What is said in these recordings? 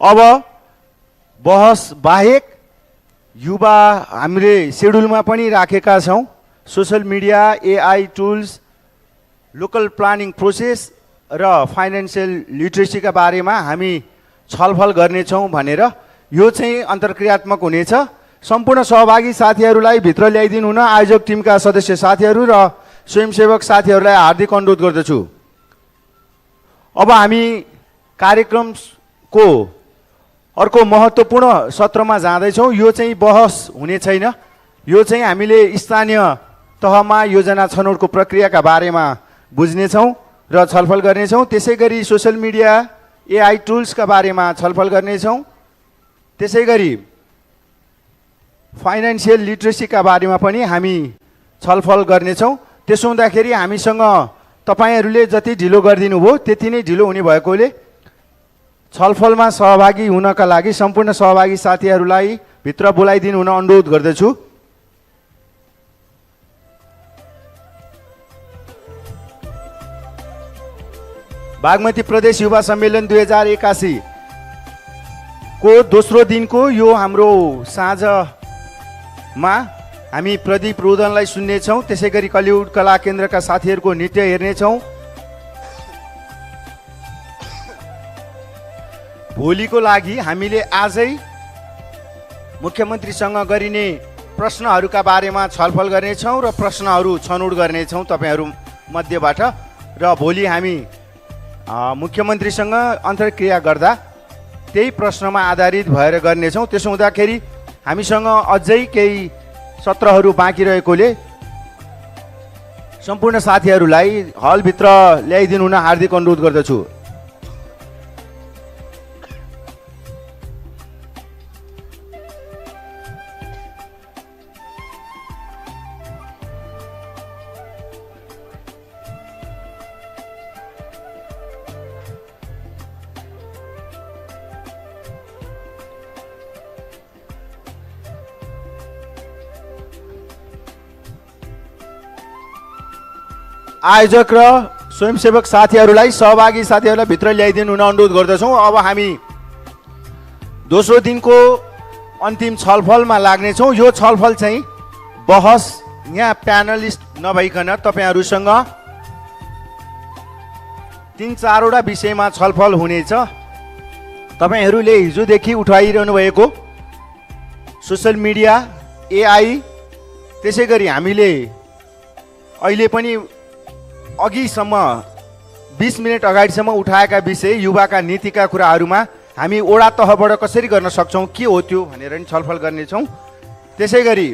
अब बहस बाहेक युवा हामीले सेड्युलमा पनि राखेका छौँ। Social media, AI tools, local planning process र फाइनेन्सियल लिटरेसीका बारेमा हामी छलफल गर्नेछौँ भनेर यो चाहिँ अन्तर्क्रियात्मक हुनेछ। सम्पूर्ण सहभागी साथीहरूलाई भित्र ल्याइदिनु हुन आयोजक टिमका सदस्य साथीहरू र स्वयंसेवक साथीहरूलाई हार्दिक अनुरोध गर्दछु। अब हामी कार्यक्रमको अर्को महत्त्वपूर्ण सत्रमा जाँदैछौँ। यो चाहिँ बहस हुने छैन, यो चाहिँ हामीले स्थानीय तहमा योजना छनौटको प्रक्रियाका बारेमा बुझ्नेछौँ र छलफल गर्नेछौँ। त्यसै गरी सोसल मिडिया, एआई टुल्सका बारेमा छलफल गर्नेछौँ। त्यसै गरी फाइनेन्सियल लिटरेसीका बारेमा पनि हामी छलफल गर्नेछौँ। त्यसो हुँदाखेरि हामीसँग तपाईँहरूले जति ढिलो गरिदिनु भयो त्यति नै ढिलो हुने भएकोले छलफलमा सहभागी हुनका लागि सम्पूर्ण सहभागी साथीहरूलाई भित्र बोलाइदिनु हुन अनुरोध गर्दछु। बागमती प्रदेश युवा सम्मेलन 2081 को दोस्रो दिनको यो हाम्रो साँझमा हामी प्रदीप रोदनलाई सुन्नेछौँ। त्यसै गरी कलिउड कला केन्द्रका साथीहरूको नृत्य हेर्नेछौँ। भोलिको लागि हामीले आजै मुख्यमन्त्रीसँग गरिने प्रश्नहरूका बारेमा छलफल गर्नेछौँ र प्रश्नहरू छनौट गर्नेछौँ तपाईँहरू मध्येबाट र भोलि हामी मुख्यमन्त्रीसँग अन्तर्क्रिया गर्दा त्यही प्रश्नमा आधारित भएर गर्नेछौँ। त्यसो हुँदाखेरि हामीसँग अझै केही सत्रहरू बाँकी रहेकोले सम्पूर्ण साथीहरूलाई हलभित्र ल्याइदिनु हुन हार्दिक अनुरोध गर्दछु। आयोजक र स्वयंसेवक साथीहरूलाई, सहभागी साथीहरूलाई भित्र ल्याइदिनु हुन अनुरोध गर्दछौँ। अब हामी दोस्रो दिनको अन्तिम छलफलमा लाग्नेछौँ। यो छलफल चाहिँ बहस, यहाँ प्यानलिस्ट नभइकन तपाईँहरूसँग 3-4वटा विषयमा छलफल हुनेछ। तपाईँहरूले हिजोदेखि उठाइरहनु भएको सोसल मिडिया, एआई, त्यसै गरी हामीले अहिले पनि अघिसम्म 20 मिनट अगाडिसम्म उठाएका विषय, युवाका नीतिका कुराहरूमा हामी वडा तहबाट कसरी गर्न सक्छौँ, के हो त्यो भनेर नि छलफल गर्नेछौँ। त्यसै गरी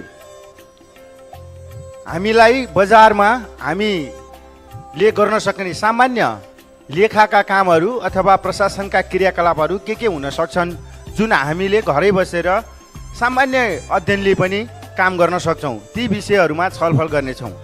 हामीलाई बजारमा हामीले गर्न सक्ने सामान्य लेखाका कामहरू अथवा प्रशासनका क्रियाकलापहरू के हुन सक्छन् जुन हामीले घरै बसेर सामान्य अध्ययनले पनि काम गर्न सक्छौँ, ती विषयहरूमा छलफल गर्नेछौँ।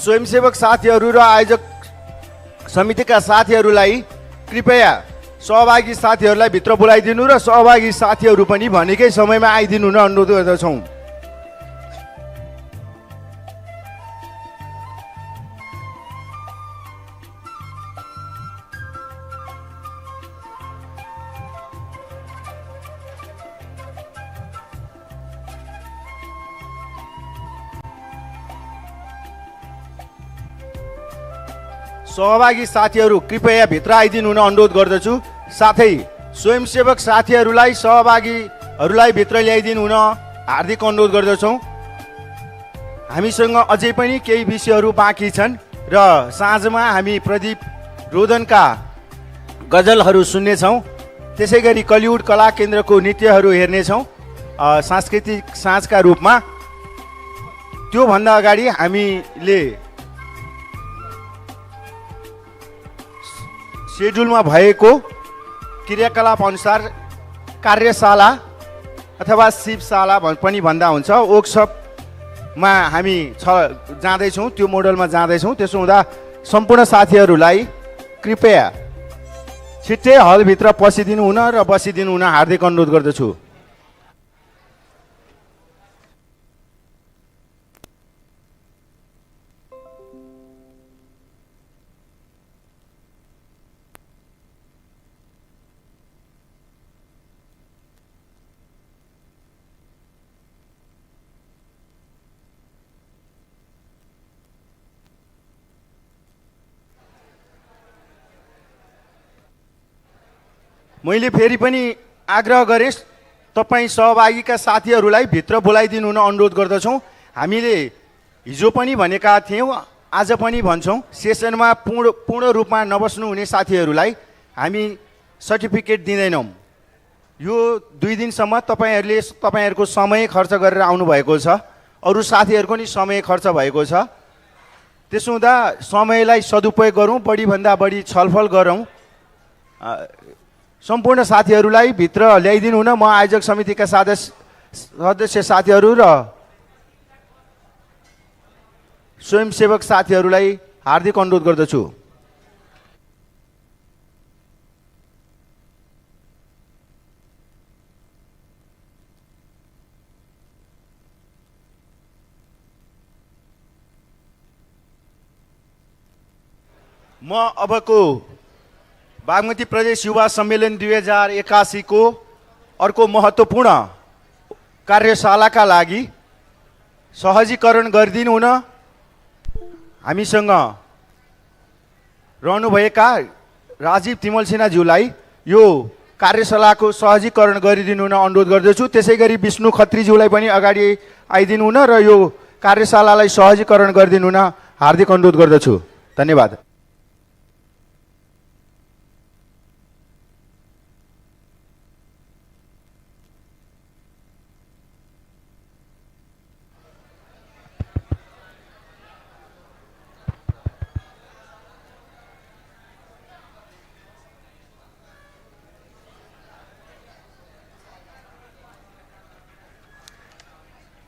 स्वयंसेवक साथीहरू र आयोजक समितिका साथीहरूलाई कृपया सहभागी साथीहरूलाई भित्र बोलाइदिनु र सहभागी साथीहरू पनि भनेकै समयमा आइदिनु हुन अनुरोध गर्दछौँ। सहभागी साथीहरू कृपया भित्र आइदिनु हुन अनुरोध गर्दछु। साथै स्वयंसेवक साथीहरूलाई, सहभागीहरूलाई भित्र ल्याइदिनु हुन हार्दिक अनुरोध गर्दछौँ। हामीसँग अझै पनि केही विषयहरू बाँकी छन् र साँझमा हामी प्रदीप रोदनका गजलहरू सुन्नेछौँ। त्यसै गरी कलिउड कला केन्द्रको नृत्यहरू हेर्नेछौँ सांस्कृतिक साँझका रूपमा। त्योभन्दा अगाडि हामीले सेड्युलमा भएको क्रियाकलाप अनुसार कार्यशाला अथवा सिपशाला पनि भन्दा हुन्छ, वर्कसपमा हामी जाँदैछौँ, त्यो मोडलमा जाँदैछौँ। त्यसो हुँदा सम्पूर्ण साथीहरूलाई कृपया छिट्टै हलभित्र पसिदिनु हुन र बसिदिनु हुन हार्दिक अनुरोध गर्दछु। मैले फेरि पनि आग्रह गरेँ, तपाईँ सहभागीका साथीहरूलाई भित्र बोलाइदिनु हुन अनुरोध गर्दछौँ। हामीले हिजो पनि भनेका थियौँ, आज पनि भन्छौँ, सेसनमा पूर्ण रूपमा नबस्नुहुने साथीहरूलाई हामी सर्टिफिकेट दिँदैनौँ। यो 2 दिनसम्म तपाईँहरूको समय खर्च गरेर आउनुभएको छ, अरू साथीहरूको नि समय खर्च भएको छ। त्यसो हुँदा समयलाई सदुपयोग गरौँ, बढीभन्दा बढी छलफल गरौँ। सम्पूर्ण साथीहरूलाई भित्र ल्याइदिनु हुन म आयोजक समितिका सदस्य साथीहरू र स्वयंसेवक साथीहरूलाई हार्दिक अनुरोध गर्दछु। म अबको बागमती प्रदेश युवा सम्मेलन 2081 को अर्को महत्त्वपूर्ण कार्यशालाका लागि सहजीकरण गरिदिनु हुन हामीसँग रहनुभएका राजीव तिमल सिन्हाज्यूलाई यो कार्यशालाको सहजीकरण गरिदिनु हुन अनुरोध गर्दछु। त्यसै गरी विष्णु खत्रीज्यूलाई पनि अगाडि आइदिनु हुन र यो कार्यशालालाई सहजीकरण गरिदिनु हुन हार्दिक अनुरोध गर्दछु। धन्यवाद।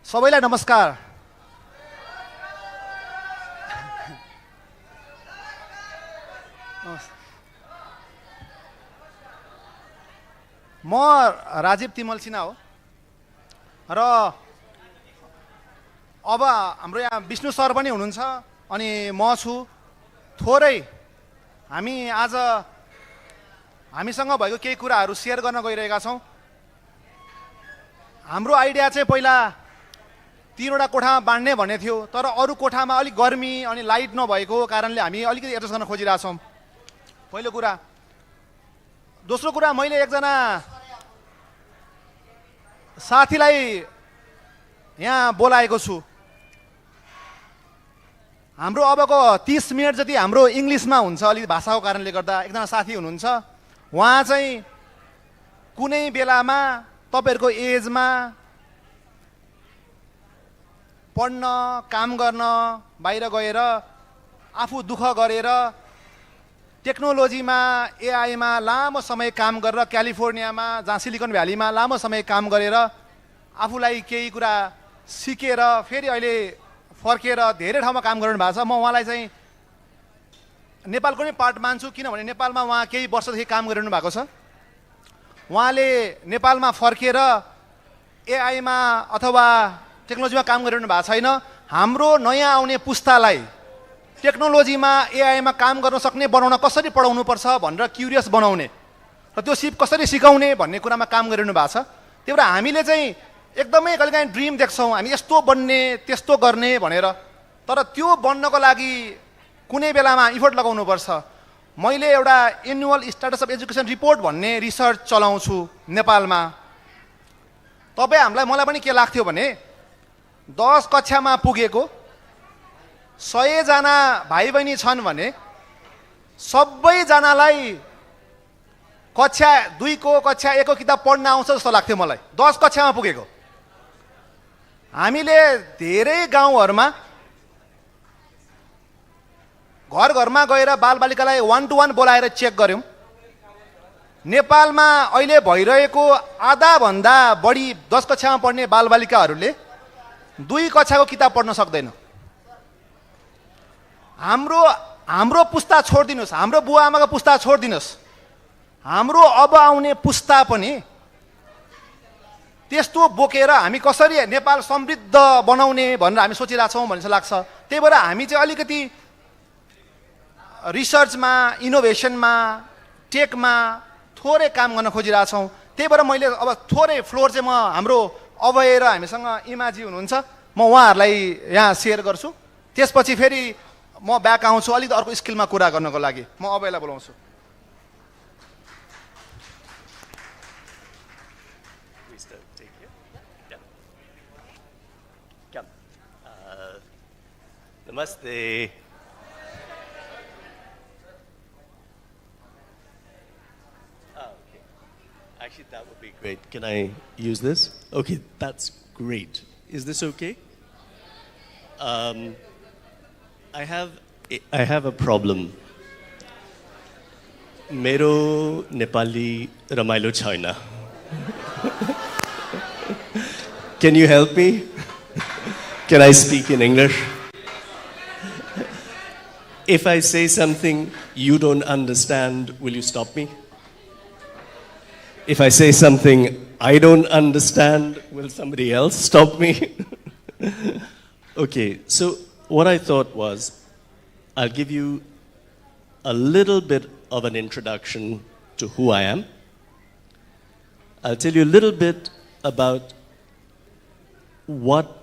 सबैलाई नमस्कार। म राजीव तिमल सिन्हा हो र अब हाम्रो यहाँ विष्णु सर पनि हुनुहुन्छ अनि म छु। थोरै हामीसँग भएको केही कुराहरू सेयर गर्न गइरहेका छौँ। हाम्रो आइडिया चाहिँ पहिला 3वटा कोठामा बाँड्ने भन्ने थियो, तर अरू कोठामा अलिक गर्मी अनि लाइट नभएको कारणले हामी अलिकति एडजस्ट गर्न खोजिरहेछौँ, पहिलो कुरा। दोस्रो कुरा, मैले एकजना साथीलाई यहाँ बोलाएको छु। हाम्रो अबको 30 मिनट जति हाम्रो इङ्ग्लिसमा हुन्छ, अलिक भाषाको कारणले गर्दा। एकजना साथी हुनुहुन्छ, उहाँ चाहिँ कुनै बेलामा तपाईँहरूको एजमा पढ्न, काम गर्न बाहिर गएर आफू दुःख गरेर टेक्नोलोजीमा, एआईमा लामो समय काम गरेर, क्यालिफोर्नियामा जहाँ सिलिकन भ्यालीमा लामो समय काम गरेर आफूलाई केही कुरा सिकेर फेरि अहिले फर्केर धेरै ठाउँमा काम गरिरहनु भएको छ। म उहाँलाई चाहिँ नेपालको नै पार्ट मान्छु, किनभने नेपालमा उहाँ केही वर्षदेखि काम गरिरहनु भएको छ। उहाँले नेपालमा फर्केर एआईमा अथवा टेक्नोलोजीमा काम गरिरहनु भएको छैन। हाम्रो नयाँ आउने पुस्तालाई टेक्नोलोजीमा, एआईमा काम गर्न सक्ने बनाउन कसरी पढाउनुपर्छ भनेर क्युरियस बनाउने र त्यो सिप कसरी सिकाउने भन्ने कुरामा काम गरिरहनु भएको छ। त्यही भएर हामीले चाहिँ एकदमै कहिलेकाहीँ ड्रिम देख्छौँ, हामी यस्तो बन्ने त्यस्तो गर्ने भनेर, तर त्यो बन्नको लागि कुनै बेलामा इफोर्ट लगाउनुपर्छ। मैले एउटा annual status of education report भन्ने रिसर्च चलाउँछु नेपालमा। मलाई पनि के लाग्थ्यो भने 10 कक्षामा पुगेको 100 जना भाइ बहिनी छन् भने सबैजनालाई कक्षा 2 को कक्षा 1 को किताब पढ्न आउँछ जस्तो लाग्थ्यो मलाई, 10 कक्षामा पुगेको। हामीले धेरै गाउँहरूमा घर घरमा गएर बालबालिकालाई 1-to-1 बोलाएर चेक गर्यौँ। नेपालमा अहिले भइरहेको आधाभन्दा बढी 10 कक्षामा पढ्ने बालबालिकाहरूले 2 कक्षाको किताब पढ्न सक्दैन। हाम्रो पुस्ता छोडिदिनुहोस्, हाम्रो बुवा आमाको पुस्ता छोडिदिनुहोस्, हाम्रो अब आउने पुस्ता पनि त्यस्तो बोकेर हामी कसरी नेपाल समृद्ध बनाउने भनेर हामी सोचिरहेछौँ भन्ने लाग्छ। त्यही भएर हामी चाहिँ अलिकति रिसर्चमा, इनोभेसनमा, टेकमा थोरै काम गर्न खोजिरहेछौँ। त्यही भएर मैले अब थोरै फ्लोर चाहिँ म हाम्रो अभय र हामीसँग इमाजी हुनुहुन्छ, म उहाँहरूलाई यहाँ सेयर गर्छु। त्यसपछि फेरि म ब्याक आउँछु अलिकति अर्को स्किलमा कुरा गर्नको लागि। म अभयलाई बोलाउँछु। Namaste. Okay. Actually, that would be great. Can I use this? Okay, that's great. Is this okay? I have a problem. Mero Nepali ramailo chaina. Can you help me? Can I speak in English? If I say something you don't understand, will you stop me? If I say something I don't understand, will somebody else stop me? Okay, so what I thought was, I'll give you a little bit of an introduction to who I am. I'll tell you a little bit about what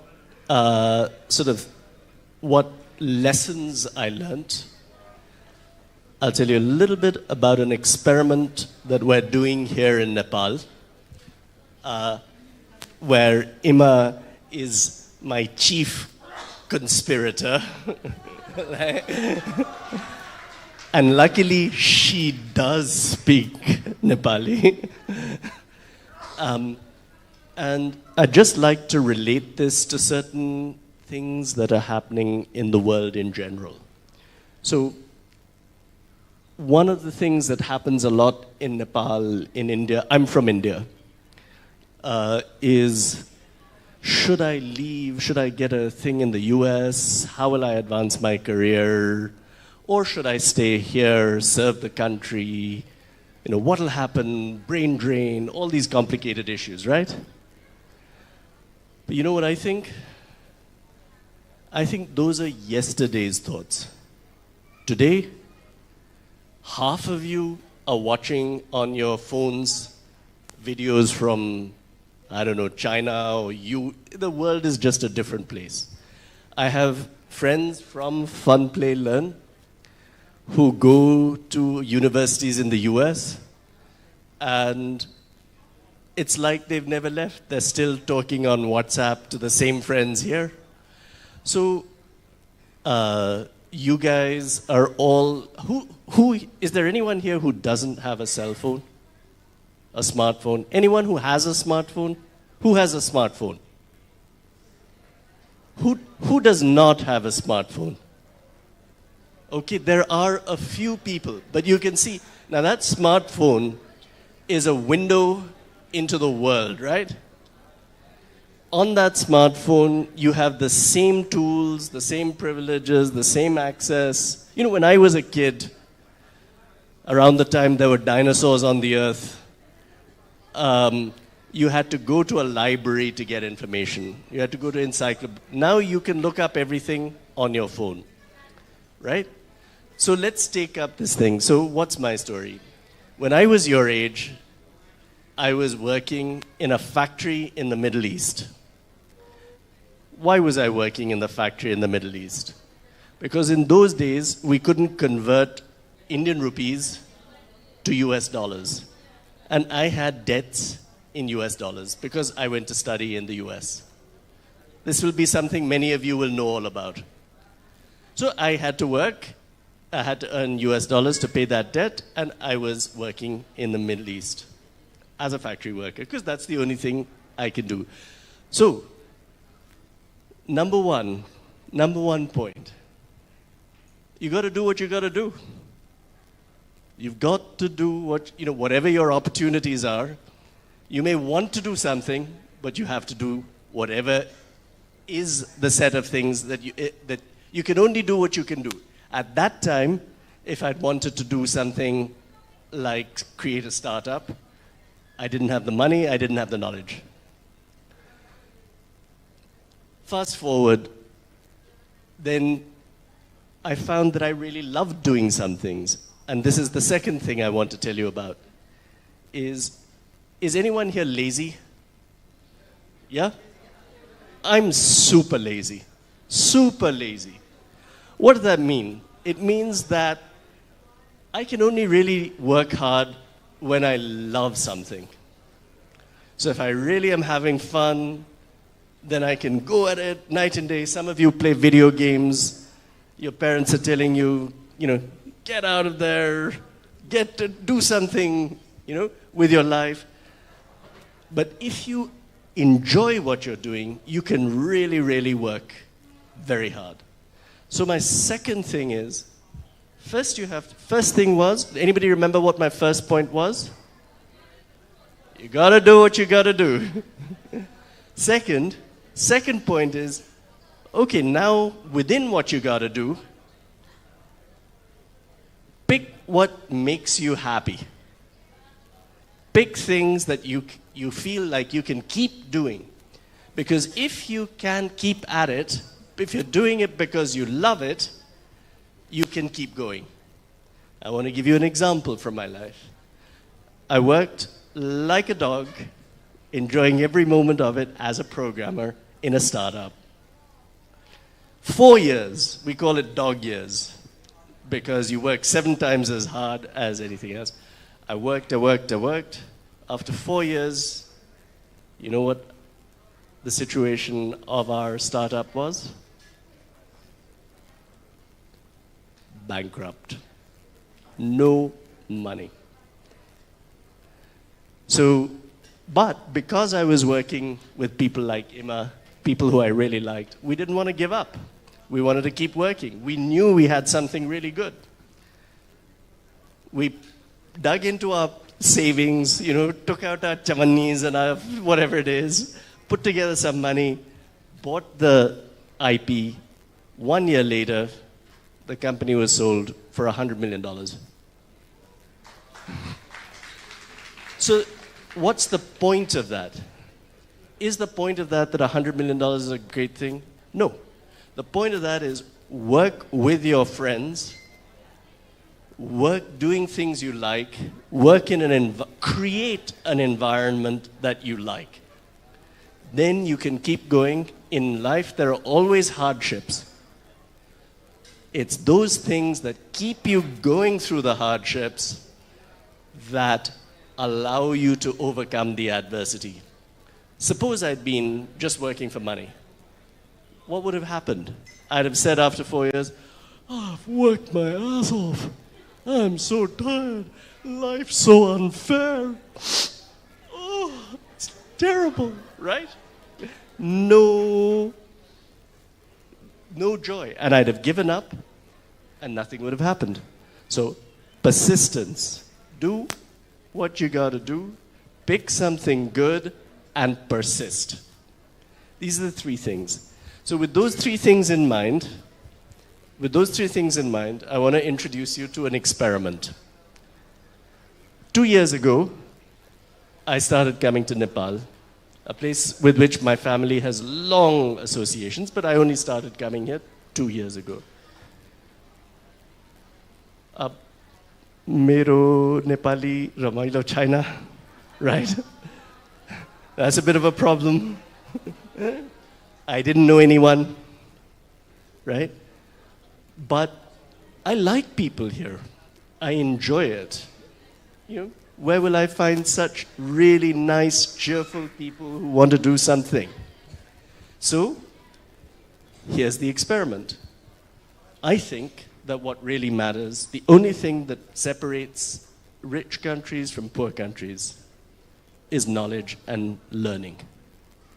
what lessons I learned. I'll tell you a little bit about an experiment that we're doing here in Nepal, where Ima is my chief conspirator. And luckily, she does speak Nepali. And I'd just like to relate this to certain things that are happening in the world in general. So, one of the things that happens a lot in Nepal, in India, I'm from India, is should I leave? Should I get a thing in the US? How will I advance my career? Or should I stay here, serve the country? You know, what will happen? Brain drain, all these complicated issues, right? But you know what I think? I think those are yesterday's thoughts. Today, half of you are watching on your phones videos from, I don't know, China or you. The world is just a different place. I have friends from Fun Play Learn who go to universities in the US, and it's like they've never left. They're still talking on WhatsApp to the same friends here. So, you guys are all, is there anyone here who doesn't have a cell phone? A smartphone? Anyone who has a smartphone? Who has a smartphone? Who does not have a smartphone? Okay, there are a few people, but you can see, now that smartphone is a window into the world, right? On that smartphone, you have the same tools, the same privileges, the same access. You know, when I was a kid, around the time there were dinosaurs on the earth, you had to go to a library to get information. You had to go to encyclopedia. Now you can look up everything on your phone, right? So let's take up this thing. So what's my story? When I was your age, I was working in a factory in the Middle East. Why was I working in the factory in the Middle East? Because in those days, we couldn't convert Indian rupees to US dollars. And I had debts in US dollars because I went to study in the US. This will be something many of you will know all about. So I had to work. I had to earn US dollars to pay that debt, and I was working in the Middle East as a factory worker, because that's the only thing I can do. So, number one point, you got to do what you got to do. You've got to do whatever your opportunities are. You may want to do something, but you have to do whatever is the set of things that you can only do what you can do. At that time, if I'd wanted to do something like create a startup, I didn't have the money, I didn't have the knowledge. Fast forward, then I found that I really loved doing some things. And this is the second thing I want to tell you about. Is anyone here lazy? Yeah? I'm super lazy. Super lazy. What does that mean? It means that I can only really work hard when I love something. So if I really am having fun, then I can go at it night and day. Some of you play video games. Your parents are telling you, get out of there, get to do something, with your life. But if you enjoy what you're doing, you can really, really work very hard. So my second thing is, first thing was, anybody remember what my first point was? You gotta do what you gotta do. Second point is, okay, now within what you gotta do, pick what makes you happy. Pick things that you feel like you can keep doing. Because if you can keep at it, if you're doing it because you love it, you can keep going. I want to give you an example from my life. I worked like a dog, enjoying every moment of it as a programmer in a startup. 4 years, we call it dog years, because you work 7 times as hard as anything else. I worked. After 4 years, you know what the situation of our startup was? Bankrupt. No money. So, but because I was working with people like Ima, people who I really liked, we didn't want to give up. We wanted to keep working. We knew we had something really good. We dug into our savings, took out our chavanis and our whatever it is, put together some money, bought the IP. 1 year later, the company was sold for $100 million. So what's the point of that? Is the point of that $100 million is a great thing? No. The point of that is work with your friends, work doing things you like, create an environment that you like. Then you can keep going. In life, there are always hardships. It's those things that keep you going through the hardships that allow you to overcome the adversity. Suppose I'd been just working for money. What would have happened? I'd have said after 4 years, I've worked my ass off. I'm so tired. Life's so unfair. Oh, it's terrible, right? No joy. And I'd have given up and nothing would have happened. So, persistence. Do what you gotta do. Pick something good and persist. These are the 3 things. So with those 3 things in mind, I want to introduce you to an experiment. 2 years ago, I started coming to Nepal, a place with which my family has long associations, but I only started coming here 2 years ago. Mero Nepali ramailo China, right? That's a bit of a problem. I didn't know anyone, right? But I like people here. I enjoy it. Where will I find such really nice, cheerful people who want to do something? So, here's the experiment. I think that what really matters, the only thing that separates rich countries from poor countries, is knowledge and learning.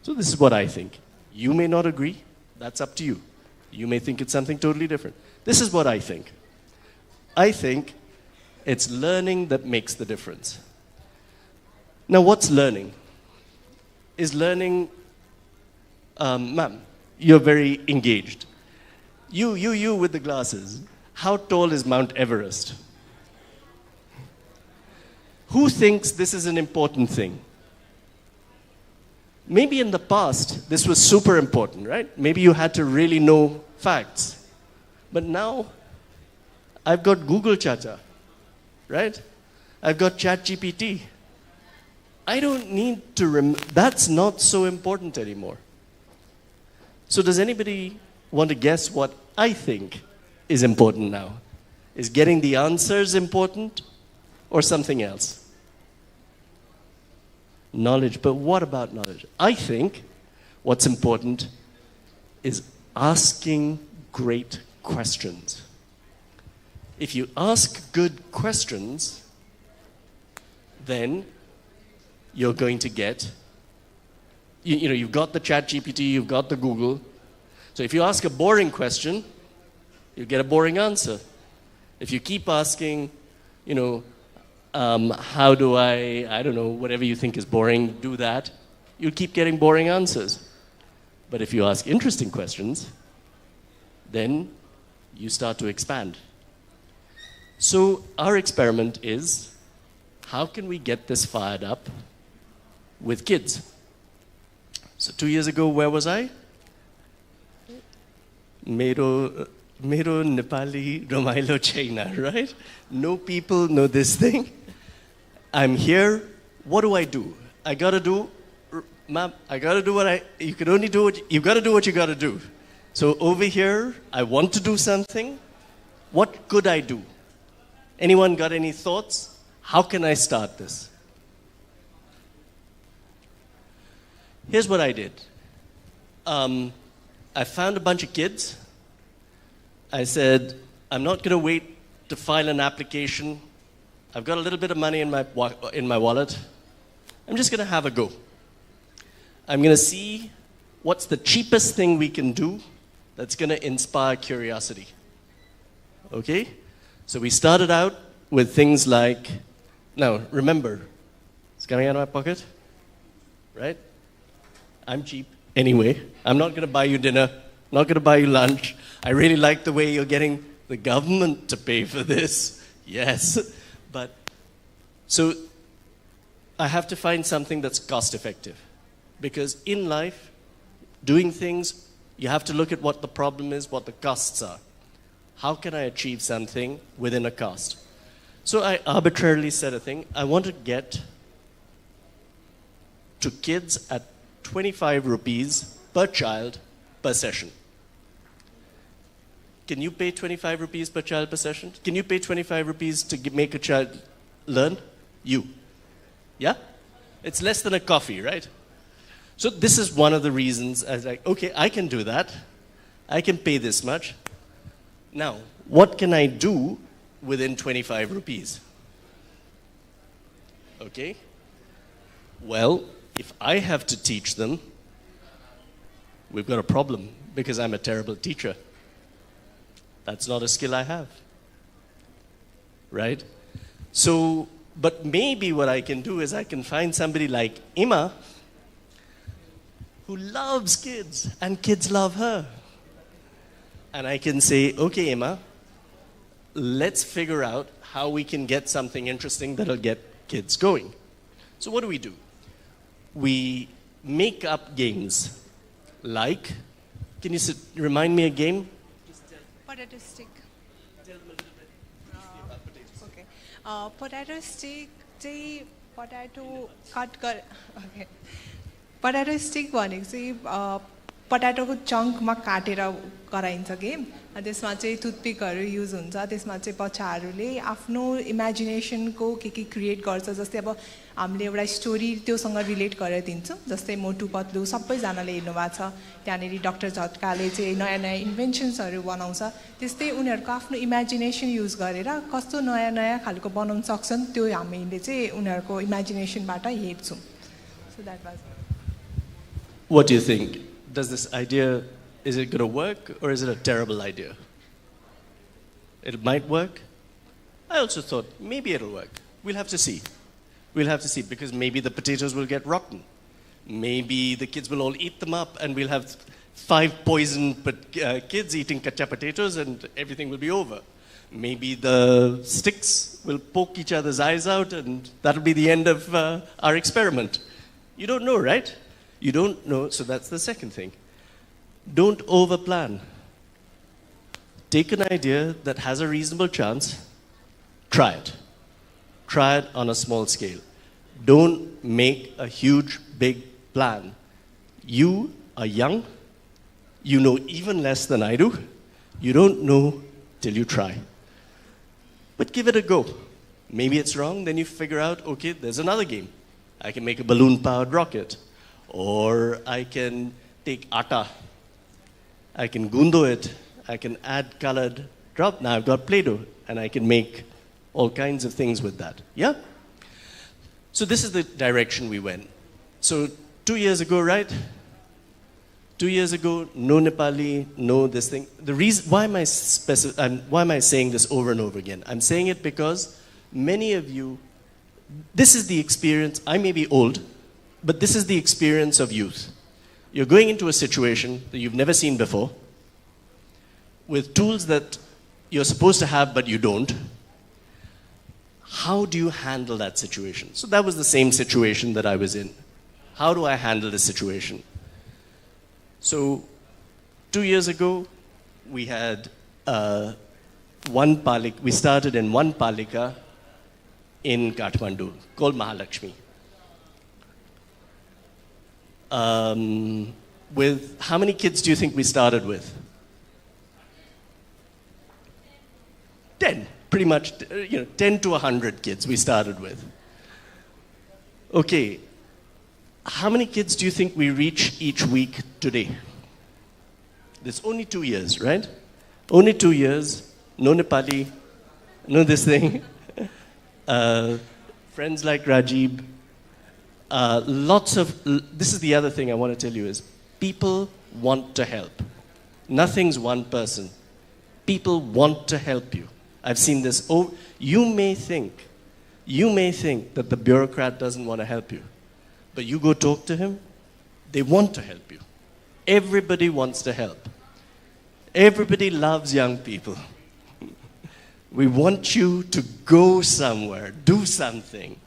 So this is what I think. You may not agree. That's up to you. You may think it's something totally different. This is what I think. I think It's learning that makes the difference. Now, what's learning? Is learning, ma'am, you're very engaged. You with the glasses. How tall is Mount Everest? Who thinks this is an important thing? Maybe in the past, this was super important, right? Maybe you had to really know facts. But now, I've got Google Chacha, right? I've got ChatGPT. I don't need to that's not so important anymore. So does anybody want to guess what I think is important now? Is getting the answers important or something else? Knowledge, but what about knowledge? I think what's important is asking great questions. If you ask good questions, then you're going to get, you've got the ChatGPT, you've got the Google. So if you ask a boring question, you get a boring answer. If you keep asking, how do I don't know, whatever you think is boring, do that, you'll keep getting boring answers. But if you ask interesting questions, then you start to expand. So our experiment is, how can we get this fired up with kids? So 2 years ago, where was I? Mero Nepali Romailo China, right? No people know this thing. I'm here. What do? I gotta do, ma'am, you can only do you gotta do what you gotta do. So over here, I want to do something. What could I do? Anyone got any thoughts? How can I start this? Here's what I did. I found a bunch of kids. I said, I'm not going to wait to file an application. I've got a little bit of money in my wallet. I'm just going to have a go. I'm going to see what's the cheapest thing we can do that's going to inspire curiosity. Okay? So we started out with things like, now remember, it's coming out of my pocket, right? I'm cheap anyway. I'm not going to buy you dinner, not going to buy you lunch. I really like the way you're getting the government to pay for this. Yes. But, so I have to find something that's cost effective. Because in life, doing things, you have to look at what the problem is, what the costs are. How can I achieve something within a cost? So I arbitrarily said a thing. I want to get to kids at 25 rupees per child per session. Can you pay 25 rupees per child per session? Can you pay 25 rupees to make a child learn? You. Yeah? It's less than a coffee, right? So this is one of the reasons I was like, okay, I can do that. I can pay this much. Now, what can I do within 25 rupees? Okay? Well, if I have to teach them, we've got a problem because I'm a terrible teacher. That's not a skill I have. Right? So, but maybe what I can do is I can find somebody like Ima who loves kids and kids love her. And I can say, okay, Ima, let's figure out how we can get something interesting that'll get kids going. So what do? We make up games like, can you remind me a game? Potato stick. Okay. Potato stick चाहिँ potato cut गर okay. Potato stick भनेको चाहिँ पटाटोको चङ्कमा काटेर गराइन्छ game त्यसमा चाहिँ टुथपिकहरू use हुन्छ त्यसमा चाहिँ बच्चाहरूले आफ्नो इमेजिनेसनको के क्रिएट गर्छ जस्तै अब हामीले एउटा स्टोरी त्योसँग रिलेट गरेर दिन्छौँ जस्तै मोटु पतलु सबैजनाले हेर्नु भएको छ त्यहाँनेरि डाक्टर झट्काले चाहिँ नयाँ नयाँ इन्भेन्सन्सहरू बनाउँछ त्यस्तै उनीहरूको आफ्नो इमेजिनेसन युज गरेर कस्तो नयाँ नयाँ खालको बनाउन सक्छन् त्यो हामीले चाहिँ उनीहरूको इमेजिनेसनबाट हेर्छौँ so that was What do you think? Does this idea, is it going to work or is it a terrible idea? It might work. I also thought, maybe it'll work. We'll have to see. We'll have to see, because maybe the potatoes will get rotten. Maybe the kids will all eat them up, and we'll have 5 poisoned kids eating kacha potatoes, and everything will be over. Maybe the sticks will poke each other's eyes out, and that'll be the end of our experiment. You don't know, right? You don't know, so that's the second thing. Don't overplan. Take an idea that has a reasonable chance, try it. Try it on a small scale. Don't make a huge, big plan. You are young. You know even less than I do. You don't know till you try. But give it a go. Maybe it's wrong, then you figure out, okay, there's another game. I can make a balloon-powered rocket. Or I can take atta. I can gundo it. I can add colored drop. Now I've got Play-Doh, and I can make all kinds of things with that. Yeah? So this is the direction we went. So 2 years ago, right? 2 years ago, no Nepali, no this thing. The reason why am I saying this over and over again? I'm saying it because many of you, this is the experience. I may be old, but this is the experience of youth. You're going into a situation that you've never seen before, with tools that you're supposed to have but you don't. How do you handle that situation? So that was the same situation that I was in. How do I handle this situation? So 2 years ago, we had we started in one palika in Kathmandu called Mahalakshmi. With how many kids do you think we started with? 10, pretty much, 10 to 100 kids we started with. Okay, how many kids do you think we reach each week today? There's only 2 years, right? Only 2 years, no Nepali, no this thing. Friends like Rajiv. This is the other thing I want to tell you is, people want to help. Nothing's one person. People want to help you. I've seen this. You may think that the bureaucrat doesn't want to help you. But you go talk to him, they want to help you. Everybody wants to help. Everybody loves young people. We want you to go somewhere, do something.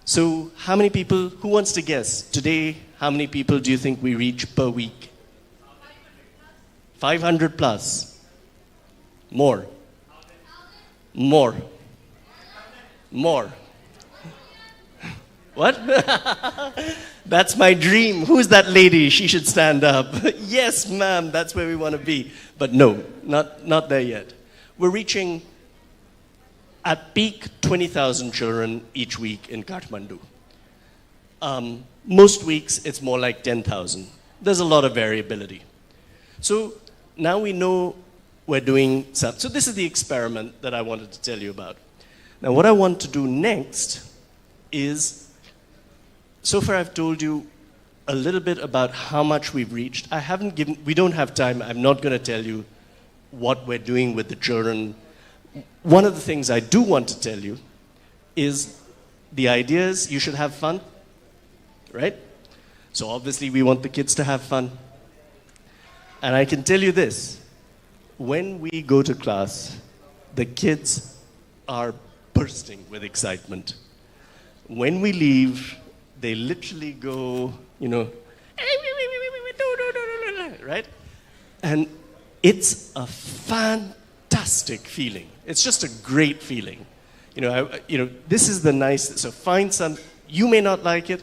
So how many people, who wants to guess? Today, how many people do you think we reach per week? 500 plus. More. More. More. What? That's my dream. Who's that lady? She should stand up. Yes, ma'am, that's where we want to be. But no, not there yet. We're reaching, at peak, 20,000 children each week in Kathmandu. Most weeks, it's more like 10,000. There's a lot of variability. So now we know we're doing something. So this is the experiment that I wanted to tell you about. Now what I want to do next is, so far I've told you a little bit about how much we've reached. We don't have time. I'm not going to tell you what we're doing with the children. One of the things I do want to tell you is the idea is you should have fun, right? So obviously we want the kids to have fun. And I can tell you this, when we go to class, the kids are bursting with excitement. When we leave, they literally go, right? And it's a fantastic feeling. It's just a great feeling. This is the nice, so find some, you may not like it.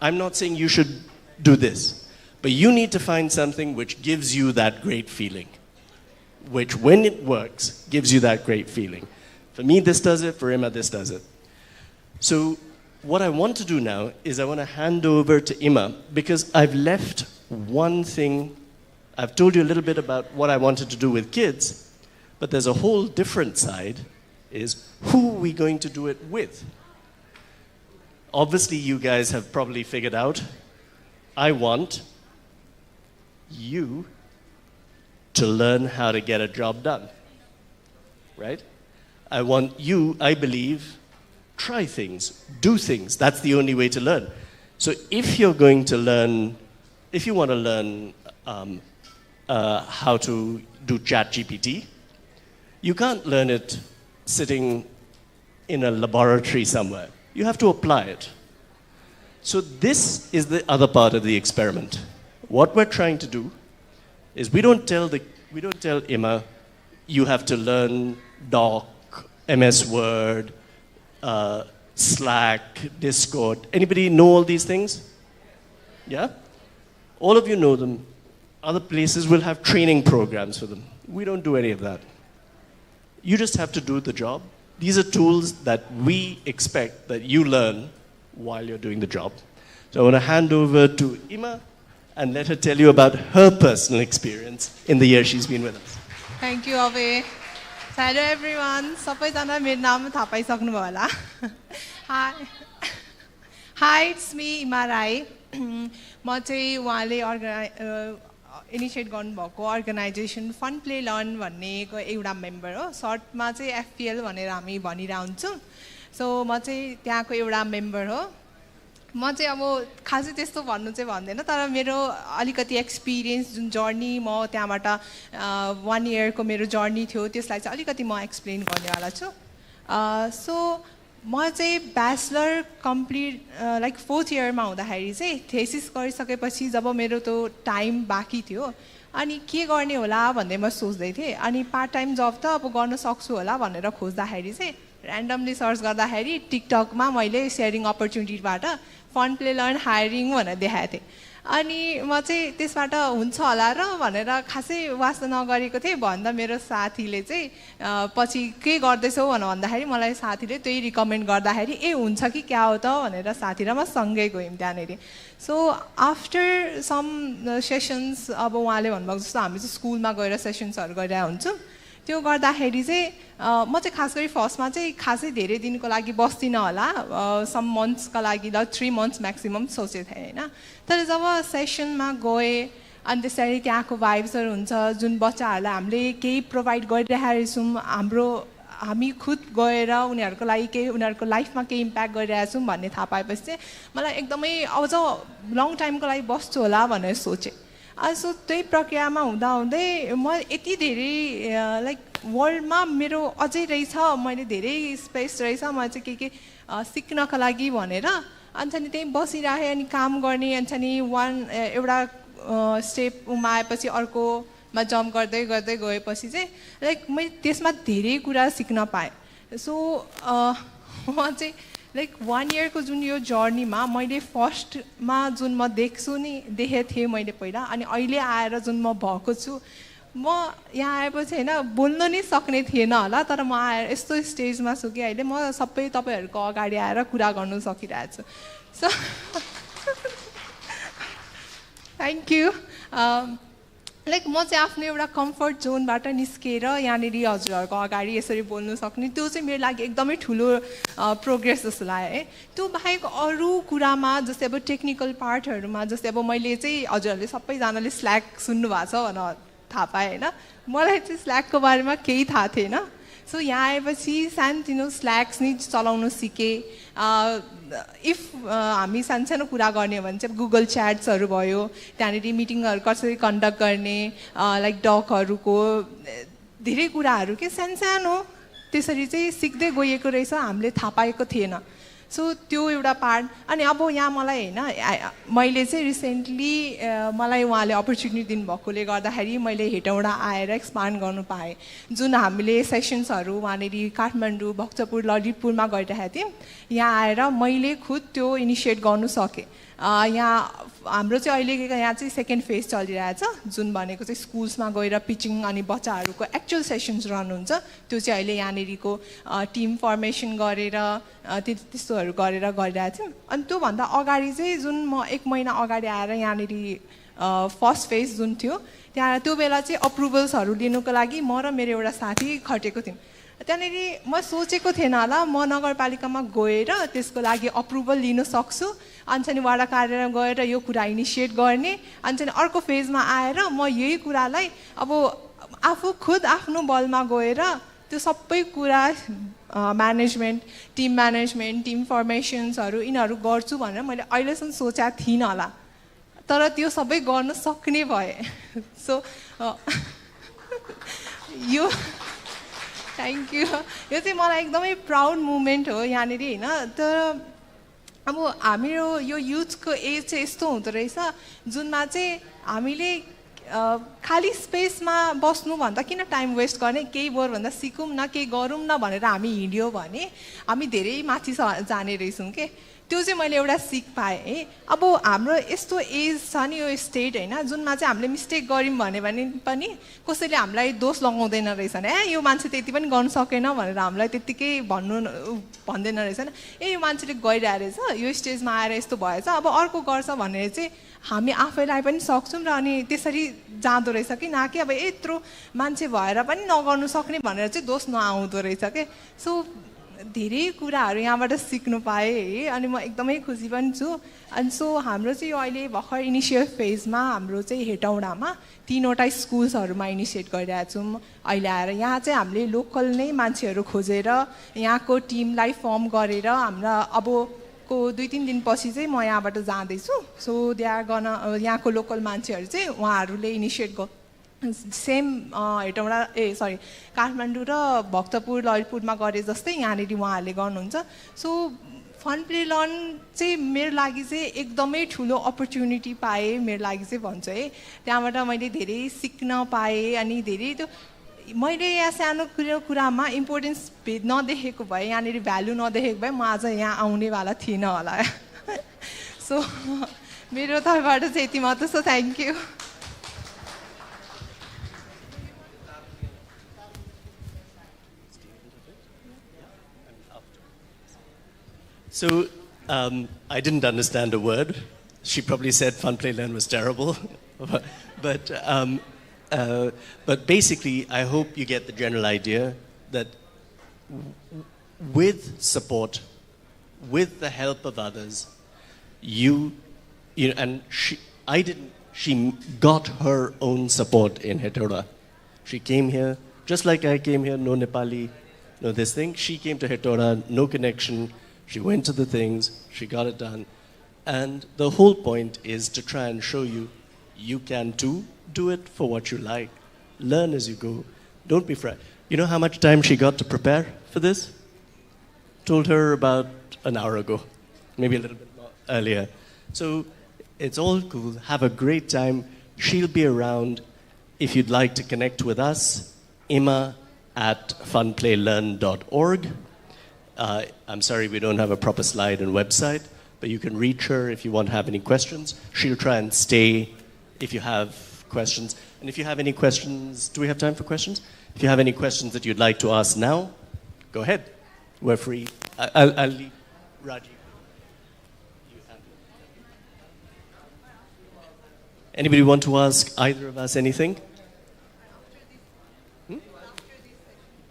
I'm not saying you should do this, but you need to find something which gives you that great feeling, which when it works, gives you that great feeling. For me, this does it. For Emma, this does it. So what I want to do now is I want to hand over to Emma, because I've left one thing. I've told you a little bit about what I wanted to do with kids, but there's a whole different side, is who are we going to do it with? Obviously, you guys have probably figured out, I want you to learn how to get a job done, right? I want you, I believe, try things, do things. That's the only way to learn. So if you're going to learn, if you want to learn how to do ChatGPT, you can't learn it sitting in a laboratory somewhere. You have to apply it. So this is the other part of the experiment. What we're trying to do is we don't tell Emma, you have to learn Doc, MS Word, Slack, Discord. Anybody know all these things? Yeah? All of you know them. Other places will have training programs for them. We don't do any of that. You just have to do the job. These are tools that we expect that you learn while you're doing the job. So I want to hand over to Emma and let her tell you about her personal experience in the year she's been with us. Thank you, Ave. Hello, everyone. सबैजना मेरो नाम थाहा पाइसक्नु भयो होला. Hi, it's me, Ima Rai. म चाहिँ उहाँले initiate गर्नुभएको अर्गनाइजेसन फन प्ले लर्न भन्नेको एउटा मेम्बर हो. सर्टमा चाहिँ FPL भनेर हामी भनिरहन्छौँ. सो म चाहिँ त्यहाँको एउटा मेम्बर हो. म चाहिँ अब खासै त्यस्तो भन्नु चाहिँ भन्दैन, तर मेरो अलिकति एक्सपिरियन्स जुन जर्नी म त्यहाँबाट 1 इयरको मेरो जर्नी थियो त्यसलाई चाहिँ अलिकति म एक्सप्लेन गर्नेवाला छु. सो म चाहिँ ब्याचलर कम्प्लिट लाइक 4th इयरमा हुँदाखेरि चाहिँ थेसिस गरिसकेपछि जब मेरो त्यो टाइम बाँकी थियो अनि के गर्ने होला भन्दै म सोच्दै थिएँ. अनि पार्ट टाइम जब त अब गर्न सक्छु होला भनेर खोज्दाखेरि चाहिँ ऱ्यान्डमली सर्च गर्दाखेरि टिकटकमा मैले सेयरिङ अपर्च्युनिटीबाट फन प्ले लर्न हायरिङ भनेर देखाएको थिएँ. अनि म चाहिँ त्यसबाट हुन्छ होला र भनेर खासै वास्ता नगरेको थिएँ. भन्दा मेरो साथीले चाहिँ पछि के गर्दैछौ भन्दाखेरि मलाई साथीले त्यही रिकमेन्ड गर्दाखेरि हुन्छ कि क्या हो त भनेर साथी र म सँगै गयौँ त्यहाँनिर. सो आफ्टर सम सेसन्स अब उहाँले भन्नुभएको जस्तो हामी चाहिँ स्कुलमा गएर सेसन्सहरू गरिरहेको हुन्छौँ. त्यो गर्दाखेरि चाहिँ म चाहिँ खास गरी फर्स्टमा चाहिँ खासै धेरै दिनको लागि बस्दिनँ होला, सम मन्थ्सका लागि 3 मन्थ्स म्याक्सिमम् सोचेको थिएँ होइन. तर जब सेसनमा गएँ अनि त्यसरी त्यहाँको भाइब्सहरू हुन्छ जुन बच्चाहरूलाई हामीले केही प्रोभाइड गरिरहेछौँ, हामी खुद गएर उनीहरूको लागि केही उनीहरूको लाइफमा केही इम्प्याक्ट गरिरहेछौँ भन्ने थाहा पाएपछि चाहिँ मलाई एकदमै अझ लङ टाइमको लागि बस्छु होला भनेर सोचेँ. सो त्यही प्रक्रियामा हुँदाहुँदै म यति धेरै लाइक वर्ल्डमा मेरो अझै रहेछ, मैले धेरै स्पेस रहेछ म चाहिँ के सिक्नका लागि भनेर अनि त्यही बसिरहेँ अनि काम गर्ने. अनि एउटा स्टेप आएपछि अर्कोमा जम्प गर्दै गर्दै गएपछि चाहिँ लाइक मैले त्यसमा धेरै कुरा सिक्न पाएँ. सो म चाहिँ लाइक 1 इयरको जुन यो जर्नीमा मैले फर्स्टमा जुन म देखेको थिएँ मैले पहिला अनि अहिले आएर जुन म भएको छु, म यहाँ आएपछि होइन बोल्न नै सक्ने थिएन होला, तर म आएर यस्तो स्टेजमा छु कि अहिले म सबै तपाईँहरूको अगाडि आएर कुरा गर्नु सकिरहेको छु. So thank you. लाइक म चाहिँ आफ्नो एउटा कम्फर्ट जोनबाट निस्केर यहाँनिर हजुरहरूको अगाडि यसरी बोल्नु सक्ने त्यो चाहिँ मेरो लागि एकदमै ठुलो प्रोग्रेस जस्तो लाग्यो है. त्यो बाहेक अरू कुरामा जस्तै अब टेक्निकल पार्टहरूमा जस्तै अब मैले चाहिँ हजुरहरूले सबैजनाले स्ल्याक सुन्नुभएको छ भनेर थाहा पाएँ होइन. मलाई चाहिँ स्ल्याकको बारेमा केही थाहा थिएन. सो यहाँ आएपछि सानोतिनो स्ल्याक्स नै चलाउनु सिकेँ. इफ हामी सानो कुरा गर्ने हो भने चाहिँ गुगल च्याट्सहरू भयो, त्यहाँनिर मिटिङहरू कसरी कन्डक्ट गर्ने, लाइक डकहरूको धेरै कुराहरू के सानो त्यसरी चाहिँ सिक्दै गएको रहेछ, हामीले थाहा पाएको थिएन. सो त्यो एउटा पार्ट. अनि अब यहाँ मलाई होइन मैले चाहिँ रिसेन्टली मलाई उहाँले अपर्च्युनिटी दिनुभएकोले गर्दाखेरि मैले हेटौँडा आएर एक्सपान्ड गर्नु पाएँ. जुन हामीले सेसन्सहरू वहाँनिर काठमाडौँ, भक्तपुर, ललितपुरमा गरिरहेको थियौँ, यहाँ आएर मैले खुद त्यो इनिसिएट गर्नु सकेँ. यहाँ हाम्रो चाहिँ अहिले यहाँ चाहिँ 2nd फेज चलिरहेछ जुन भनेको चाहिँ स्कुल्समा गएर पिचिङ अनि बच्चाहरूको एक्चुअल सेसन्स रहनुहुन्छ. त्यो चाहिँ अहिले यहाँनिरको टिम फर्मेसन गरेर त्यस्तोहरू गरेर गरिरहेको थियौँ. अनि त्योभन्दा अगाडि चाहिँ जुन म 1 महिना अगाडि आएर यहाँनिर फर्स्ट फेज जुन थियो त्यहाँ त्यो बेला चाहिँ अप्रुभल्सहरू लिनुको लागि म र मेरो एउटा साथी खटेको थियौँ. त्यहाँनिर म सोचेको थिएन होला म नगरपालिकामा गएर त्यसको लागि अप्रुभल लिन सक्छु. अनि वाडा कार्यालयमा गएर यो कुरा इनिसिएट गर्ने. अनि अर्को फेजमा आएर म यही कुरालाई अब आफू खुद आफ्नो बलमा गएर त्यो सबै कुरा म्यानेजमेन्ट, टिम फर्मेसन्सहरू यिनीहरू गर्छु भनेर मैले अहिलेसम्म सोचेको थिइनँ होला, तर त्यो सबै गर्न सक्ने भए। सो यो थ्याङ्क यू, यो चाहिँ मलाई एकदमै प्राउड मुमेन्ट हो यहाँनिर होइन। तर अब हाम्रो यो युथको एज चाहिँ यस्तो हुँदो रहेछ जुनमा चाहिँ हामीले खाली स्पेसमा बस्नुभन्दा किन टाइम वेस्ट गर्ने, केही बरूभन्दा सिकौँ न, केही गरौँ न भनेर हामी हिँड्यो भने हामी धेरै माथि जाने रहेछौँ के। त्यो चाहिँ मैले एउटा सिक पाएँ है। अब हाम्रो यस्तो एज छ नि, यो स्टेट होइन, जुनमा चाहिँ हामीले मिस्टेक गऱ्यौँ भने पनि कसैले हामीलाई दोष लगाउँदैन रहेछन्, यो मान्छे त्यति पनि गर्नु सकेन भनेर हामीलाई त्यत्तिकै भन्दैन रहेछन्, यो मान्छेले गरिरहेको रहेछ, यो स्टेजमा आएर यस्तो भएछ, अब अर्को गर्छ भनेर चाहिँ हामी आफैलाई पनि सक्छौँ र अनि त्यसरी जाँदो रहेछ कि न कि अब यत्रो मान्छे भएर पनि नगर्नु सक्ने भनेर चाहिँ दोष नआउँदो रहेछ के। सो धेरै कुराहरू यहाँबाट सिक्नु पाएँ है, अनि म एकदमै खुसी पनि छु। अनि सो हाम्रो चाहिँ यो अहिले भर्खर इनिसियल फेजमा हाम्रो चाहिँ हेटौडामा 3वटा स्कुल्सहरूमा इनिसिएट गरिरहेको छौँ अहिले आएर। यहाँ चाहिँ हामीले लोकल नै मान्छेहरू खोजेर यहाँको टिमलाई फर्म गरेर हाम्रा अब 2-3 दिनपछि चाहिँ म यहाँबाट जाँदैछु। सो यहाँको लोकल मान्छेहरू चाहिँ उहाँहरूले इनिसिएट सेम हेटौडा काठमाडौँ र भक्तपुर ललितपुरमा गरे जस्तै यहाँनिर उहाँहरूले गर्नुहुन्छ। सो फन प्ले लर्न चाहिँ मेरो लागि चाहिँ एकदमै ठुलो अपर्च्युनिटी पाएँ, मेरो लागि चाहिँ भन्छु है। त्यहाँबाट मैले धेरै सिक्न पाएँ अनि धेरै त्यो मैले यहाँ सानो कुरामा इम्पोर्टेन्स नदेखेको भए, यहाँनिर भ्यालु नदेखेको भए म आज यहाँ आउनेवाला थिइनँ होला। सो मेरो तर्फबाट चाहिँ यति मात्र छ, thank you. So I didn't understand a word. She probably said Fun Play Learn was terrible. But basically, I hope you get the general idea that with support, with the help of others, you know, and she got her own support in Hetauda. She came here, just like I came here, no Nepali, no this thing. She came to Hetauda, no connection. She went to the things, she got it done. And the whole point is to try and show you, you can too. Do it for what you like. Learn as you go. Don't be frightened. You know how much time she got to prepare for this? Told her about an hour ago, maybe a little bit more earlier. So it's all cool. Have a great time. She'll be around. If you'd like to connect with us, ima@funplaylearn.org. I'm sorry we don't have a proper slide and website, but you can reach her if you want to have any questions. She'll try and stay if you have questions. And if you have any questions, do we have time for questions? If you have any questions that you'd like to ask now, go ahead. We're free. I'll leave Raji. Anybody want to ask either of us anything?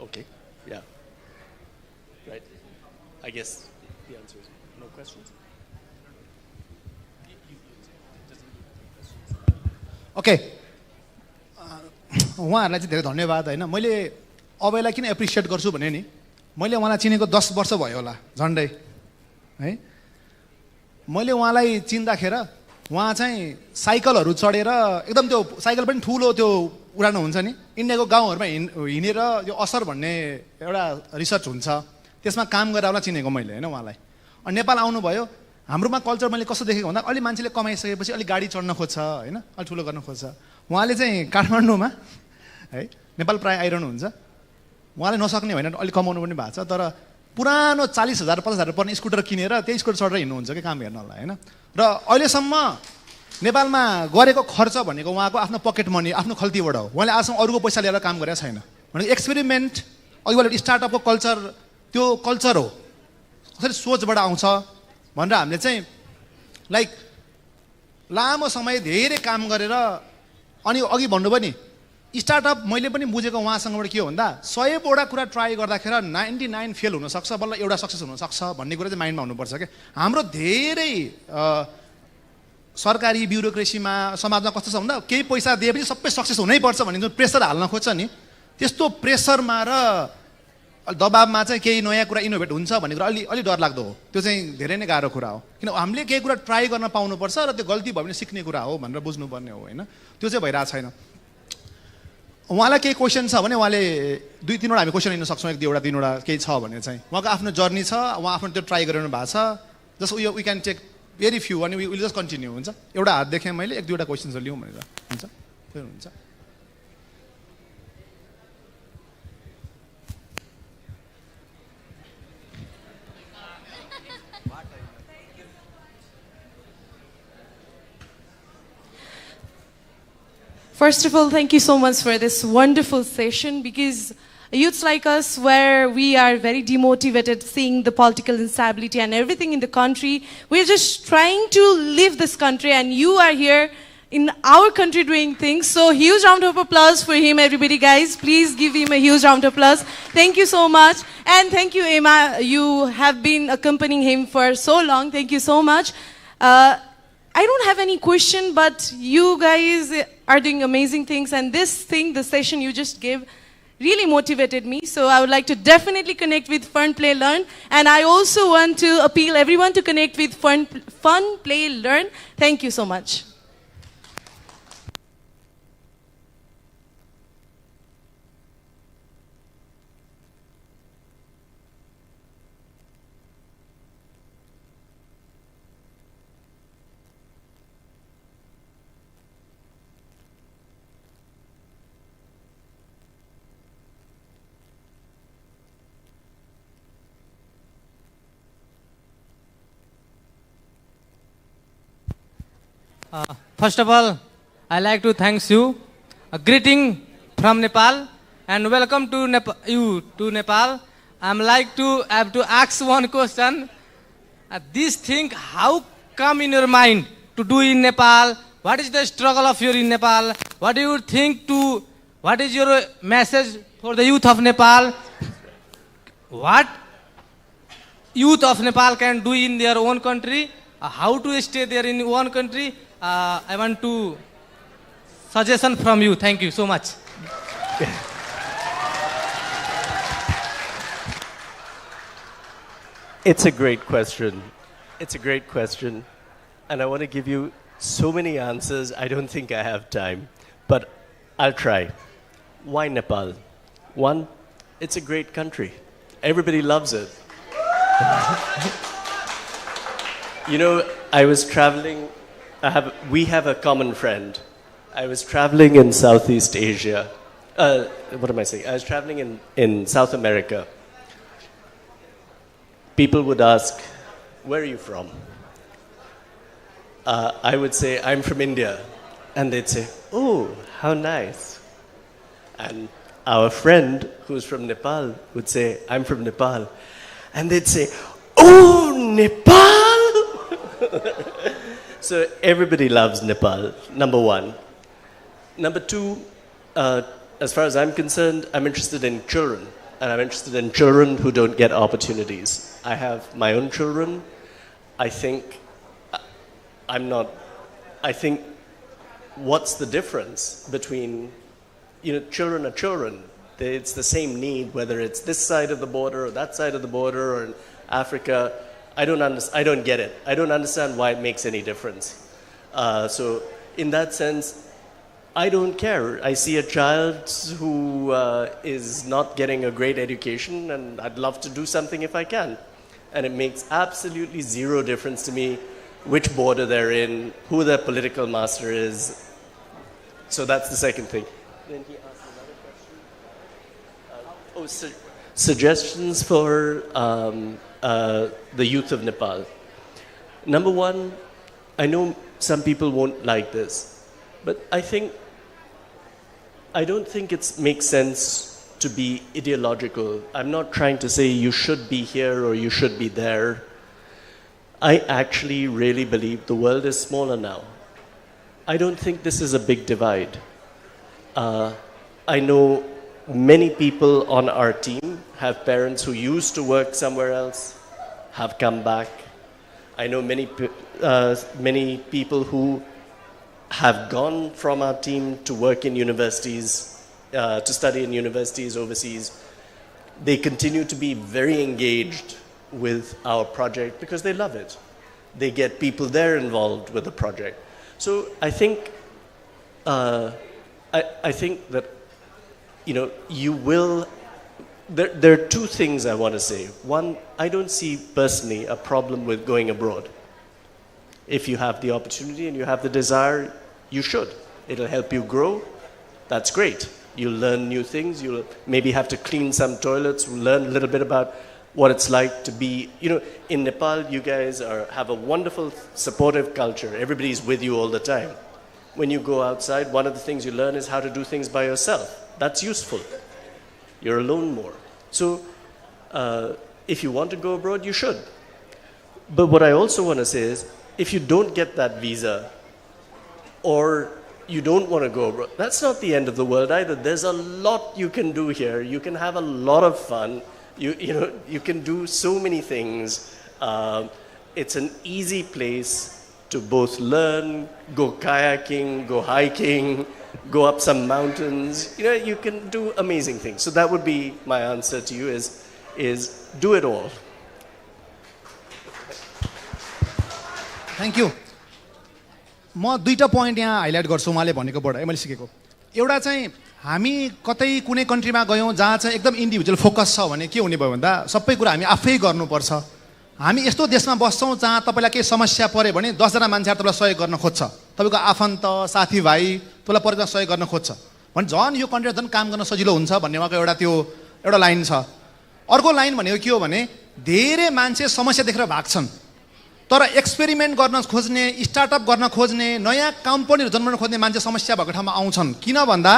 Okay, yeah. Right. I guess the answer is no questions. Okay, उहाँहरूलाई चाहिँ धेरै धन्यवाद होइन। मैले अबैलाई किन appreciate गर्छु भने नि, मैले उहाँलाई चिनेको 10 वर्ष भयो होला झन्डै है। मैले उहाँलाई चिन्दाखेरि उहाँ चाहिँ साइकलहरू चढेर एकदम त्यो साइकल पनि ठुलो त्यो उडान हुन्छ नि, इन्डियाको गाउँहरूमा हिँडेर यो असर भन्ने एउटा रिसर्च हुन्छ, त्यसमा काम गरेर उहाँलाई चिनेको मैले होइन उहाँलाई। अनि नेपाल आउनुभयो, हाम्रोमा कल्चर मैले कस्तो देखेको भन्दा अलि मान्छेले कमाइसकेपछि अलिक गाडी चढ्न खोज्छ होइन, अलि ठुलो गर्न खोज्छ। उहाँले चाहिँ काठमाडौँमा है, नेपाल प्रायः आइरहनुहुन्छ, उहाँले नसक्ने होइन, अलिक कमाउनु पनि भएको छ, तर पुरानो 40,000 50,000 पर्ने स्कुटर किनेर त्यही स्कुटर चढेर हिँड्नुहुन्छ कि काम हेर्नलाई होइन। र अहिलेसम्म नेपालमा गरेको खर्च भनेको उहाँको आफ्नो पकेट मनी, आफ्नो खल्तीबाट हो। उहाँले आजसम्म अरूको पैसा लिएर काम गरेको छैन। भनेको एक्सपेरिमेन्ट, अघि स्टार्टअपको कल्चर, त्यो कल्चर हो, कसरी सोचबाट आउँछ भनेर हामीले चाहिँ लाइक लामो समय धेरै काम गरेर, अनि अघि भन्नुभयो नि स्टार्टअप, मैले पनि बुझेको उहाँसँगबाट के हो भन्दा 100वटा कुरा ट्राई गर्दाखेरि 99 फेल हुनसक्छ, बल्ल एउटा सक्सेस हुनसक्छ भन्ने कुरा चाहिँ माइन्डमा हुनुपर्छ क्या। हाम्रो धेरै सरकारी ब्युरोक्रेसीमा समाजमा कस्तो छ भन्दा केही पैसा दिएपछि सबै सक्सेस हुनैपर्छ भन्ने जुन प्रेसर हाल्न खोज्छ नि, त्यस्तो प्रेसरमा र दबाबमा चाहिँ केही नयाँ कुरा इनोभेट हुन्छ भन्ने कुरा अलि डरलाग्दो हो। त्यो चाहिँ धेरै नै गाह्रो कुरा हो, किन हामीले केही कुरा ट्राई गर्न पाउनुपर्छ र त्यो गल्ती भयो भने सिक्ने कुरा हो भनेर बुझ्नुपर्ने हो होइन। त्यो चाहिँ भइरहेको छैन। उहाँलाई केही क्वेसन छ भने उहाँले 2-3 वटा हामी क्वेसन लिन सक्छौँ, 1-2 3 केही छ भने चाहिँ उहाँको आफ्नो जर्नी छ, उहाँ आफ्नो त्यो ट्राई गरिरहनु भएको छ। Just we can take very few अनि विल जस्ट कन्टिन्यू हुन्छ। एउटा हात देखेँ मैले, 1-2 वटा क्वेसन्सहरू लिउँ भनेर हुन्छ, त्यो हुन्छ। First of all, thank you so much for this wonderful session, because youths like us, where we are very demotivated seeing the political instability and everything in the country, we're just trying to live this country, and you are here in our country doing things. So huge round of applause for him, everybody, guys. Please give him a huge round of applause. Thank you so much. And thank you, Emma. You have been accompanying him for so long. Thank you so much. I don't have any question, but you guys are doing amazing things, and this session you just gave really motivated me. So I would like to definitely connect with Fun, Play, Learn, and I also want to appeal everyone to connect with Fun, Play, Learn. Thank you so much. First of all, I like to thank you. A greeting from Nepal and welcome to Nepal. I'm like to have to ask one question. This thing, how come in your mind to do in Nepal? What is the struggle of you in Nepal? What do you think to? What is your message for the youth of Nepal? What youth of Nepal can do in their own country? How to stay there in one country? I want to suggestion from you. Thank you so much. It's a great question. It's a great question. And I want to give you so many answers. I don't think I have time, but I'll try. Why Nepal? One, it's a great country. Everybody loves it. You know, I was traveling. We have a common friend. I was traveling in Southeast Asia. What am I saying? I was traveling in South America. People would ask, where are you from? I would say, I'm from India. And they'd say, oh, how nice. And our friend who's from Nepal would say, I'm from Nepal. And they'd say, oh, Nepal! So everybody loves Nepal, number one. Number two, as far as I'm concerned, I'm interested in children. And I'm interested in children who don't get opportunities. I have my own children. I think what's the difference between, children are children. It's the same need, whether it's this side of the border or that side of the border or in Africa. I don't get it. I don't understand why it makes any difference. So in that sense, I don't care. I see a child who is not getting a great education, and I'd love to do something if I can. And it makes absolutely zero difference to me which border they're in, who their political master is. So that's the second thing. Then he asked another question. Suggestions for the youth of Nepal. Number one, I know some people won't like this, but I don't think it makes sense to be ideological. I'm not trying to say you should be here or you should be there. I actually really believe the world is smaller now. I don't think this is a big divide. I know many people on our team have parents who used to work somewhere else, have come back. I know many people who have gone from our team to work in universities, to study in universities overseas. they continue to be very engaged with our project because they love it. They get people there involved with the project. So I think, I think that, you know, you will. There are two things I want to say. One, I don't see personally a problem with going abroad. If you have the opportunity and you have the desire, you should. It'll help you grow. That's great. You'll learn new things. You'll maybe have to clean some toilets, learn a little bit about what it's like to be, you know, in Nepal, you guys have a wonderful, supportive culture. Everybody's with you all the time. When you go outside, one of the things you learn is how to do things by yourself. That's useful. You're alone more. So if you want to go abroad, you should. But what I also want to say is, if you don't get that visa or you don't want to go abroad, that's not the end of the world either. There's a lot you can do here. You can have a lot of fun. You know, you can do so many things. It's an easy place to both learn, go kayaking, go hiking, go up some mountains. You know, you can do amazing things. So that would be my answer to you is do it all. Thank you. म दुईटा point यहाँ highlight गर्छु उहाँले भनेकोबाट मैले सिकेको. एउटा चाहिँ हामी कतै कुनै कन्ट्रीमा गयौँ जहाँ चाहिँ एकदम इन्डिभिजुअल फोकस छ भने के हुने भयो भन्दा सबै कुरा हामी आफै गर्नुपर्छ. हामी यस्तो देशमा बस्छौँ जहाँ तपाईँलाई केही समस्या पऱ्यो भने 10 जना मान्छेहरू तपाईँलाई सहयोग गर्न खोज्छ. तपाईँको आफन्त साथीभाइ तपाईँलाई परिवार सहयोग गर्न खोज्छ भने झन् यो कन्ट्रीमा झन् काम गर्न सजिलो हुन्छ भन्ने उहाँको एउटा लाइन छ. अर्को लाइन भनेको के हो भने धेरै मान्छे समस्या देखेर भाग्छन् तर एक्सपेरिमेन्ट गर्न खोज्ने, स्टार्टअप गर्न खोज्ने, नयाँ कम्पनीहरू जन्माउन खोज्ने मान्छे समस्या भएको ठाउँमा आउँछन्. किन भन्दा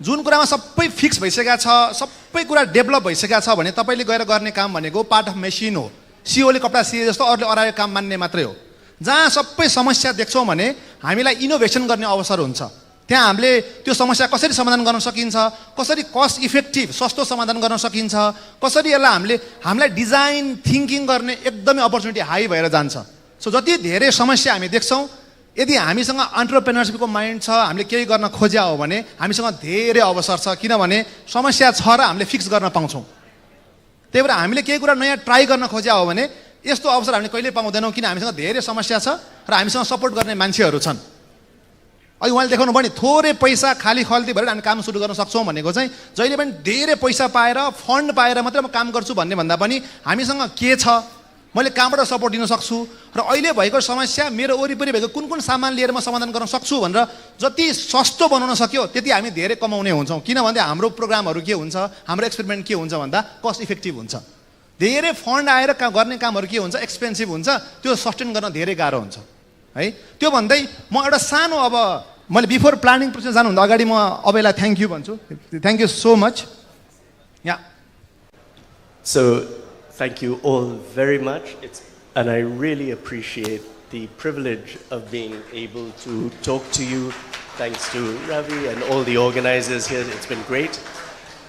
जुन कुरामा सबै फिक्स भइसकेका छ, सबै कुरा डेभलप भइसकेका छ भने तपाईँले गएर गर्ने काम भनेको पार्ट अफ मेसिन हो. सिओले कपडा सिए जस्तो अरूले अराएको काम मान्ने मात्रै हो. जहाँ सबै समस्या देख्छौँ भने हामीलाई इनोभेसन गर्ने अवसर हुन्छ. त्यहाँ हामीले त्यो समस्या कसरी समाधान गर्न सकिन्छ, कसरी कस्ट इफेक्टिभ सस्तो समाधान गर्न सकिन्छ, कसरी यसलाई हामीलाई डिजाइन थिङ्किङ गर्ने एकदमै अपर्च्युनिटी हाई भएर जान्छ. सो जति धेरै समस्या हामी देख्छौँ, यदि हामीसँग एन्टरप्रेनरसिपको माइन्ड छ, हामीले केही गर्न खोज्या हो भने हामीसँग धेरै अवसर छ. किनभने समस्या छ र हामीले फिक्स गर्न पाउँछौँ. त्यही भएर हामीले केही कुरा नयाँ ट्राई गर्न खोज्या हो भने यस्तो अवसर हामीले कहिल्यै पाउँदैनौँ. किन हामीसँग धेरै समस्या छ र हामीसँग सपोर्ट गर्ने मान्छेहरू छन्. अहिले उहाँले देखाउनु भयो नि थोरै पैसा खाली खल्ती भएर हामी काम सुरु गर्न सक्छौँ भनेको चाहिँ जहिले पनि धेरै पैसा पाएर फन्ड पाएर मात्रै म काम गर्छु भन्ने भन्दा पनि हामीसँग के छ, मैले कहाँबाट सपोर्ट दिन सक्छु र अहिले भएको समस्या मेरो वरिपरि भएको कुन कुन सामान लिएर म समाधान गर्न सक्छु भनेर जति सस्तो बनाउन सक्यो त्यति हामी धेरै कमाउने हुन्छौँ. किनभने हाम्रो प्रोग्रामहरू के हुन्छ, हाम्रो एक्सपेरिमेन्ट के हुन्छ भन्दा कस्ट इफेक्टिभ हुन्छ. धेरै फन्ड आएर गर्ने कामहरू के हुन्छ, एक्सपेन्सिभ हुन्छ. त्यो सस्टेन गर्न धेरै गाह्रो हुन्छ है. त्यो भन्दै म एउटा सानो अब मैले बिफोर प्लानिङ प्रोसेस जानुभन्दा अगाडि म अबैलाई थ्याङ्क यू भन्छु. Thank you so much. Yeah So thank you all very much. And I really appreciate the privilege of being able to talk to you. Thanks to Ravi and all the organizers here. It's been great.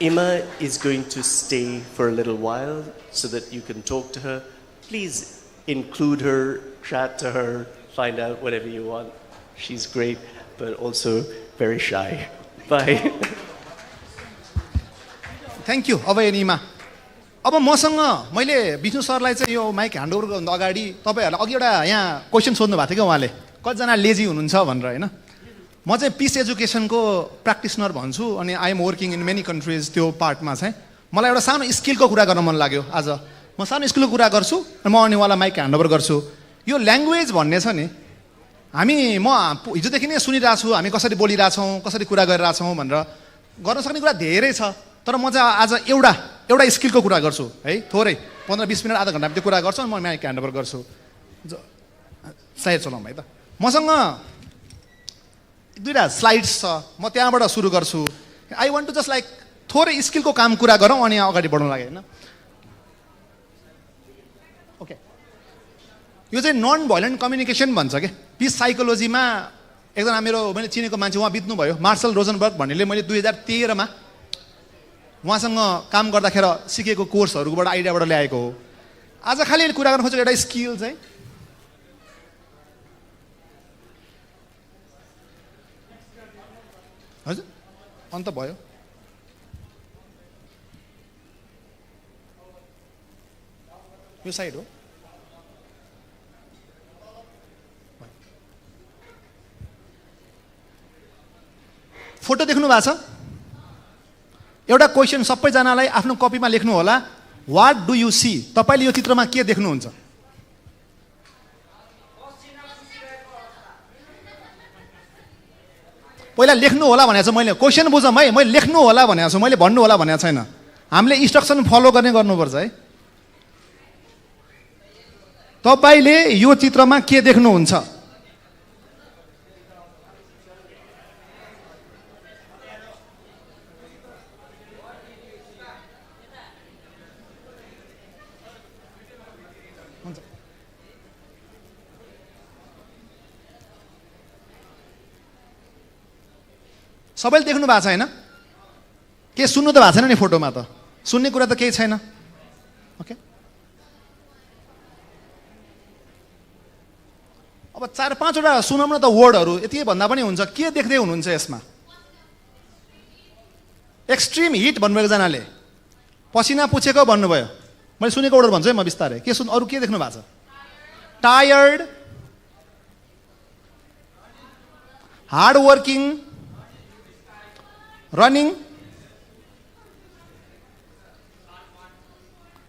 Ima is going to stay for a little while so that you can talk to her. Please include her, chat to her, find out whatever you want. She's great, but also very shy. Bye. Thank you. अब निमा अब मसँग मैले विष्णु सरलाई चाहिँ यो mic handover गर्नु अगाडि तपाईँहरूलाई अघि एउटा यहाँ क्वेसन सोध्नु भएको थियो क्या उहाँले, कतिजना लेजी हुनुहुन्छ भनेर होइन. म चाहिँ पिस एजुकेसनको प्र्याक्टिसनर भन्छु अनि I am working in many countries. त्यो पार्टमा चाहिँ मलाई एउटा सानो स्किलको कुरा गर्न मन लाग्यो. आज म सानो स्किलको कुरा गर्छु र म अनि उहाँलाई माइक ह्यान्डओभर गर्छु. यो ल्याङ्ग्वेज भन्ने छ नि, म हिजोदेखि नै सुनिरहेको छु हामी कसरी बोलिरहेछौँ, कसरी कुरा गरिरहेछौँ भनेर. गर्न सक्ने कुरा धेरै छ तर म चाहिँ आज एउटा स्किलको कुरा गर्छु है. थोरै 15-20 मिनट आधा घन्टा त्यो कुरा गर्छु अनि म माइक ह्यान्डओभर गर्छु. स्लाइड चलाउँ है त. मसँग दुईवटा स्लाइड्स छ, म त्यहाँबाट सुरु गर्छु. I want to just like थोरै स्किलको काम कुरा गरौँ अनि अगाडि बढ्नु लाग्यो होइन. ओके, यो चाहिँ नन भाइलेन्ट कम्युनिकेसन भन्छ क्या. पिस साइकोलोजीमा एकजना मैले चिनेको मान्छे उहाँ बित्नुभयो, मार्सल रोजनबर्ग भन्नेले. मैले 2013मा उहाँसँग काम गर्दाखेरि सिकेको कोर्सहरूबाट आइडियाबाट ल्याएको हो. आज खालि कुरा गर्न खोजेको एउटा स्किल चाहिँ हजुर अन्त भयो. यो साइड हो। फोटो देख्नु भएको छ? एउटा क्वेसन सबैजनालाई आफ्नो कपीमा लेख्नु होला, व्हाट डु यु सी? तपाईले यो चित्रमा के देख्नुहुन्छ? पहिला लेख्नु होला भनेको छु मैले, क्वेसन बुझौँ है, मैले लेख्नु होला भनेको छु, मैले भन्नु होला भनेको छैन। हामीले इन्स्ट्रक्सन फलो गर्नुपर्छ है। तपाईले यो चित्रमा के देख्नुहुन्छ? सबैले देख्नु भएको छ हैन? के सुन्नु त भएको छैन नि फोटोमा त? सुन्ने कुरा त केही छैन। ओके, अब 4-5 वटा सुनौँ न त वर्डहरू, यति भन्दा पनि हुन्छ। के देख्दै हुनुहुन्छ यसमा? एक्सट्रिम हिट भन्नुभयो एकजनाले, पसिना पुछेको भन्नुभयो। मैले सुनेको वर्ड भन्छु है म बिस्तारै। के सुन, अरू के देख्नु भएको छ? Tired, hard working, running,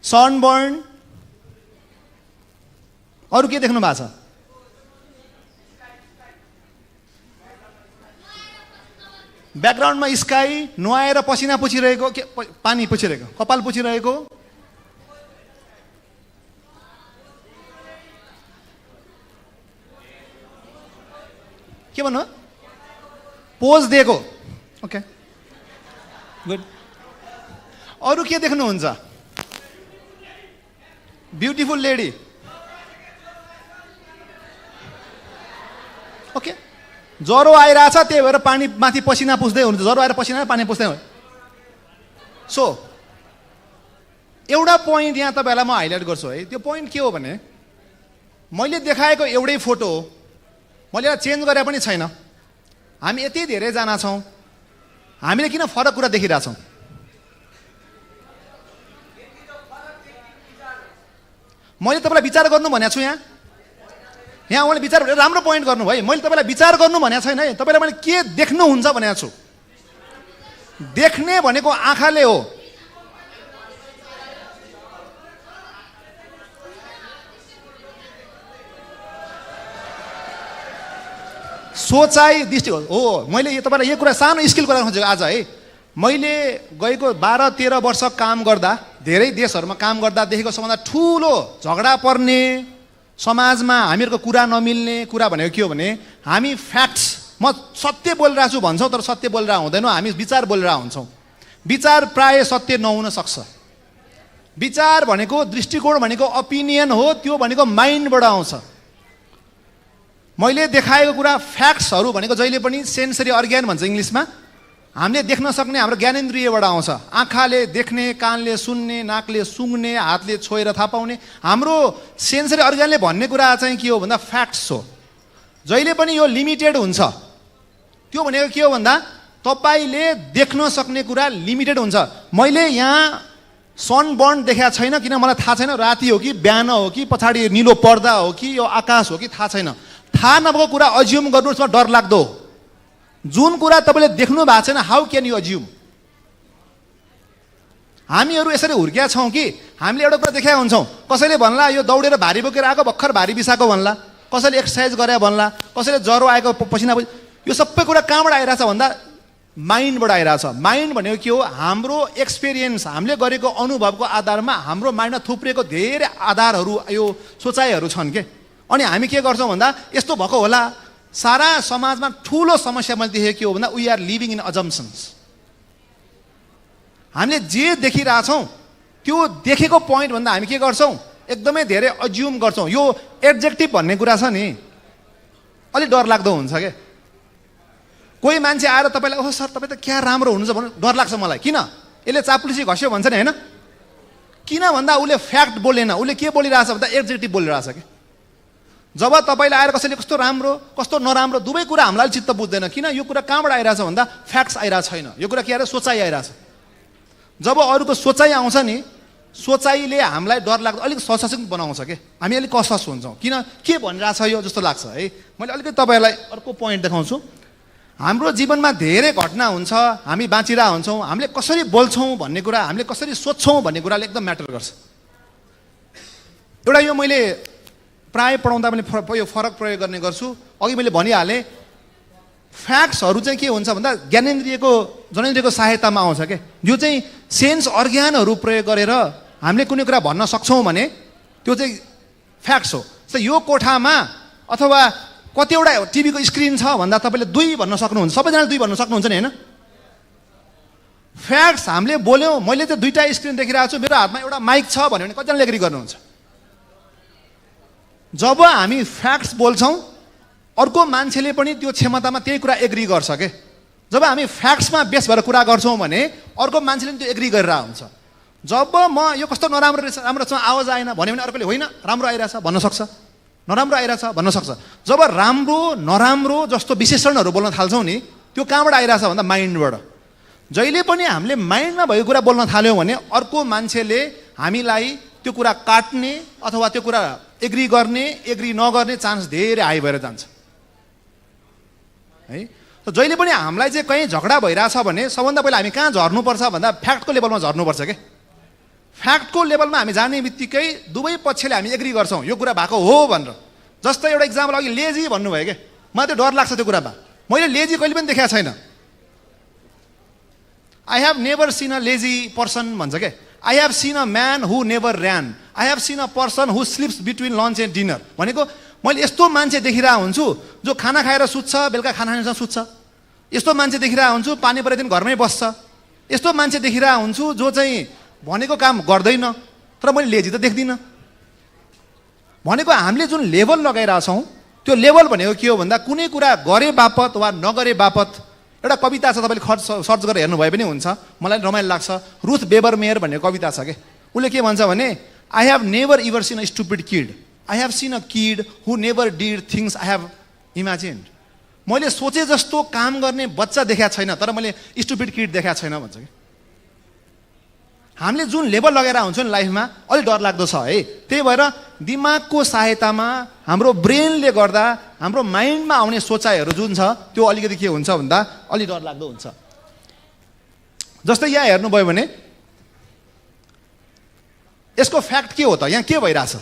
sunburn, अरू के देख्नु भएको छ? ब्याकग्राउन्डमा स्काई, नुहाएर पसिना पुछिरहेको, के पानी पुछिरहेको, कपाल पुछिरहेको, के भन्नु? पोज दिएको। Okay, good. अरू के देख्नुहुन्छ? Beautiful lady. ओके, ज्वरो आइरहेछ त्यही भएर पानी माथि पसिना पुस्दै हुनुहुन्छ। ज्वरो आएर पसिना पानी पुस्दै हुन्छ। सो एउटा पोइन्ट यहाँ तपाईँहरूलाई म हाइलाइट गर्छु है। त्यो पोइन्ट के हो भने, मैले देखाएको एउटै फोटो हो, मैले यसलाई चेन्ज गरे पनि छैन। हामी यति धेरैजना छौँ, हामीले किन फरक कुरा देखिरहेछौँ? मैले तपाईँलाई विचार गर्नु भनेको छु। यहाँ मैले विचार, राम्रो पोइन्ट गर्नु भयो। मैले तपाईँलाई विचार गर्नु भनेको छैन है, तपाईँलाई मैले के देख्नुहुन्छ भनेको छु। देख्ने भनेको आँखाले हो। सोचाइ, दृष्टि हो। मैले तपाईँलाई यो कुरा, सानो स्किल कुरा खोजेको आज है। मैले गएको 12-13 वर्ष काम गर्दा, धेरै देशहरूमा काम गर्दा देखेको सबभन्दा ठुलो झगडा पर्ने, समाजमा हामीहरूको कुरा नमिल्ने कुरा भनेको के हो भने, हामी फ्याक्ट्स, म सत्य बोलिरहेको छु भन्छौँ तर सत्य बोलिरहेको हुँदैनौँ, हामी विचार बोलिरहेको हुन्छौँ। विचार प्राय सत्य नहुन सक्छ। विचार भनेको, दृष्टिकोण भनेको ओपिनियन हो, त्यो भनेको माइन्डबाट आउँछ। मैले देखाएको कुरा फ्याक्ट्सहरू भनेको जहिले पनि सेन्सरी अर्ग्यान भन्छ इङ्ग्लिसमा, हामीले देख्न सक्ने हाम्रो ज्ञानेन्द्रियबाट आउँछ। आँखाले देख्ने, कानले सुन्ने, नाकले सुँघ्ने, हातले छोएर थाहा पाउने, हाम्रो सेन्सरी अर्ग्यानले भन्ने कुरा चाहिँ के हो भन्दा फ्याक्ट्स हो। जहिले पनि यो लिमिटेड हुन्छ। त्यो भनेको के हो भन्दा, तपाईँले देख्न सक्ने कुरा लिमिटेड हुन्छ। मैले यहाँ सनबर्न देखाएको छैन, किन मलाई थाहा छैन राति हो कि बिहान हो कि पछाडि निलो पर्दा हो कि यो आकाश हो कि थाहा छैन। थाहा नभएको कुरा अज्युम गर्नु डर लाग्दो। जुन कुरा तपाईँले देख्नु भएको छैन, हाउ क्यान यु अज्युम? हामीहरू यसरी हुर्किया छौँ कि हामीले एउटा कुरा देखाएका हुन्छौँ। कसैले भन्ला यो दौडेर भारी बोकेर आएको, भर्खर भारी बिसाएको भन्ला, कसैले एक्सर्साइज गरे भन्ला, कसैले ज्वरो आएको, पसिना, यो सबै कुरा कहाँबाट आइरहेछ भन्दा माइन्डबाट आइरहेछ। माइन्ड भनेको के हो? हाम्रो एक्सपिरियन्स, हामीले गरेको अनुभवको आधारमा हाम्रो माइन्डमा थुप्रिएको धेरै आधारहरू, यो सोचाइहरू छन् के। अनि हामी के गर्छौँ भन्दा, यस्तो भएको होला। सारा समाजमा ठुलो समस्या मैले देखेको के हो भन्दा, वी आर लिभिङ इन अजम्पसन्स। हामीले जे देखिरहेछौँ त्यो देखेको पोइन्ट भन्दा हामी के गर्छौँ, एकदमै धेरै अज्युम गर्छौँ। यो एडजेक्टिभ भन्ने कुरा छ नि, अलिक डर लाग्दो हुन्छ क्या। कोही मान्छे आएर तपाईँलाई, ओह सर तपाईँ त क्या राम्रो हुनुहुन्छ भन्नु डर लाग्छ मलाई। किन? यसले चाप्लुसी घस्यो भन्छ नि होइन? किन भन्दा उसले फ्याक्ट बोलेन, उसले के बोलिरहेछ भन्दा एडजेक्टिभ बोलिरहेछ कि। जब तपाईँले आएर कसैले कस्तो राम्रो कस्तो नराम्रो दुवै कुरा हामीलाई चित्त बुझ्दैन। किन? यो कुरा कहाँबाट आइरहेछ भन्दा फ्याक्ट्स आइरहेको छैन। यो कुरा के आएर सोचाइ आइरहेछ। जब अरूको सोचाइ आउँछ नि, सोचाइले हामीलाई डरलाग्दो अलिक सशक्त बनाउँछ के, हामी अलिक कसस हुन्छौँ। किन के भनिरहेछ यो जस्तो लाग्छ है। मैले अलिकति तपाईँहरूलाई अर्को पोइन्ट देखाउँछु। हाम्रो जीवनमा धेरै घटना हुन्छ, हामी बाँचिरहेको हुन्छौँ, हामीले कसरी बोल्छौँ भन्ने कुरा, हामीले कसरी सोध्छौँ भन्ने कुराले एकदम म्याटर गर्छ। एउटा यो मैले प्राय पढाउँदा मैले यो फरक प्रयोग गर्ने गर्छु। अघि मैले भनिहालेँ, फ्याक्ट्सहरू चाहिँ के हुन्छ भन्दा जननेन्द्रियको सहायतामा आउँछ के। यो चाहिँ सेन्स अर्ग्यानहरू प्रयोग गरेर हामीले कुनै कुरा भन्न सक्छौँ भने त्यो चाहिँ फ्याक्ट्स हो। जस्तै यो कोठामा अथवा कतिवटा टिभीको स्क्रिन छ भन्दा तपाईँले 2 भन्न सक्नुहुन्छ, सबैजनाले 2 भन्न सक्नुहुन्छ नि होइन। फ्याक्ट्स हामीले बोल्यौँ, मैले चाहिँ 2टा स्क्रिन देखिरहेको छु, मेरो हातमा एउटा माइक छ भन्यो भने कतिजनाले एग्री गर्नुहुन्छ। जब हामी फ्याक्ट्स बोल्छौँ अर्को मान्छेले पनि त्यो क्षमतामा त्यही कुरा एग्री गर्छ के। जब हामी फ्याक्ट्समा बेस भएर कुरा गर्छौँ भने अर्को मान्छेले पनि त्यो एग्री गरिरहेको हुन्छ। जब म यो कस्तो नराम्रो रहेछ, राम्रोसँग आवाज आएन भन्यो भने अर्कोले होइन राम्रो आइरहेछ भन्न सक्छ, नराम्रो आइरहेछ भन्न सक्छ। जब राम्रो नराम्रो जस्तो विशेषणहरू बोल्न थाल्छौँ नि, त्यो कहाँबाट आइरहेछ भन्दा माइन्डबाट। जहिले पनि हामीले माइन्डमा भएको कुरा बोल्न थाल्यौँ भने अर्को मान्छेले हामीलाई त्यो कुरा काट्ने अथवा त्यो कुरा एग्री गर्ने एग्री नगर्ने चान्स धेरै हाई भएर जान्छ है। जहिले पनि हामीलाई चाहिँ कहीँ झगडा भइरहेछ भने सबभन्दा पहिला हामी कहाँ झर्नुपर्छ भन्दा फ्याक्टको लेभलमा झर्नुपर्छ के। फ्याक्टको लेभलमा हामी जाने बित्तिकै दुवै पक्षले हामी एग्री गर्छौँ यो कुरा भएको हो भनेर। जस्तै एउटा इक्जाम्पल अघि लेजी भन्नुभयो क्या, मलाई त्यो डर लाग्छ त्यो कुरामा। मैले लेजी कहिले पनि देखाएको छैन। I have never seen a lazy person भन्छ क्या। I have seen a man who never ran, I have seen a person who sleeps between lunch and dinner. भनेको मैले यस्तो मान्छे देखिरहेको हुन्छु जो खाना खाएर सुत्छ, बेलुका खाना खानेसँग सुत्छ। यस्तो मान्छे देखिरहेको हुन्छु पानी परेको दिन घरमै बस्छ। यस्तो मान्छे देखिरहेको हुन्छु जो चाहिँ भनेको काम गर्दैन, तर मैले लेजी त देख्दिनँ। भनेको हामीले जुन लेभल लगाइरहेछौँ त्यो लेभल भनेको के हो भन्दा कुनै कुरा गरे बापत वा नगरे बापत। एउटा कविता छ, तपाईँले सर्च गरेर हेर्नुभयो पनि हुन्छ, मलाई रमाइलो लाग्छ। रुथ बेबरमेयर भन्ने कविता छ कि, उसले के भन्छ भने I have never ever seen a stupid kid, I have seen a kid who never did things I have imagined. मैले सोचे जस्तो काम गर्ने बच्चा देखाएको छैन, तर मैले स्टुपिड किड देखाएको छैन भन्छ कि। हामीले जुन लेभल लगेर हुन्छौँ नि लाइफमा अलिक डर लाग्दो छ है। त्यही भएर दिमागको सहायतामा हाम्रो ब्रेनले गर्दा हाम्रो माइन्डमा आउने सोचाइहरू जुन छ त्यो अलिकति के हुन्छ भन्दा अलिक डर लाग्दो हुन्छ। जस्तै यहाँ हेर्नुभयो भने यसको फ्याक्ट के हो त, यहाँ के भइरहेछ?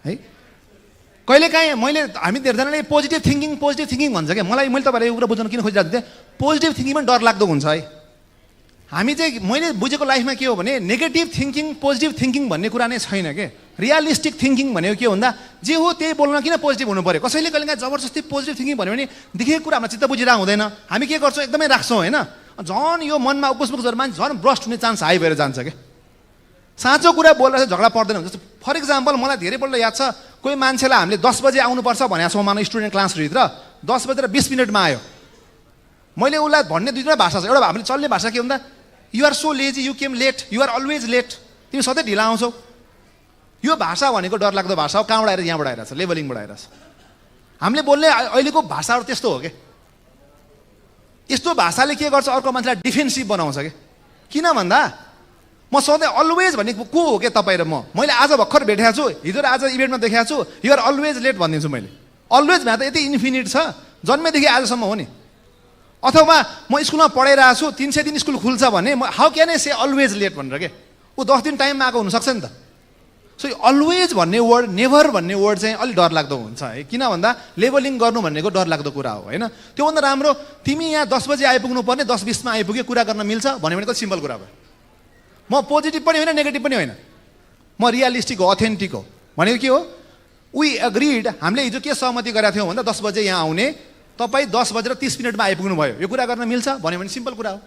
है कहिलेकाहीँ हामी धेरैजनाले पोजिटिभ थिङ्किङ भन्छ क्या। मैले तपाईँलाई यो कुरा बुझ्न किन खोजिरहेको थिएँ, पोजिटिभ थिङ्किङ पनि डर लाग्दो हुन्छ है। हामी चाहिँ मैले बुझेको लाइफमा के हो भने नेगेटिभ थिङ्किङ पोजिटिभ थिङ्किङ भन्ने कुरा नै छैन के। रियलिस्टिक थिङ्किङ भनेको के भन्दा जे हो त्यही बोल्न किन पोजिटिभ हुनु पऱ्यो। कसैले कहिलेकाहीँ जबरजस्ती पोजिटिभ थिङ्किङ भन्यो भने देखेको कुरा हाम्रो चित्त बुझिरहेको हुँदैन। हामी के गर्छौँ एकदमै राख्छौँ होइन, झन् यो मनमा उकुसमुकुस गरेर मान्छे झन् ब्रस्ट हुने चान्स हाई भएर जान्छ क्या। साँचो कुरा बोलेर झगडा पर्दैन। जस्तो फर इक्जाम्पल मलाई धेरैपल्ट याद छ, कोही मान्छेलाई हामीले 10 बजे आउनुपर्छ भनेको छौँ मानव स्टुडेन्ट क्लासभित्र, 10 बजेर 20 मिनटमा आयो। मैले उसलाई भन्ने 2 भाषा छ। एउटा हामीले चल्ने भाषा के भन्दा you are so lazy you came late, you are always late, तिमी सधैँ ढिला आउँछौ। यो भाषा भनेको डरलाग्दो भाषा हो। कहाँबाट आएर यहाँबाट आइरहेछ, लेभलिङबाट आइरहेछ। हामीले बोल्ने अहिलेको भाषाहरू त्यस्तो हो क्या। यस्तो भाषाले के गर्छ, अर्को मान्छेलाई डिफेन्सिभ बनाउँछ क्या। किन भन्दा म सधैँ अलवेज भन्ने को हो क्या तपाईँ र म। मैले आज भर्खर भेटेको छु, हिजो र आज इभेन्टमा देखाएको छु, यु आर अलवेज लेट भनिदिन्छु मैले। अलवेज भए त यति इन्फिनिट छ, जन्मेदेखि आजसम्म हो नि। अथवा म स्कुलमा पढाइरहेको छु, 300 दिन स्कुल खुल्छ भने how can I say always late भनेर के। ऊ 10 दिन टाइममा आएको हुनसक्छ नि त। सो यो अलवेज भन्ने वर्ड, नेभर भन्ने वर्ड चाहिँ अलिक डरलाग्दो हुन्छ है। किन भन्दा लेभलिङ गर्नु भनेको डरलाग्दो कुरा हो होइन। त्योभन्दा राम्रो तिमी यहाँ 10 बजे आइपुग्नु पर्ने, 10:20मा आइपुग्यो, कुरा गर्न मिल्छ भन्यो भने सिम्पल कुरा भयो। म पोजिटिभ पनि होइन नेगेटिभ पनि होइन, म रियलिस्टिक हो, अथेन्टिक हो। भनेको के हो, वी एग्रिड, हामीले हिजो के सहमति गरेका थियौँ भन्दा 10 बजे यहाँ आउने, तपाईँ 10 बजेर 30 मिनटमा आइपुग्नु भयो, यो कुरा गर्न मिल्छ भन्यो भने सिम्पल कुरा हो।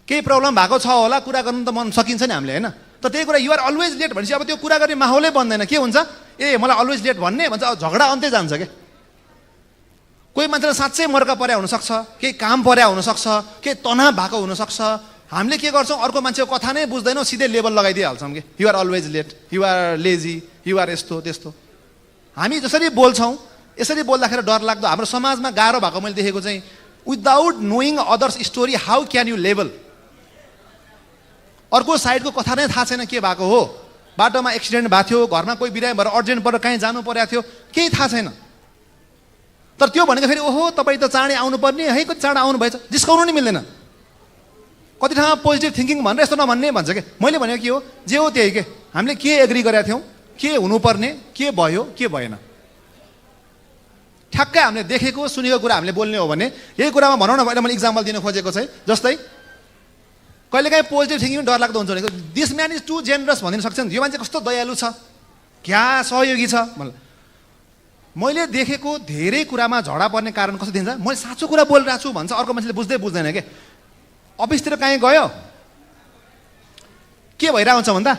केही प्रब्लम भएको छ होला, कुरा गर्नु त मन सकिन्छ नि हामीले होइन। तर त्यही कुरा युआर अलवेज लेट भनेपछि अब त्यो कुरा गर्ने माहौलै बन्दैन। के हुन्छ, ए मलाई अलवेज लेट भन्ने भन्छ, झगडा अन्त्य जान्छ क्या। कोही मान्छेलाई साँच्चै मर्का पर्या हुनसक्छ, केही काम पर्या हुनसक्छ, केही तनाव भएको हुनसक्छ। हामीले के गर्छौँ, अर्को मान्छेको कथा नै बुझ्दैनौँ, सिधै लेबल लगाइदिइहाल्छौँ कि you're always late, you're lazy, you're यस्तो त्यस्तो। हामी जसरी बोल्छौँ यसरी बोल्दाखेरि डर लाग्दो। हाम्रो समाजमा गाह्रो भएको मैले देखेको चाहिँ without knowing others story how can you level? अर्को साइडको कथा नै थाहा छैन के भएको हो, बाटोमा एक्सिडेन्ट भएको थियो, घरमा कोही बिरामी भएर अर्जेन्ट परेर कहीँ जानु परेको थियो, केही थाहा छैन। तर त्यो भनेको फेरि ओहो तपाईँ त चाँडै आउनुपर्ने है, कति चाँडो आउनु भएछ, जिस्काउनु नि मिल्दैन। कति ठाउँमा पोजिटिभ थिङ्किङ भनेर यस्तो नभन्ने भन्छ कि मैले भनेको के हो, जे हो त्यही के, हामीले के एग्री गरेका थियौँ, के हुनुपर्ने, के भयो, के भएन, ठ्याक्कै हामीले देखेको सुनेको कुरा हामीले बोल्ने हो भने यही कुरामा भनौँ न, अहिले मैले इक्जाम्पल दिन खोजेको चाहिँ जस्तै कहिलेकाहीँ पोजिटिभ थिङ्किङ डरलाग्दो हुन्छ भनेको this man is too generous भनिदिन सक्छ नि, यो मान्छे कस्तो दयालु छ, क्या सहयोगी छ। मैले देखेको धेरै कुरामा झडा पर्ने कारण कस्तो दिन्छ, मैले साँचो कुरा बोलिरहेको छु भन्छ, अर्को मान्छेले बुझ्दै बुझ्दैन के। अफिसतिर कहीँ गयो के भइरहेको हुन्छ भन्दा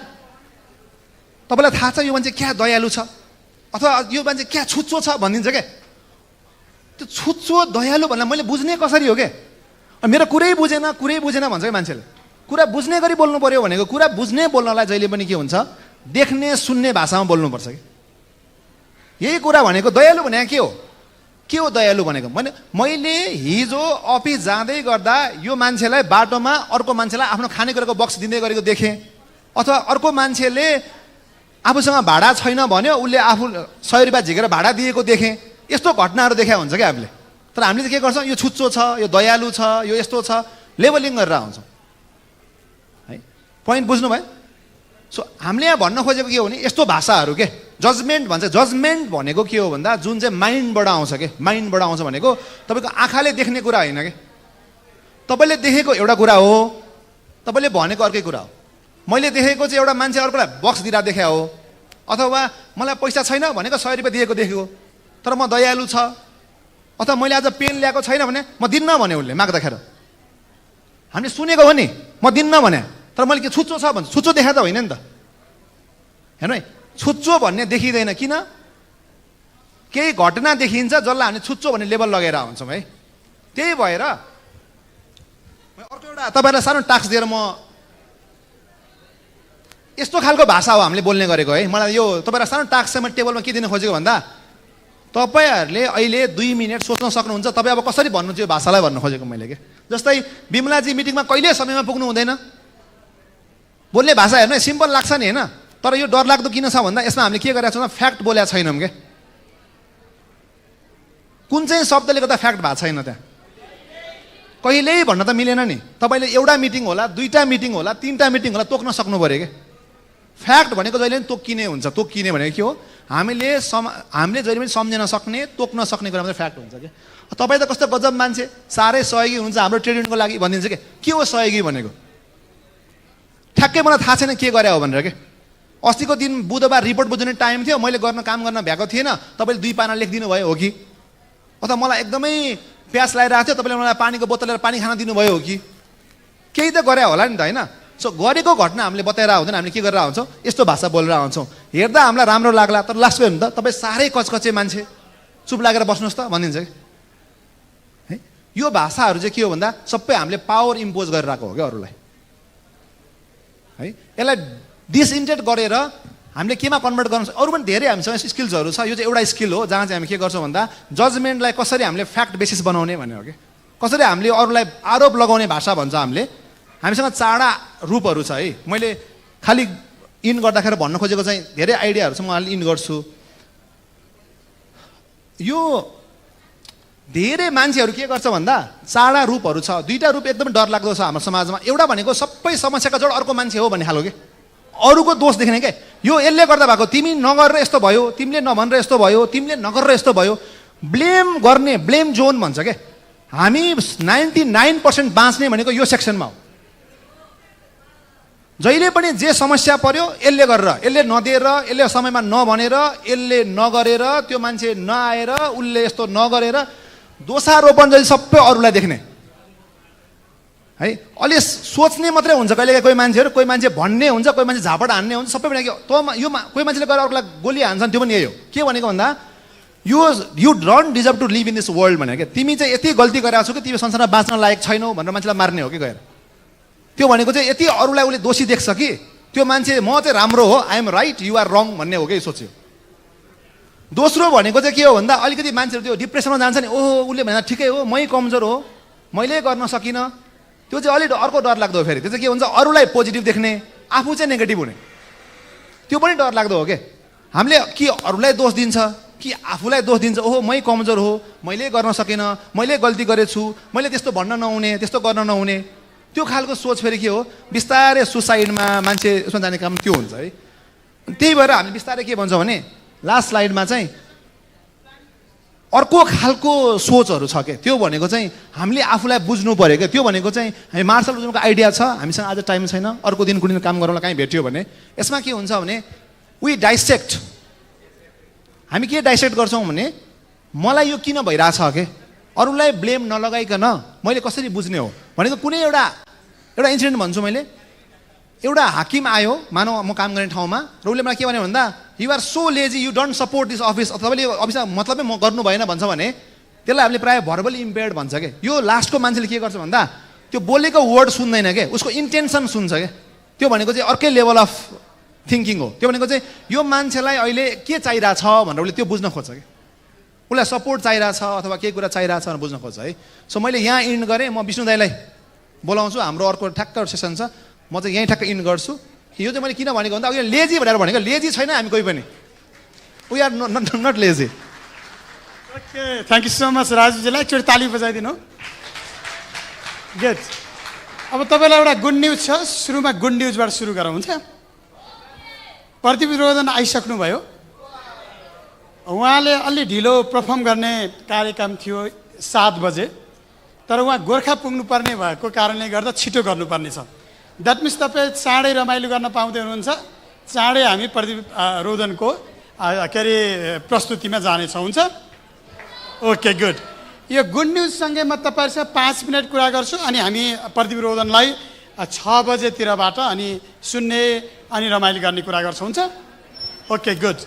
तपाईँलाई थाहा छ यो मान्छे क्या दयालु छ अथवा यो मान्छे क्या छुच्चो छ भनिदिन्छ क्या। त्यो छुच्चो दयालु भन्दा मैले बुझ्ने कसरी हो क्या, मेरो कुरै बुझेन भन्छ कि मान्छेले। कुरा बुझ्ने गरी बोल्नु पर्यो भनेको, कुरा बुझ्ने बोल्नलाई जहिले पनि के हुन्छ, देख्ने सुन्ने भाषामा बोल्नुपर्छ कि। यही कुरा भनेको दयालु भनेको के हो दयालु भनेको, मैले हिजो अफिस जाँदै गर्दा यो मान्छेलाई बाटोमा अर्को मान्छेलाई आफ्नो खानेकुराको बक्स दिँदै गरेको देखेँ, अथवा अर्को मान्छेले आफूसँग भाडा छैन भन्यो उसले आफू 100 रुपियाँ झिकेर भाडा दिएको देखेँ। यस्तो घटनाहरू देखा हुन्छ क्या हामीले। तर हामीले चाहिँ के गर्छौँ, यो छुच्चो छ, यो दयालु छ, यो यस्तो छ, लेबलिङ गरेर आउँछौँ है। पोइन्ट बुझ्नुभयो? सो हामीले यहाँ भन्न खोजेको के हो भने यस्तो भाषाहरू के जजमेन्ट भन्छ। जजमेन्ट भनेको के हो भन्दा जुन चाहिँ माइन्डबाट आउँछ के, माइन्डबाट आउँछ भनेको तपाईँको आँखाले देख्ने कुरा होइन कि, तपाईँले देखेको एउटा कुरा हो, तपाईँले भनेको अर्कै कुरा हो। मैले देखेको चाहिँ एउटा मान्छे अर्कोलाई बक्स दिँदा देखा हो, अथवा मलाई पैसा छैन भनेको 100 रुपियाँ दिएको देखेको, तर म दयालु छ, अथवा मैले आज पेन ल्याएको छैन भने म दिन्न भने उसले माग्दाखेरि हामीले सुनेको हो नि, म दिन्न भने, तर मैले के छुच्चो छ भन्छ, छुच्चो देखा त होइन नि त, हेर्नु है। छुच्चो भन्ने देखिँदैन, किन? केही घटना देखिन्छ जसलाई हामीले छुच्चो भन्ने लेबल लगाएर आउँछौँ है। त्यही भएर अर्को एउटा तपाईँलाई सानो टास्क दिएर म यस्तो खालको भाषा हो हामीले बोल्ने गरेको है। मलाई यो तपाईँलाई सानो टास्क चाहिँ मैले टेबलमा के दिन खोजेको भन्दा तपाईँहरूले अहिले 2 मिनट सोच्न सक्नुहुन्छ तपाईँ अब कसरी भन्नु त्यो भाषालाई भन्नु खोजेको मैले के। जस्तै बिमलाजी मिटिङमा कहिले समयमा पुग्नु हुँदैन, बोल्ने भाषा हेर्नु है, सिम्पल लाग्छ नि होइन, तर यो डरलाग्दो किन छ भन्दा यसमा हामीले के गरेका छौँ, फ्याक्ट बोलेका छैनौँ क्या। कुन चाहिँ शब्दले गर्दा फ्याक्ट भएको छैन त्यहाँ, कहिल्यै भन्न त मिलेन नि। तपाईँले एउटा मिटिङ होला, 2टा मिटिङ होला, 3टा मिटिङ होला, तोक्न सक्नु पऱ्यो क्या। फ्याक्ट भनेको जहिले पनि तोकिने हुन्छ। तोकिने भनेको के हो, हामीले जहिले पनि सम्झन सक्ने, तोक्न सक्ने कुरा मात्रै फ्याक्ट हुन्छ क्या। तपाईँ त कस्तो गजब मान्छे, साह्रै सहयोगी हुन्छ हाम्रो ट्रेड युनियनको लागि भनिदिन्छ क्या। के हो सहयोगी भनेको, ठ्याक्कै मलाई थाहा छैन के गरे हो भनेर के। अस्तिको दिन बुधबार रिपोर्ट बुझ्ने टाइम थियो, मैले काम गर्न भ्याएको थिएन, तपाईँले 2 पाना लेखिदिनु भयो हो कि, अथवा मलाई एकदमै प्यास लागिरहेको थियो, तपाईँले मलाई पानीको बोतल लिएर पानी खान दिनुभयो हो कि, केही त गरे होला नि त होइन। सो गरेको घटना हामीले बताएर हुँदैन, हामीले के गरेर आउँछौँ, यस्तो भाषा बोलेर आउँछौँ। हेर्दा हामीलाई राम्रो लाग्ला, तर लास्टको हेर्नु त तपाईँ साह्रै कचकचे मान्छे, चुप लागेर बस्नुहोस् त भनिदिन्छ कि है। यो भाषाहरू चाहिँ के हो भन्दा सबै हामीले पावर इम्पोज गरेर आएको हो क्या अरूलाई है। यसलाई डिसइन्टेट गरेर हामीले केमा कन्भर्ट गर्नु, अरू पनि धेरै हामीसँग स्किल्सहरू छ। यो चाहिँ एउटा स्किल हो जहाँ चाहिँ हामी के गर्छौँ भन्दा जजमेन्टलाई कसरी हामीले फ्याक्ट बेसिस बनाउने भन्ने हो कि, कसरी हामीले अरूलाई आरोप लगाउने भाषा भन्छ हामीले। हामीसँग 4 रूपहरू छ है। मैले खालि इन गर्दाखेरि भन्न खोजेको चाहिँ धेरै आइडियाहरू छ, म अलि इन गर्छु। यो धेरै मान्छेहरू के गर्छ भन्दा 4 रूपहरू छ। 2टा रूप एकदमै डरलाग्दो छ हाम्रो समाजमा। एउटा भनेको सबै समस्याका जड अर्को मान्छे हो भन्ने खालको के, अरूको दोष देख्ने के, यो यसले गर्दा भएको, तिमी नगरेर यस्तो भयो, तिमीले नभनेर यस्तो भयो, तिमीले नगरेर यस्तो भयो, ब्लेम गर्ने, ब्लेम जोन भन्छ के। हामी 99% बाँच्ने भनेको यो सेक्सनमा हो। जहिले पनि जे समस्या पर्यो यसले गरेर, यसले नदिएर, यसले समयमा नभनेर, यसले नगरेर, त्यो मान्छे नआएर, उसले यस्तो नगरेर, दोषारोपण जहिले सबै अरूलाई देख्ने है। अलि सोच्ने मात्रै हुन्छ कहिलेकाहीँ कोही मान्छेहरू, कोही मान्छे भन्ने हुन्छ, कोही मान्छे झापड हान्ने हुन्छ, सबै भनेको यो कोही मान्छेले गएर अरूलाई गोली हान्छन्, त्यो पनि यही हो। के भनेको भन्दा you don't deserve to live in this world भनेको क्या। तिमी चाहिँ यति गल्ती गरेको छौ कि तिमी संसारमा बाँच्न लायक छैनौ भनेर मान्छेलाई मार्ने हो कि गएर। त्यो भनेको चाहिँ यति अरूलाई उसले दोषी देख्छ कि त्यो मान्छे म चाहिँ राम्रो हो, I am right, you are wrong भन्ने हो कि सोच्यो। दोस्रो भनेको चाहिँ के हो भन्दा अलिकति मान्छेहरू त्यो डिप्रेसनमा जान्छ नि, ओहो उसले भनेर ठिकै हो, मै कमजोर हो, मैले गर्न सकिनँ, त्यो चाहिँ अलिक अर्को डर लाग्दो हो। फेरि त्यो चाहिँ के हुन्छ, अरूलाई पोजिटिभ देख्ने, आफू चाहिँ नेगेटिभ हुने, त्यो पनि डर लाग्दो हो। के हामीले कि अरूलाई दोष दिन्छ कि आफूलाई दोष दिन्छ, ओहो मै कमजोर हो, मैले गर्न सकिनँ, मैले गल्ती गरेछु, मैले त्यस्तो भन्न नहुने, त्यस्तो गर्न नहुने, त्यो खालको सोच फेरि के हो, बिस्तारै सुसाइडमा मान्छे उसमा जाने काम त्यो हुन्छ है। त्यही भएर हामीले बिस्तारै के भन्छौँ भने लास्ट स्लाइडमा चाहिँ अर्को खालको सोचहरू छ के, त्यो भनेको चाहिँ हामीले आफूलाई बुझ्नु पऱ्यो क्या। त्यो भनेको चाहिँ हामी मार्सल बुझ्नुको आइडिया छ, हामीसँग आज टाइम छैन, अर्को दिन कुनै दिन काम गरौँला, कहीँ भेट्यो भने यसमा के हुन्छ भने वी डाइसेक्ट। हामी के डाइसेक्ट गर्छौँ भने मलाई यो किन भइरहेछ के, अरूलाई ब्लेम नलगाइकन मैले कसरी बुझ्ने हो भनेको। कुनै एउटा इन्सिडेन्ट भन्छु मैले, एउटा हाकिम आयो मानव म काम गर्ने ठाउँमा, र उसले मलाई के भन्यो भन्दा you are so lazy, you don't support this office, तपाईँले अफिसमा मतलबै म गर्नु भएन भन्छ भने त्यसलाई हामीले प्रायः भर्बली इम्पेयर्ड भन्छ क्या। यो लास्टको मान्छेले के गर्छ भन्दा त्यो बोलेको वर्ड सुन्दैन क्या, उसको इन्टेन्सन सुन्छ क्या। त्यो भनेको चाहिँ अर्कै लेभल अफ थिङ्किङ हो। त्यो भनेको चाहिँ यो मान्छेलाई अहिले के चाहिरहेछ भनेर उसले त्यो बुझ्न खोज्छ क्या, उसलाई सपोर्ट चाहिरहेछ अथवा केही कुरा चाहिरहेछ भनेर बुझ्न खोज्छ है। सो मैले यहाँ इन्ड गरेँ, म विष्णु दाईलाई बोलाउँछु, हाम्रो अर्को ठ्याक्क सेसन छ, म चाहिँ यहीँ ठ्याक्क इन्ड गर्छु। यो चाहिँ मैले किन भनेको भन्दा अघि लेजी भनेर भनेको, लेजी छैन हामी कोही पनि, we are not lazy. Okay, thank you so much राजुजीलाई, एकचोटि ताली बजाइदिनु। गुड। अब तपाईँलाई एउटा गुड न्युज छ, सुरुमा गुड न्युजबाट सुरु गरौँ, हुन्छ? प्रतिविरोधन आइसक्नुभयो, उहाँले अलि ढिलो पर्फर्म गर्ने कार्यक्रम थियो 7 बजे, तर उहाँ गोर्खा पुग्नुपर्ने भएको कारणले गर्दा छिटो गर्नुपर्ने छ। द्याट मिन्स तपाईँ चाँडै रमाइलो गर्न पाउँदै हुनुहुन्छ, चाँडै हामी प्रतिरोधनको के अरे प्रस्तुतिमा जानेछौँ, हुन्छ? Okay good. यो गुड न्युजसँगै म तपाईँहरूसँग 5 मिनट कुरा गर्छु, अनि हामी प्रतिविरोधनलाई 6 बजेतिरबाट अनि सुन्ने अनि रमाइलो गर्ने कुरा गर्छौँ, हुन्छ? Okay good.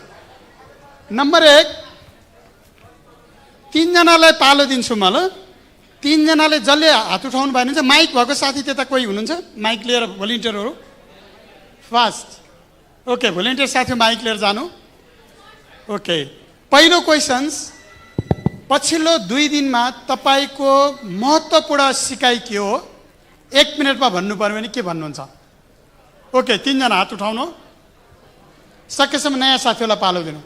नम्बर 1, 3 जनालाई पालो दिन्छु म, ल? 3 जनाले जसले हात उठाउनु भयो भने माइक भएको साथी त्यता कोही हुनुहुन्छ, माइक लिएर भोलिन्टियरहरू फास्ट। ओके, भोलिन्टियर साथी माइक लिएर जानु। ओके, पहिलो क्वेसन्स, पछिल्लो 2 दिनमा तपाईँको महत्त्वपूर्ण सिकाइ के हो? 1 मिनटमा भन्नु पर्यो भने के भन्नुहुन्छ? ओके, 3 जना हात उठाउनु, सकेसम्म नयाँ साथीहरूलाई पालो दिनु।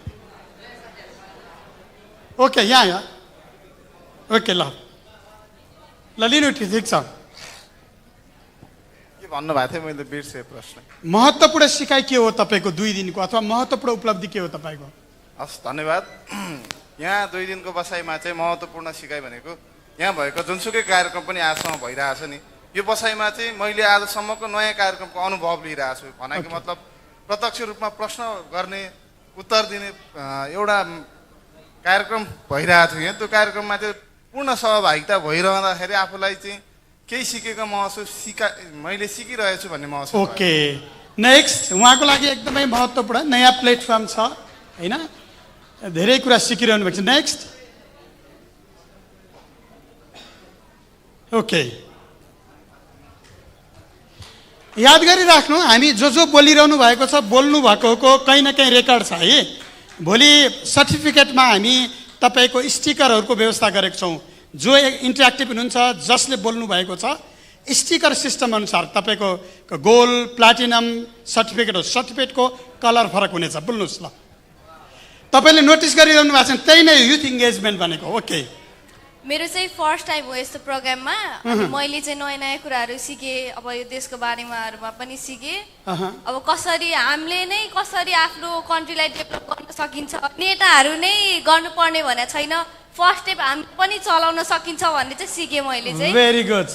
ओके, यहाँ ओके, ल लिनु, ठिक छ। के भन्नुभएको थियो मैले बिर्सेँ प्रश्न। महत्त्वपूर्ण सिकाइ के हो तपाईँको 2 दिनको, अथवा महत्त्वपूर्ण उपलब्धि के हो तपाईँको? हस्, धन्यवाद। यहाँ 2 दिनको बसाइमा चाहिँ महत्त्वपूर्ण सिकाइ भनेको यहाँ भएको जुनसुकै कार्यक्रम पनि आजसम्म भइरहेछ नि, यो बसाइमा चाहिँ मैले आजसम्मको नयाँ कार्यक्रमको अनुभव लिइरहेको छु। भनेको मतलब प्रत्यक्ष रूपमा प्रश्न गर्ने, उत्तर दिने एउटा कार्यक्रम भइरहेको थियो यहाँ। त्यो कार्यक्रममा चाहिँ पूर्ण सहभागिता भइरहँदाखेरि आफूलाई चाहिँ केही सिकेको महसुस, मैले सिकिरहेको छु भन्ने महसुस। ओके, नेक्स्ट, उहाँको लागि एकदमै महत्त्वपूर्ण नयाँ प्लेटफर्म छ होइन, धेरै कुरा सिकिरहनु भएको छ। नेक्स्ट, ओके, याद गरिराख्नु, हामी जो बोलिरहनु भएको छ, बोल्नु भएको कहीँ न कहीँ रेकर्ड छ है। भोलि सर्टिफिकेटमा हामी तपाईँको स्टिकरहरूको व्यवस्था गरेको छौँ। जो इन्टरेक्टिभ हुनुहुन्छ, जसले बोल्नु भएको छ, स्टिकर सिस्टम अनुसार तपाईँको गोल्ड, प्लाटिनम सर्टिफिकेट हो, सर्टिफिकेटको कलर फरक हुनेछ, बुझ्नुहोस् ल। तपाईँले नोटिस गरिरहनु भएको छ, त्यही नै युथ इङ्गेजमेन्ट भनेको। ओके, मेरो चाहिँ फर्स्ट टाइम हो यस्तो प्रोग्राममा, मैले चाहिँ नयाँ नयाँ कुराहरू सिकेँ। अब यो देशको बारेमा पनि सिकेँ। अब कसरी हामीले नै कसरी आफ्नो कन्ट्रीलाई डेभलप गर्न सकिन्छ, नेताहरू नै गर्नुपर्ने भने छैन, फर्स्ट स्टेप हामीले पनि चलाउन सकिन्छ भन्ने चाहिँ सिकेँ मैले चाहिँ। Very good.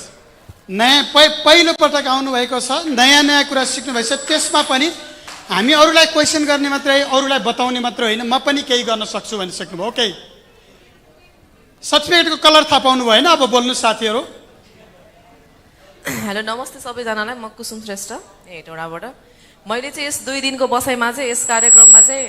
नयाँ पहिलो पटक आउनुभएको छ, नयाँ नयाँ कुरा सिक्नु भएको छ। त्यसमा पनि हामी अरूलाई क्वेसन गर्ने मात्रै, अरूलाई बताउने मात्रै होइन, म पनि केही गर्न सक्छु भनी सक्नुभयो। ओके, सर्टिफिकेटको कलर थाहा पाउनु भएन, अब बोल्नु साथीहरू। हेलो, नमस्ते सबैजनालाई, म कुसुम श्रेष्ठ हेटौँडाबाट। मैले चाहिँ यस 2 दिनको बसाइमा चाहिँ यस कार्यक्रममा चाहिँ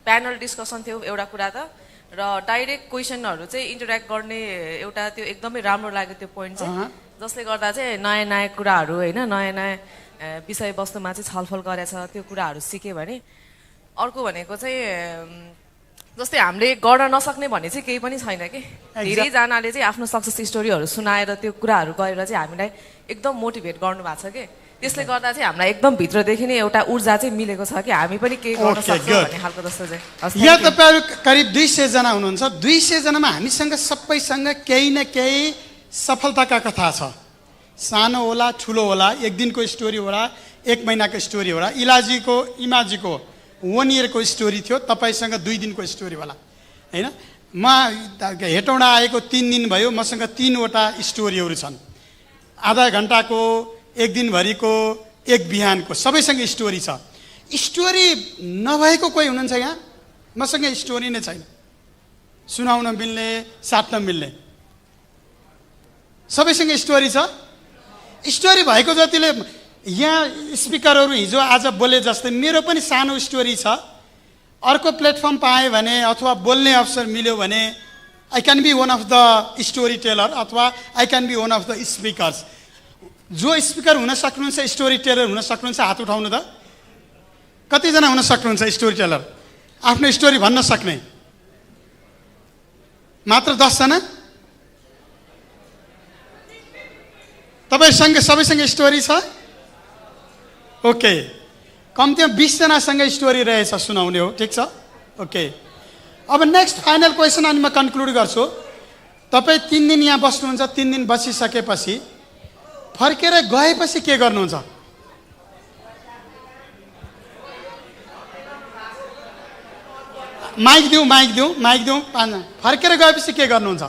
प्यानल डिस्कसन थियो एउटा कुरा त, र डाइरेक्ट क्वेसनहरू चाहिँ इन्टरेक्ट गर्ने एउटा त्यो एकदमै राम्रो लाग्यो त्यो पोइन्ट चाहिँ, जसले गर्दा चाहिँ नयाँ नयाँ कुराहरू होइन, नयाँ नयाँ विषयवस्तुमा चाहिँ छलफल गरेछ, त्यो कुराहरू सिकेँ भने। अर्को भनेको चाहिँ जस्तै हामीले गर्न नसक्ने भन्ने चाहिँ केही पनि छैन कि धेरैजनाले चाहिँ आफ्नो सक्सेस स्टोरीहरू सुनाएर त्यो कुराहरू गरेर चाहिँ हामीलाई एकदम मोटिभेट गर्नुभएको छ कि त्यसले गर्दा चाहिँ हामीलाई एकदम भित्रदेखि नै एउटा ऊर्जा चाहिँ मिलेको छ कि हामी पनि केही गर्न सक्छौँ भन्ने खालको जस्तो चाहिँ। यहाँ तपाईँहरू करिब 200 जना हुनुहुन्छ। 200 जनामा हामीसँग सबैसँग केही न केही सफलताका कथा छ। सानो होला ठुलो होला, एक दिनको स्टोरी होला, एक महिनाको स्टोरी होला। इमाजीको 1 इयरको स्टोरी थियो, तपाईँसँग 2 दिनको स्टोरी होला होइन। म हेटौँडा आएको 3 दिन भयो, मसँग 3 वटा स्टोरीहरू छन्। आधा घन्टाको, एक दिनभरिको, एक बिहानको, सबैसँग स्टोरी छ। स्टोरी नभएको कोही हुनुहुन्छ यहाँ? मसँग स्टोरी नै छैन, सुनाउन मिल्ने, साट्न मिल्ने। सबैसँग स्टोरी छ। स्टोरी भएको जतिले यहाँ स्पिकरहरू हिजो आज बोले जस्तै मेरो पनि सानो स्टोरी छ। अर्को प्लेटफर्म पाएँ भने अथवा बोल्ने अवसर मिल्यो भने I can be one of the storyteller अथवा I can be one of the speakers. जो स्पिकर हुन सक्नुहुन्छ, स्टोरी टेलर हुन सक्नुहुन्छ, हात उठाउनु त। कतिजना हुन सक्नुहुन्छ स्टोरी टेलर, आफ्नो स्टोरी भन्न सक्ने? मात्र 10 जना। तपाईँसँग सबैसँग स्टोरी छ? ओके, कम्तीमा 20 जनासँग स्टोरी रहेछ सुनाउने हो, ठिक छ। ओके, अब नेक्स्ट फाइनल क्वेसन अनि म कन्क्लुड गर्छु। तपाईँ 3 दिन यहाँ बस्नुहुन्छ, 3 दिन बसिसकेपछि फर्केर गएपछि के गर्नुहुन्छ? माइक दिउँ। फर्केर गएपछि के गर्नुहुन्छ?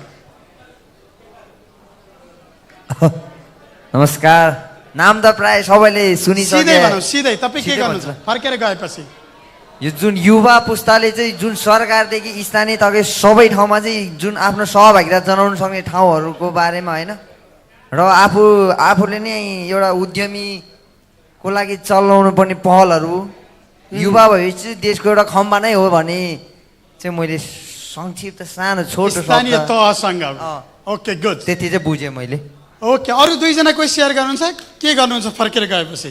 नमस्कार। नाम त प्राय सबैले सुनिसके। सिधै तपाईँ के गर्नुहुन्छ फर्केर गएपछि? यो जुन युवा पुस्ताले चाहिँ जुन सरकारदेखि स्थानीय तहकै सबै ठाउँमा चाहिँ जुन आफ्नो सहभागिता जनाउन सक्ने ठाउँहरूको बारेमा होइन, र आफूले नै एउटा उद्यमीको लागि चलाउनु पर्ने पहलहरू, युवा भएपछि देशको एउटा खम्बा नै हो भने चाहिँ मैले संक्षिप्त सानो छोटो स्थानीय तहसँग। ओके, गुड, त्यति चाहिँ बुझेँ मैले। ओके, अरू 2 जना कोही सेयर गर्नुहुन्छ? के गर्नुहुन्छ फर्केर गएपछि?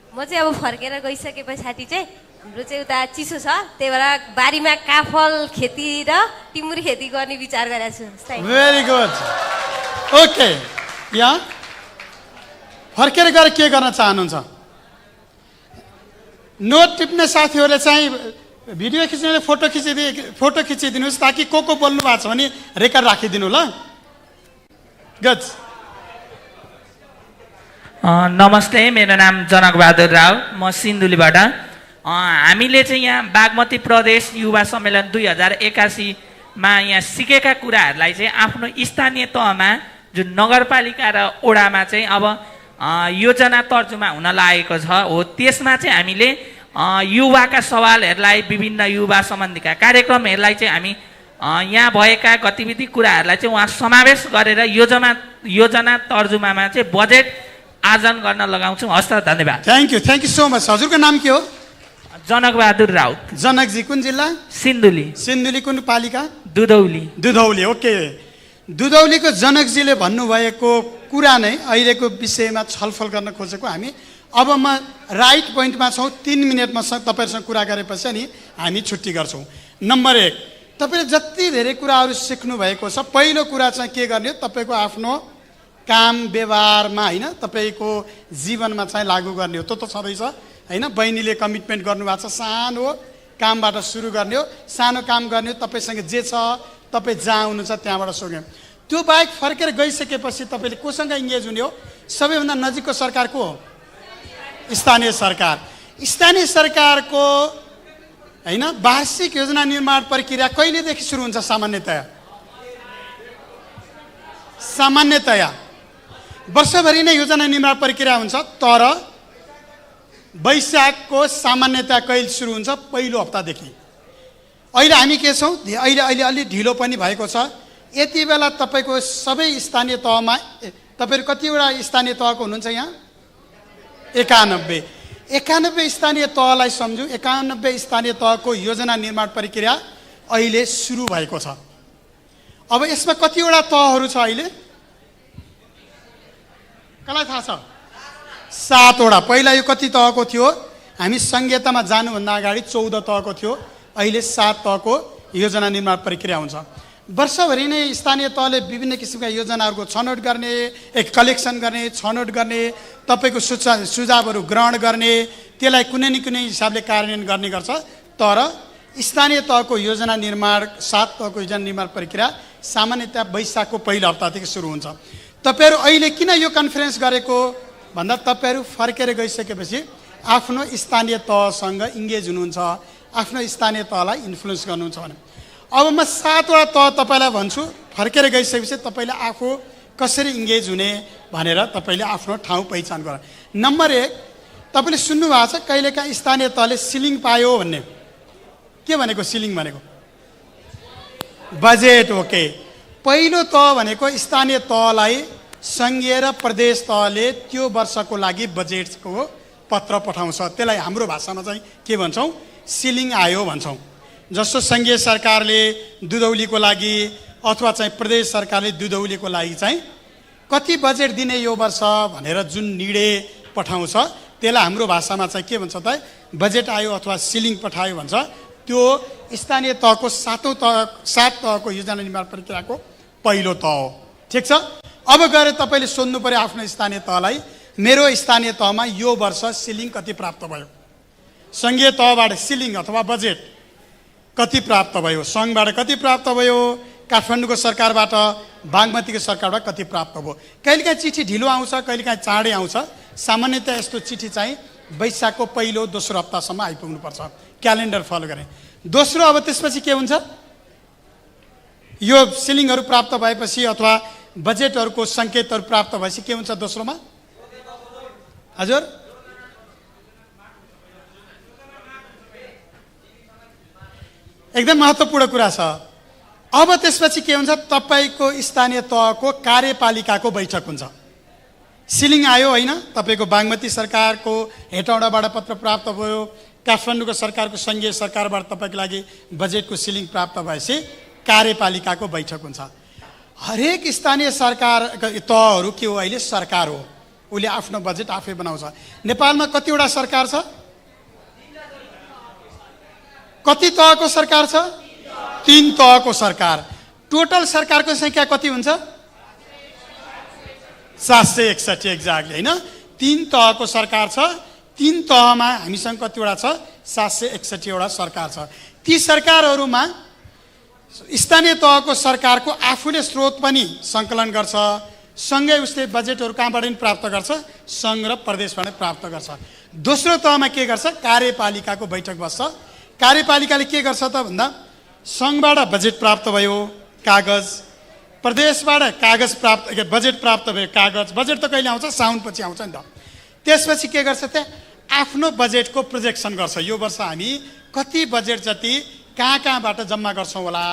म चाहिँ अब फर्केर गइसके पछाडि चाहिँ हाम्रो चाहिँ उता चिसो छ, त्यही भएर बारीमा काफल खेती र टिमुरी खेती गर्ने विचार गरेको छु। Very good. ओके, यहाँ फर्केर गएर के गर्न चाहनुहुन्छ? नोट टिप्ने साथीहरूले चाहिँ भिडियो खिच्नेले फोटो खिचिदिनुहोस् ताकि को बोल्नु भएको छ भने रेकर्ड राखिदिनु ल। गज। नमस्ते, मेरो नाम जनकबहादुर राव, म सिन्धुलीबाट। हामीले चाहिँ यहाँ बागमती प्रदेश युवा सम्मेलन 2081मा यहाँ सिकेका कुराहरूलाई चाहिँ आफ्नो स्थानीय तहमा जुन नगरपालिका र ओडामा चाहिँ अब योजना तर्जुमा हुन लागेको छ हो। त्यसमा चाहिँ हामीले युवाका सवालहरूलाई, विभिन्न युवा सम्बन्धीका कार्यक्रमहरूलाई चाहिँ हामी यहाँ भएका गतिविधि कुराहरूलाई चाहिँ उहाँ समावेश गरेर योजना तर्जुमामा चाहिँ बजेट आर्जन गर्न लगाउँछौँ। हस् त, धन्यवाद। Thank you so much. हजुरको नाम के हो? जनकबहादुर राउत। जनकजी कुन जिल्ला? सिन्धुली। कुन पालिका? दुधौली। ओके, दुधौलीको जनकजीले भन्नुभएको कुरा नै अहिलेको विषयमा छलफल गर्न खोजेको हामी। अब म राइट पोइन्टमा छौँ। 3 मिनटमा तपाईँहरूसँग कुरा गरेपछि अनि हामी छुट्टी गर्छौँ। नम्बर 1, तपाईँले जति धेरै कुराहरू सिक्नु भएको छ, पहिलो कुरा चाहिँ के गर्ने हो? तपाईँको आफ्नो काम व्यवहारमा होइन, तपाईँको जीवनमा चाहिँ लागू गर्ने हो। त छँदैछ होइन। बहिनीले कमिटमेन्ट गर्नुभएको छ, सानो कामबाट सुरु गर्ने हो, सानो काम गर्ने हो। तपाईँसँग जे छ, तपाईँ जहाँ हुनुहुन्छ त्यहाँबाट सुरु। त्यो बाहेक फर्केर गइसकेपछि तपाईँले कोसँग इङ्गेज हुने हो? सबैभन्दा नजिकको सरकार को हो? स्थानीय सरकार। स्थानीय सरकारको होइन वार्षिक योजना निर्माण प्रक्रिया कहिलेदेखि सुरु हुन्छ? सामान्यतया वर्षभरि नै योजना निर्माण प्रक्रिया हुन्छ, तर वैशाखको सामान्यतया कहिले सुरु हुन्छ? पहिलो हप्तादेखि। अहिले हामी के छौँ? अहिले अलि ढिलो पनि भएको छ। यति बेला तपाईँको सबै स्थानीय तहमा तपाईँहरू कतिवटा स्थानीय तहको हुनुहुन्छ यहाँ? 91 स्थानीय तहलाई सम्झौँ। 91 स्थानीय तहको योजना निर्माण प्रक्रिया अहिले सुरु भएको छ। अब यसमा कतिवटा तहहरू छ अहिले? कसलाई थाहा छ? 7 वटा। पहिला यो कति तहको थियो? हामी सङ्घीयतामा जानुभन्दा अगाडि 14 तहको थियो, अहिले 7 तहको योजना निर्माण प्रक्रिया हुन्छ। वर्षभरि नै स्थानीय तहले विभिन्न किसिमका योजनाहरूको छनौट गर्ने, कलेक्सन गर्ने, छनौट गर्ने, तपाईँको सुझावहरू ग्रहण गर्ने, त्यसलाई कुनै न कुनै हिसाबले कार्यान्वयन गर्ने गर्छ। तर स्थानीय तहको योजना निर्माण, 7 तहको योजना निर्माण प्रक्रिया सामान्यतया वैशाखको पहिलो हप्तादेखि सुरु हुन्छ। तपाईँहरू अहिले किन यो कन्फरेन्स गरेको भन्दा तपाईँहरू फर्केर गइसकेपछि आफ्नो स्थानीय तहसँग इङ्गेज हुनुहुन्छ, आफ्नो स्थानीय तहलाई इन्फ्लुएन्स गर्नुहुन्छ भने। अब म 7वटा तह तपाईँलाई भन्छु, फर्केर गइसकेपछि तपाईँले आफू कसरी इङ्गेज हुने भनेर तपाईँले आफ्नो ठाउँ पहिचान गर। नम्बर 1, तपाईँले सुन्नुभएको छ कहिलेकाहीँ स्थानीय तहले सिलिङ पायो भन्ने। के भनेको सिलिङ भनेको? बजेट। ओके, पहिलो तह भनेको स्थानीय तहलाई सङ्घीय र प्रदेश तहले त्यो वर्षको लागि बजेटको पत्र पठाउँछ। त्यसलाई हाम्रो भाषामा चाहिँ के भन्छौँ? सिलिङ आयो भन्छौँ। जस्तो सङ्घीय सरकारले दुधौलीको लागि अथवा चाहिँ प्रदेश सरकारले दुधौलीको लागि चाहिँ कति बजेट दिने यो वर्ष भनेर जुन निर्णय पठाउँछ त्यसलाई हाम्रो भाषामा चाहिँ के भन्छ त? बजेट आयो अथवा सिलिङ पठायो भन्छ। त्यो स्थानीय तहको 7 तहको योजना निर्माण प्रक्रियाको पहिलो तह हो। ठिक छ। अब गएर तपाईँले सोध्नु पर्यो आफ्नो स्थानीय तहलाई, मेरो स्थानीय तहमा यो वर्ष सिलिङ कति प्राप्त भयो? सङ्घीय तहबाट सिलिङ अथवा बजेट कति प्राप्त भयो? सङ्घबाट कति प्राप्त भयो? काठमाडौँको सरकारबाट, बागमतीको सरकारबाट कति प्राप्त भयो? कहिलेकाहीँ चिठी ढिलो आउँछ, कहिलेकाहीँ चाँडै आउँछ। सामान्यतया यस्तो चिठी चाहिँ वैशाखको पहिलो दोस्रो हप्तासम्म आइपुग्नुपर्छ, क्यालेन्डर फलो गरेँ। दोस्रो, अब त्यसपछि के हुन्छ? यो सिलिङहरू प्राप्त भएपछि अथवा बजेटहरूको सङ्केतहरू प्राप्त भएपछि के हुन्छ दोस्रोमा? हजुर, एकदम महत्त्वपूर्ण कुरा छ। अब त्यसपछि के हुन्छ? तपाईँको स्थानीय तहको कार्यपालिकाको बैठक हुन्छ। सिलिङ आयो होइन, तपाईँको बागमती सरकारको हेटौँडाबाट पत्र प्राप्त भयो, काठमाडौँको सरकारको सङ्घीय सरकारबाट तपाईँको लागि बजेटको सिलिङ प्राप्त भएपछि कार्यपालिकाको बैठक हुन्छ। हरेक स्थानीय सरकार तहहरू के हो? अहिले सरकार हो, उसले आफ्नो बजेट आफै बनाउँछ। नेपालमा कतिवटा सरकार छ? कति तहको सरकार छ? 3 तहको सरकार। टोटल सरकारको सङ्ख्या कति हुन्छ? 761 एक्ज्याक्टली होइन। 3 तहको सरकार छ। 3 तहमा हामीसँग कतिवटा छ? 761 वटा सरकार छ। ती सरकारहरूमा स्थानीय तहको सरकारको आफूले स्रोत पनि सङ्कलन गर्छ, सँगै उसले बजेटहरू कहाँबाट पनि प्राप्त गर्छ? सङ्घ र प्रदेशबाट प्राप्त गर्छ। दोस्रो तहमा के गर्छ? कार्यपालिकाको बैठक बस्छ। कार्यपालिकाले के गर्छ त भन्दा सङ्घबाट बजेट प्राप्त भयो, कागज, प्रदेशबाट कागज प्राप्त, बजेट प्राप्त भयो, कागज। बजेट त कहिले आउँछ? साउनपछि आउँछ नि त। त्यसपछि के गर्छ त? आफ्नो बजेटको प्रोजेक्सन गर्छ। यो वर्ष हामी कति बजेट जति कहाँबाट जम्मा गर्छौँ होला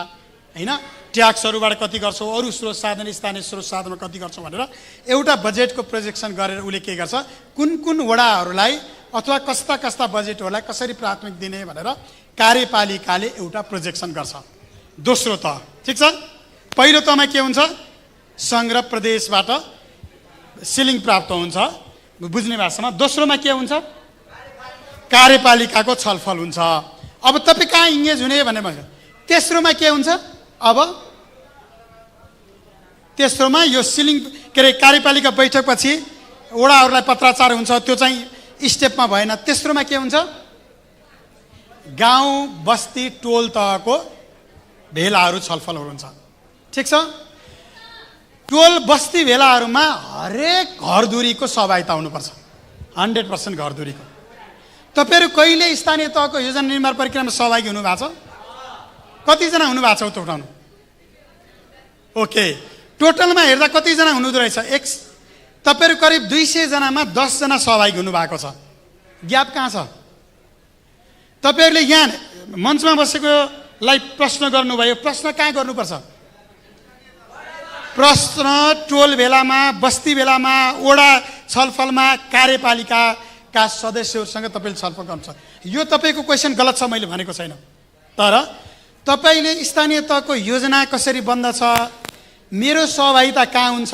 होइन, ट्याक्सहरूबाट कति गर्छौँ, अरू स्रोत साधन, स्थानीय स्रोत साधनमा कति गर्छौँ भनेर एउटा बजेटको प्रोजेक्सन गरेर उसले के गर्छ? कुन कुन वडाहरूलाई अथवा कस्ता कस्ता बजेटहरूलाई कसरी प्राथमिक दिने भनेर कार्यपालिकाले एउटा प्रोजेक्सन गर्छ। दोस्रो तह। ठिक छ। पहिलो तहमा के हुन्छ? सङ्घ र प्रदेशबाट सिलिङ प्राप्त हुन्छ बुझ्ने भाषामा। दोस्रोमा के हुन्छ? कार्यपालिकाको छलफल हुन्छ। अब तपाईँ कहाँ इङ्गेज हुने भन्ने भन्छ। तेस्रोमा के हुन्छ? अब तेस्रोमा यो सिलिङ के अरे कार्यपालिका बैठकपछि वडाहरूलाई पत्राचार हुन्छ, त्यो चाहिँ स्टेपमा भएन। तेस्रोमा के हुन्छ? गाउँ बस्ती टोल तहको भेलाहरू छलफलहरू हुन्छ। ठिक छ। टोल बस्ती भेलाहरूमा हरेक घरधुरीको सहभागिता हुनुपर्छ, 100% घरधुरीको। तपाईँहरू कहिले स्थानीय तहको योजना निर्माण प्रक्रियामा सहभागी हुनुभएको छ? कतिजना हुनुभएको छ? उठाउनु। ओके, टोटलमा हेर्दा कतिजना हुनुहुँदो रहेछ? तपाईँहरू करिब 200 जनामा 10 जना सहभागी हुनुभएको छ। ग्याप कहाँ छ? तपाईँहरूले यहाँ मञ्चमा बसेकोलाई प्रश्न गर्नुभयो, प्रश्न कहाँ गर्नुपर्छ? प्रश्न टोल भेलामा, बस्ती भेलामा, वडा छलफलमा कार्यपालिकाका सदस्यहरूसँग तपाईँले छलफल गर्नुहुन्छ। यो तपाईँको क्वेसन गलत छ, मैले भनेको छैन। तर तपाईँले स्थानीय तहको योजना कसरी बन्दछ, मेरो सहभागिता कहाँ हुन्छ,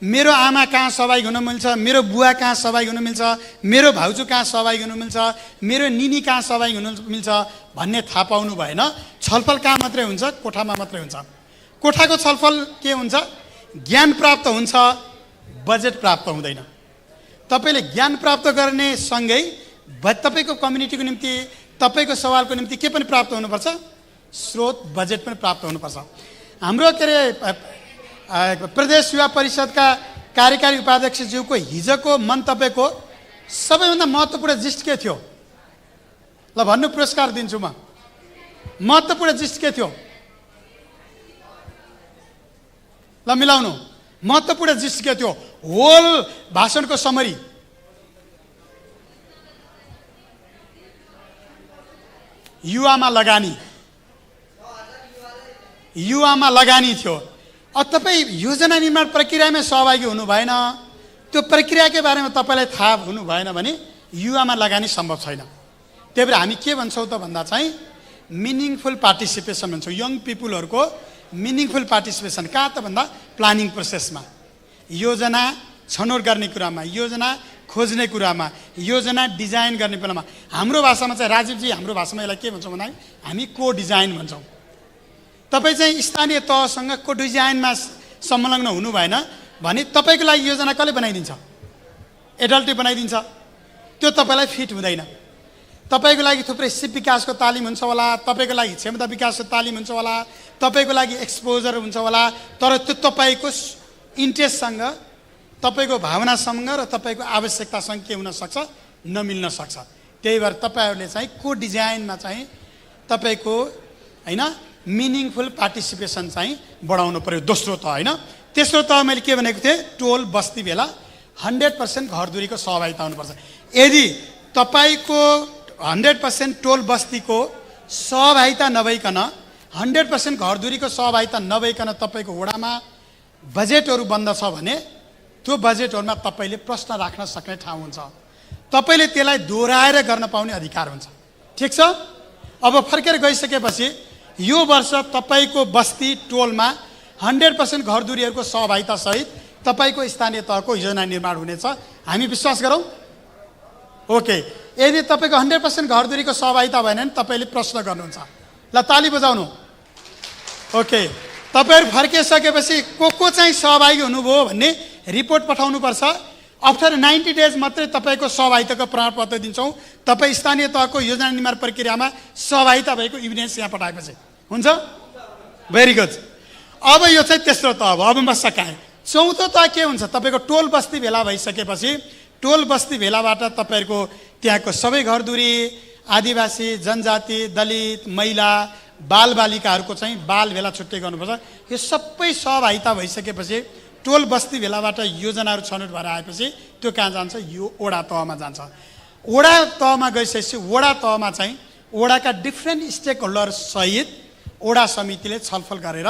मेरो आमा कहाँ सहभागी हुन मिल्छ, मेरो बुवा कहाँ सहभागी हुन मिल्छ, मेरो भाउजू कहाँ सहभागी हुन मिल्छ, मेरो निनी कहाँ सहभागी हुन मिल्छ भन्ने थाहा पाउनु भएन। छलफल कहाँ मात्रै हुन्छ? कोठामा मात्रै हुन्छ। कोठाको छलफल के हुन्छ? ज्ञान प्राप्त हुन्छ, बजेट प्राप्त हुँदैन। तपाईँले ज्ञान प्राप्त गर्ने सँगै तपाईँको कम्युनिटीको निम्ति, तपाईँको सवालको निम्ति के पनि प्राप्त हुनुपर्छ? स्रोत, बजेट पनि प्राप्त हुनुपर्छ। हाम्रो के अरे प्रदेश युवा परिषदका कार्यकारी उपाध्यक्षज्यूको हिजोको मन्तव्यको सबैभन्दा महत्त्वपूर्ण जिस्ट के थियो? ल भन्नु, पुरस्कार दिन्छु म। महत्त्वपूर्ण जिस्ट के थियो? ल मिलाउनु। महत्त्वपूर्ण जिस्ट के थियो? होल भाषणको समरी। युवामा लगानी, युवामा लगानी थियो। तपाईँ योजना निर्माण प्रक्रियामा सहभागी हुनु भएन, त्यो प्रक्रियाकै बारेमा तपाईँलाई थाहा हुनु भएन भने युवामा लगानी सम्भव छैन। त्यही भएर हामी के भन्छौँ त भन्दा चाहिँ मिनिङफुल पार्टिसिपेसन भन्छौँ। यङ पिपुलहरूको मिनिङफुल पार्टिसिपेसन कहाँ त भन्दा प्लानिङ प्रोसेसमा, योजना छनौट गर्ने कुरामा, योजना खोज्ने कुरामा, योजना डिजाइन गर्ने बेलामा। हाम्रो भाषामा चाहिँ राजीवजी, हाम्रो भाषामा यसलाई के भन्छौँ भन्दा हामी को डिजाइन भन्छौँ। तपाईँ चाहिँ स्थानीय तहसँग को डिजाइनमा संलग्न हुनु भएन भने तपाईँको लागि योजना कसले बनाइदिन्छ? एडल्टले बनाइदिन्छ। त्यो तपाईँलाई फिट हुँदैन। तपाईँको लागि थुप्रै सिप विकासको तालिम हुन्छ होला, तपाईँको लागि क्षमता विकासको तालिम हुन्छ होला, तपाईँको लागि एक्सपोजर हुन्छ होला, तर त्यो तपाईँको इन्ट्रेस्टसँग, तपाईँको भावनासँग र तपाईँको आवश्यकतासँग के हुनसक्छ? नमिल्न सक्छ। त्यही भएर तपाईँहरूले चाहिँ को डिजाइनमा चाहिँ तपाईँको होइन मिनिङफुल पार्टिसिपेसन चाहिँ बढाउनु पर्यो। दोस्रो तह होइन, तेस्रो तह मैले के भनेको थिएँ? टोल बस्ती भेला 100% घरधुरीको सहभागिता हुनुपर्छ। यदि तपाईँको 100% टोल बस्तीको सहभागिता नभइकन, 100% घरधुरीको सहभागिता नभइकन तपाईँको वडामा बजेटहरू बन्द छ भने त्यो बजेटहरूमा तपाईँले प्रश्न राख्न सक्ने ठाउँ हुन्छ। तपाईँले त्यसलाई दोहोऱ्याएर गर्न पाउने अधिकार हुन्छ। ठिक छ? अब फर्केर गइसकेपछि यो वर्ष तपाईँको बस्ती टोलमा 100% घरधुरीहरूको सहभागिता सहित तपाईँको स्थानीय तहको योजना निर्माण हुनेछ। हामी विश्वास गरौँ? ओके। यदि तपाईँको 100% घरधुरीको सहभागिता भएन भने तपाईँले प्रश्न गर्नुहुन्छ। ल ताली बजाउनु। ओके। तपाईँहरू फर्किसकेपछि को चाहिँ सहभागी हुनुभयो भन्ने रिपोर्ट पठाउनुपर्छ। आफ्टर 90 डेज मात्रै तपाईँको सहभागिताको प्रमाणपत्र दिन्छौँ। तपाईँ स्थानीय तहको योजना निर्माण प्रक्रियामा सहभागिता भएको इभिडेन्स यहाँ पठाएपछि हुन्छ। Very good. अब यो चाहिँ तेस्रो तह हो। अब म सकाएँ। चौथो तह के हुन्छ? तपाईँको टोल बस्ती भेला भइसकेपछि टोल बस्ती भेलाबाट तपाईँहरूको त्यहाँको सबै घरधुरी, आदिवासी, जनजाति, दलित, महिला, बालबालिकाहरूको चाहिँ बाल भेला छुट्टै गर्नुपर्छ। यो सबै सहभागिता भइसकेपछि टोल बस्ती भेलाबाट योजनाहरू छनौट भएर आएपछि त्यो कहाँ जान्छ? यो वडा तहमा जान्छ। वडा तहमा गइसकेपछि वडा तहमा चाहिँ वडाका डिफ्रेन्ट स्टेक होल्डर सहित वडा समितिले छलफल गरेर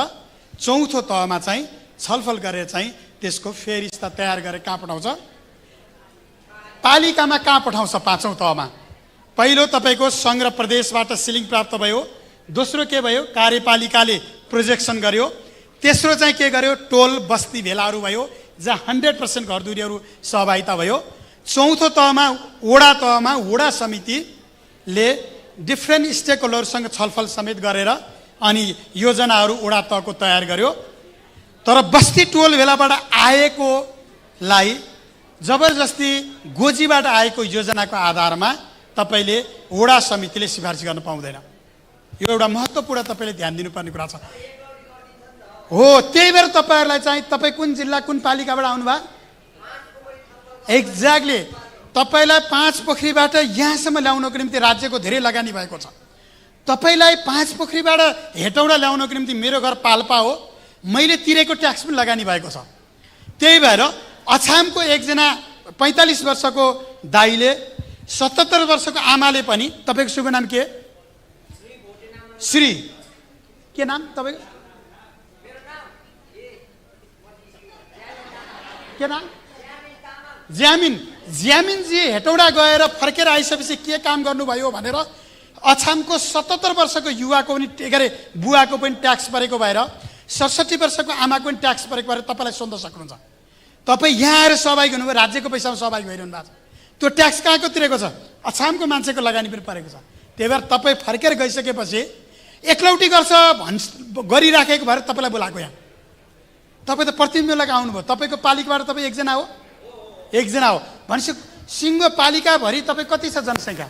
चौथो तहमा चाहिँ छलफल गरेर चाहिँ त्यसको फेरिस्ता तयार गरेर कहाँ पठाउँछ? पालिकामा कहाँ पठाउँछ? पाँचौँ तहमा। पहिलो तपाईँको सङ्घ र प्रदेशबाट सिलिङ प्राप्त भयो। दोस्रो के भयो? कार्यपालिकाले प्रोजेक्सन गर्यो। तेस्रो चाहिँ के गर्यो? टोल बस्ती भेलाहरू भयो जहाँ 100% घरधुरीहरू सहभागिता भयो। चौथो तहमा वडा समितिले डिफ्रेन्ट स्टेक होल्डरसँग छलफल समेत गरेर अनि योजनाहरू वडा तहको तयार गर्यो। तर बस्ती टोल भेलाबाट आएकोलाई जबरजस्ती गोजीबाट आएको योजनाको आधारमा तपाईँले वडा समितिले सिफारिस गर्न पाउँदैन। यो एउटा महत्त्वपूर्ण तपाईँले ध्यान दिनुपर्ने कुरा छ हो। त्यही भएर तपाईँहरूलाई चाहिँ तपाईँ कुन जिल्ला कुन पालिकाबाट आउनुभयो? एक्ज्याक्टली तपाईँलाई 5 पोखरीबाट यहाँसम्म ल्याउनको निम्ति राज्यको धेरै लगानी भएको छ। तपाईँलाई 5 पोखरीबाट हेटौडा ल्याउनको निम्ति मेरो घर पाल्पा हो, मैले तिरेको ट्याक्स पनि लगानी भएको छ। त्यही भएर अछामको एकजना 45 वर्षको दाइले 77 वर्षको आमाले पनि, तपाईँको शुभ नाम के? श्री के नाम तपाईँको? के नाम? ज्यामिनजी हेटौडा गएर फर्केर आइसकेपछि के काम गर्नुभयो भनेर अछामको 77 वर्षको युवाको पनि के अरे बुवाको पनि ट्याक्स परेको भएर 67 वर्षको आमाको पनि ट्याक्स परेको भएर तपाईँलाई सोध्न सक्नुहुन्छ। तपाईँ यहाँ आएर सहभागी हुनुभयो, राज्यको पैसामा सहभागी भइरहनु भएको छ। त्यो ट्याक्स कहाँको तिरेको छ? अछामको मान्छेको लगानी पनि परेको छ। त्यही भएर तपाईँ फर्केर गइसकेपछि एकलौटी गर्छ गरिराखेको भएर तपाईँलाई बोलाएको यहाँ। तपाईँ त प्रतिनिधिलाई आउनुभयो, तपाईँको पालिकाबाट तपाईँ एकजना हो, एकजना हो भनेपछि सिङ्गो पालिकाभरि तपाईँ कति छ जनसङ्ख्या?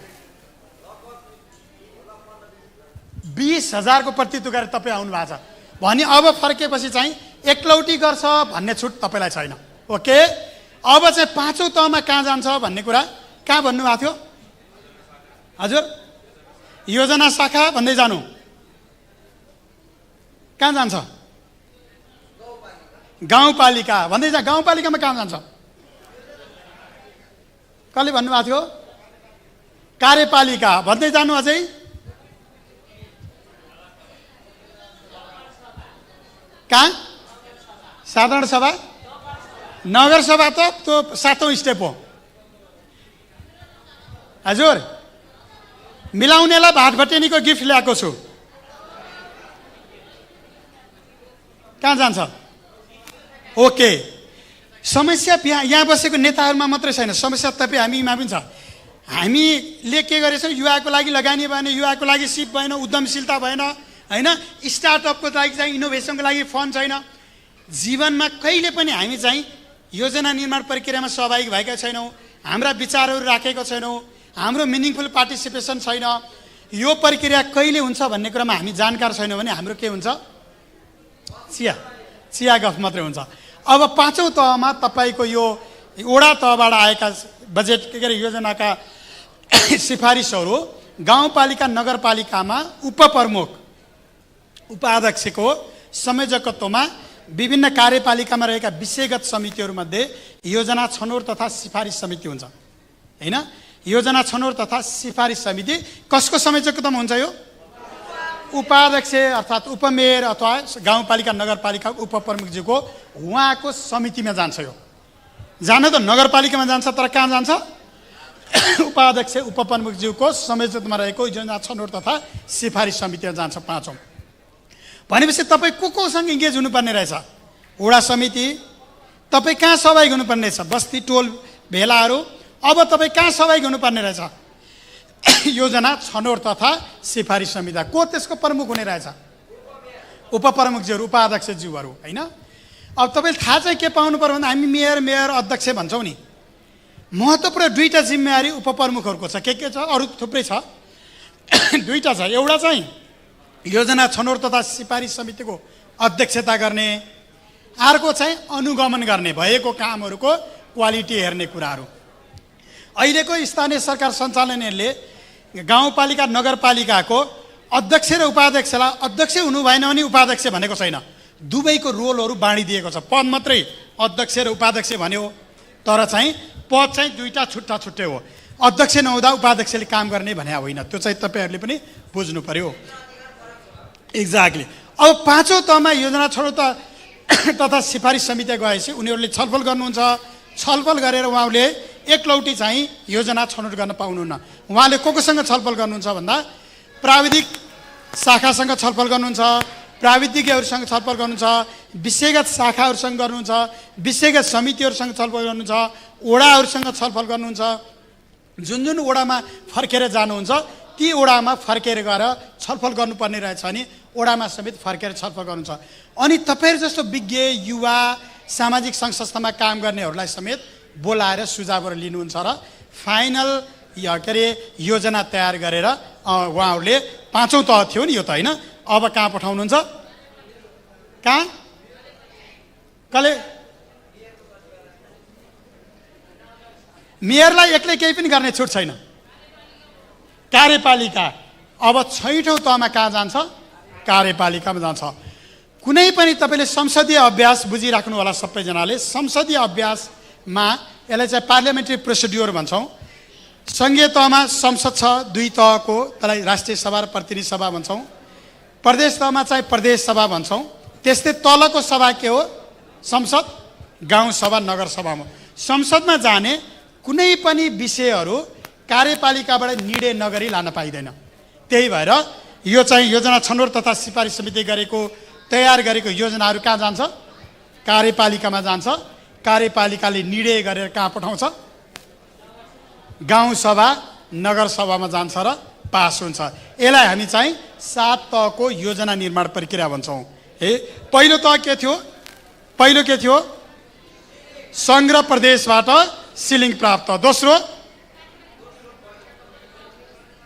20,000 को प्रतिनिधित्व गरेर तपाईँ आउनु भएको छ भने अब फर्केपछि चाहिँ एकलौटी गर्छ भन्ने छुट तपाईँलाई छैन। ओके, अब चाहिँ पाँचौँ तहमा कहाँ जान्छ भन्ने कुरा कहाँ भन्नुभएको थियो हजुर? योजना शाखा भन्दै जानु, कहाँ जान्छ? गाउँपालिका भन्दै जा। गाउँपालिकामा कहाँ जान्छ? कसले भन्नुभएको थियो? कार्यपालिका भन्दै जानु। अझै कहाँ? साधारण सभा, नगरसभा त त्यो 7औं स्टेप हो हजुर। मिलाउनेलाई भाटभटेनीको गिफ्ट ल्याएको छु, कहाँ जान्छ? ओके, समस्या यहाँ बसेको नेताहरूमा मात्रै छैन, समस्या तपाईँ हामीमा पनि छ। हामीले के गरेछौँ? युवाको लागि लगानी भएन, युवाको लागि सिप भएन, उद्यमशीलता भएन होइन, स्टार्टअपको लागि चाहिँ इनोभेसनको लागि फन्ड छैन। जीवनमा कहिले पनि हामी चाहिँ योजना निर्माण प्रक्रियामा सहभागी भएका छैनौँ, हाम्रा विचारहरू राखेका छैनौँ, हाम्रो मिनिङफुल पार्टिसिपेसन छैन। यो प्रक्रिया कहिले हुन्छ भन्ने कुरामा हामी जानकार छैनौँ भने हाम्रो के हुन्छ? चिया गफ मात्रै हुन्छ। अब पाँचौँ तहमा तपाईँको यो वडा तहबाट आएका बजेट के अरे योजनाका सिफारिसहरू गाउँपालिका नगरपालिकामा उपप्रमुख उपाध्यक्षको संयोजकत्वमा विभिन्न कार्यपालिकामा रहेका विषयगत समितिहरूमध्ये योजना छनौट तथा सिफारिस समिति हुन्छ होइन। योजना छनौट तथा सिफारिस समिति कसको संयोजकत्वमा हुन्छ? यो उपाध्यक्ष अर्थात् उपमेयर अथवा गाउँपालिका नगरपालिका उपप्रमुखज्यूको उहाँको समितिमा जान्छ। यो जान त नगरपालिकामा जान्छ, तर कहाँ जान्छ? उपाध्यक्ष उपप्रमुखज्यूको संयोजकत्वमा रहेको योजना छनौट तथा सिफारिस समितिमा जान्छ पाँचौँ। भनेपछि तपाईँ कोसँग इङ्गेज हुनुपर्ने रहेछ? वडा समिति। तपाईँ कहाँ सहभागी हुनुपर्ने रहेछ? बस्ती टोल भेलाहरू। अब तपाईँ कहाँ सहभागी हुनुपर्ने रहेछ? योजना छनौट तथा सिफारिस समिति। को त्यसको प्रमुख हुने रहेछ? उपप्रमुखज्यूहरू, उपाध्यक्षज्यूहरू होइन। अब तपाईँले थाहा चाहिँ के पाउनु पर्यो भन्दा हामी मेयर अध्यक्ष भन्छौँ नि, महत्त्वपूर्ण दुईवटा जिम्मेवारी उपप्रमुखहरूको छ। के छ? अरू थुप्रै छ, दुईवटा छ। एउटा चाहिँ योजना छनौट तथा सिफारिस समितिको अध्यक्षता गर्ने, अर्को चाहिँ अनुगमन गर्ने, भएको कामहरूको क्वालिटी हेर्ने कुराहरू। अहिलेको स्थानीय सरकार सञ्चालनहरूले गाउँपालिका नगरपालिकाको अध्यक्ष र उपाध्यक्षलाई अध्यक्ष हुनु भएन भने उपाध्यक्ष भनेको छैन, दुवैको रोलहरू बाँडिदिएको छ। पद मात्रै अध्यक्ष र उपाध्यक्ष भन्यो, तर चाहिँ पद चाहिँ दुईवटा छुट्टा छुट्टै हो। अध्यक्ष नहुँदा उपाध्यक्षले काम गर्ने भने होइन, त्यो चाहिँ तपाईँहरूले पनि बुझ्नु पर्यो। एक्ज्याक्टली। अब पाँचौँ तहमा योजना छनौट तथा सिफारिस समिति गएपछि उनीहरूले छलफल गर्नुहुन्छ। छलफल गरेर उहाँले एकलौटी चाहिँ योजना छनौट गर्न पाउनुहुन्न। उहाँले कोसँग छलफल गर्नुहुन्छ भन्दा प्राविधिक शाखासँग छलफल गर्नुहुन्छ, प्राविधिकहरूसँग छलफल गर्नुहुन्छ, विषयगत शाखाहरूसँग गर्नुहुन्छ, विषयगत समितिहरूसँग छलफल गर्नुहुन्छ, वडाहरूसँग छलफल गर्नुहुन्छ। जुन जुन वडामा फर्केर जानुहुन्छ ती वडामा फर्केर गएर छलफल गर्नुपर्ने रहेछ भने वडामा समेत फर्केर छलफल गर्नुहुन्छ। अनि तपाईँहरू जस्तो विज्ञ युवा सामाजिक सङ्घ संस्थामा काम गर्नेहरूलाई समेत बोलाएर सुझावहरू लिनुहुन्छ र फाइनल के अरे योजना तयार गरेर उहाँहरूले पाँचौँ तह थियो नि यो त होइन, अब कहाँ पठाउनुहुन्छ? कहाँ? कसले? मेयरलाई एक्लै केही पनि गर्ने छुट छैन। कार्यपालिका अब 6औँ तहमा कहाँ जान्छ? कार्यपालिकामा जान्छ। कुनै पनि तपाईँले संसदीय अभ्यास बुझिराख्नु होला सबैजनाले। संसदीय अभ्यासमा यसलाई चाहिँ पार्लियामेन्ट्री प्रोसिड्युर भन्छौँ। सङ्घीय तहमा संसद छ, 2 तहको, त्यसलाई राष्ट्रिय सभा र प्रतिनिधि सभा भन्छौँ। प्रदेश तहमा चाहिँ प्रदेश सभा भन्छौँ। त्यस्तै तलको सभा के हो? संसद, गाउँ सभा, नगर सभामा। संसदमा जाने कुनै पनि विषयहरू कार्यपालिकाबाट निर्णय नगरी लान पाइँदैन। त्यही भएर यो चाहिँ योजना छनौट तथा सिफारिस समिति गरेको तयार गरेको योजनाहरू कहाँ जान्छ? कार्यपालिकामा जान्छ। कार्यपालिकाले निर्णय गरेर कहाँ पठाउँछ? गाउँ सभा नगरसभामा जान्छ र पास हुन्छ। यसलाई हामी चाहिँ 7 तहको योजना निर्माण प्रक्रिया भन्छौँ। पहिलो तह के थियो? पहिलो के थियो? सङ्घ र प्रदेशबाट सिलिङ प्राप्त। दोस्रो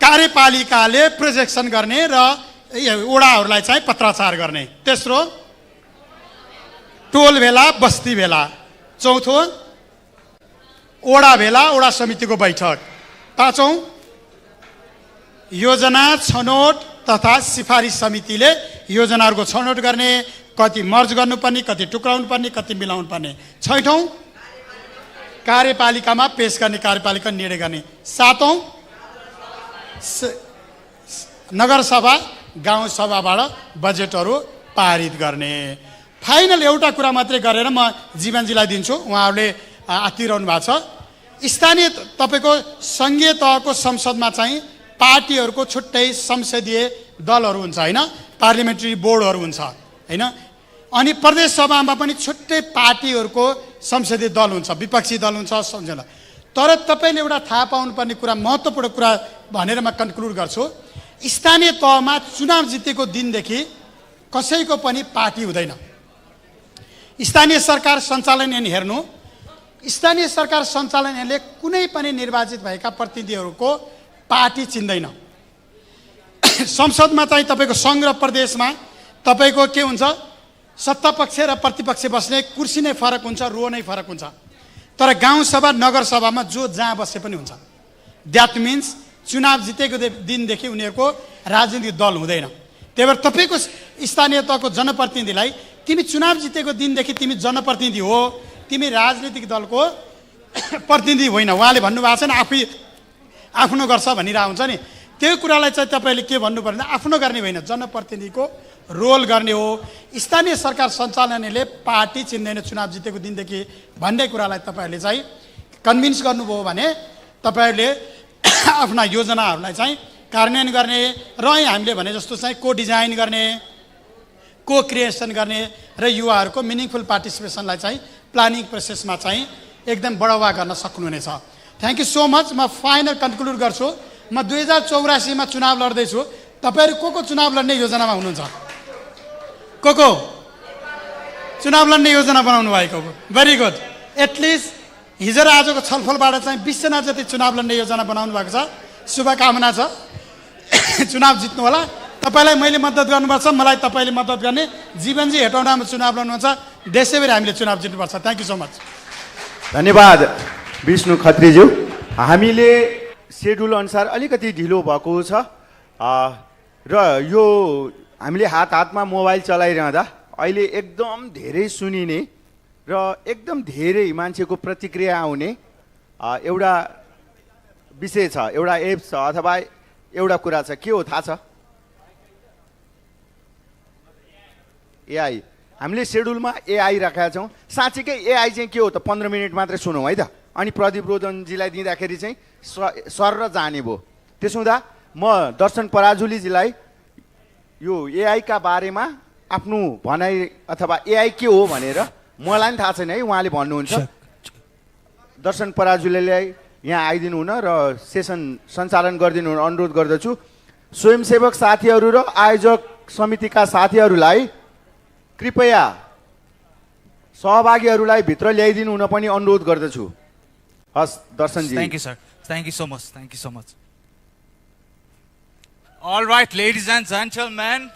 कार्यपालिकाले प्रोजेक्सन गर्ने र वडाहरूलाई चाहिँ पत्राचार गर्ने। तेस्रो टोल भेला बस्ती भेला। चौथो वडा भेला वडा समितिको बैठक। पाँचौँ योजना छनौट तथा सिफारिस समितिले योजनाहरूको छनौट गर्ने, कति मर्ज गर्नुपर्ने, कति टुक्राउनु पर्ने, कति मिलाउनु पर्ने। छैठौँ कार्यपालिकामा पेश गर्ने, कार्यपालिका निर्णय गर्ने। सातौँ नगरसभा गाउँसभाबाट बजेटहरू पारित गर्ने। फाइनल एउटा कुरा मात्रै गरेर म जीवनजीलाई दिन्छु, उहाँहरूले आतिरहनु भएको छ। स्थानीय तपाईँको सङ्घीय तहको संसदमा चाहिँ पार्टीहरूको छुट्टै संसदीय दलहरू हुन्छ होइन, पार्लिमेन्ट्री बोर्डहरू हुन्छ होइन। अनि प्रदेश सभामा पनि छुट्टै पार्टीहरूको संसदीय दल हुन्छ, विपक्षी दल हुन्छ, सम्झना। तर तपाईँले एउटा थाहा पाउनुपर्ने कुरा, महत्त्वपूर्ण कुरा भनेर म कन्क्लुड गर्छु, स्थानीय तहमा चुनाव जितेको दिनदेखि कसैको पनि पार्टी हुँदैन। स्थानीय सरकार सञ्चालन ऐन हेर्नु, स्थानीय सरकार सञ्चालन ऐनले कुनै पनि निर्वाचित भएका प्रतिनिधिहरूको पार्टी चिन्दैन। संसदमा चाहिँ तपाईँको सङ्घ र प्रदेशमा तपाईँको के हुन्छ, सत्तापक्ष र प्रतिपक्ष बस्ने कुर्सी नै फरक हुन्छ, रो नै फरक हुन्छ। तर गाउँसभा नगरसभामा जो जहाँ बसे पनि हुन्छ। द्याट मिन्स चुनाव जितेको दिनदेखि उनीहरूको राजनीतिक दल हुँदैन। त्यही भएर तपाईँको स्थानीय तहको जनप्रतिनिधिलाई तिमी चुनाव जितेको दिनदेखि तिमी जनप्रतिनिधि हो, तिमी राजनीतिक दलको प्रतिनिधि होइन। उहाँले भन्नुभएको छ नि आफै आफ्नो गर्छ भनिरहेको हुन्छ नि, त्यो कुरालाई चाहिँ तपाईँले के भन्नु पर्ने, आफ्नो गर्ने होइन, जनप्रतिनिधिको रोल गर्ने हो। स्थानीय सरकार सञ्चालनले पार्टी चिन्दैन चुनाव जितेको दिनदेखि भन्ने कुरालाई तपाईँहरूले चाहिँ कन्भिन्स गर्नुभयो भने तपाईँहरूले आफ्ना योजनाहरूलाई चाहिँ कार्यान्वयन गर्ने र हामीले भने जस्तो चाहिँ को डिजाइन गर्ने, को क्रिएसन गर्ने र युवाहरूको मिनिङफुल पार्टिसिपेसनलाई चाहिँ प्लानिङ प्रोसेसमा चाहिँ एकदम बढावा गर्न सक्नुहुनेछ। Thank you so much. म फाइनल कन्क्लुड गर्छु। म 2084 मा चुनाव लड्दैछु। तपाईँहरू को चुनाव लड्ने योजनामा हुनुहुन्छ? को चुनाव लड्ने योजना बनाउनु भएको? Very good. एटलिस्ट हिजो र आजको छलफलबाट चाहिँ 20 जना जति चुनाव लड्ने योजना बनाउनु भएको छ। शुभकामना छ। चुनाव जित्नु होला। तपाईँलाई मैले मद्दत गर्नुपर्छ, मलाई तपाईँले मद्दत गर्ने। जीवनजी हेटौँडामा चुनाव लड्नुहुन्छ, देशैभरि हामीले चुनाव जित्नुपर्छ। Thank you so much. धन्यवाद विष्णु खत्रीज्यू। हामीले सेड्युल अनुसार अलिकति ढिलो भएको छ र यो हामीले हातमा मोबाइल चलाइरहँदा अहिले एकदम धेरै सुनिने र एकदम धेरै मान्छेको प्रतिक्रिया आउने एउटा विषय छ, एउटा एप छ अथवा एउटा कुरा छ। के हो थाहा छ? एआई। हामीले सेड्युलमा एआई राखेका छौँ। साँच्चीकै एआई चाहिँ के हो त? 15 मिनट मात्रै सुनौँ है त। अनि प्रदीप रोदनजीलाई दिँदाखेरि चाहिँ सर र जाने भयो। त्यसो हुँदा म दर्शन पराजुलीजीलाई यो एआईका बारेमा आफ्नो भनाइ अथवा एआई के हो भनेर मलाई पनि थाहा छैन है, उहाँले भन्नुहुन्छ। दर्शन पराजुलीलाई यहाँ आइदिनु हुन र सेसन सञ्चालन गरिदिनु हुन अनुरोध गर्दछु। स्वयंसेवक साथीहरू र आयोजक समितिका साथीहरूलाई कृपया सहभागीहरूलाई भित्र ल्याइदिनु हुन पनि अनुरोध गर्दछु। हस् दर्शनजी। Thank you sir, thank you so much, thank you so much. All right, ladies and gentlemen,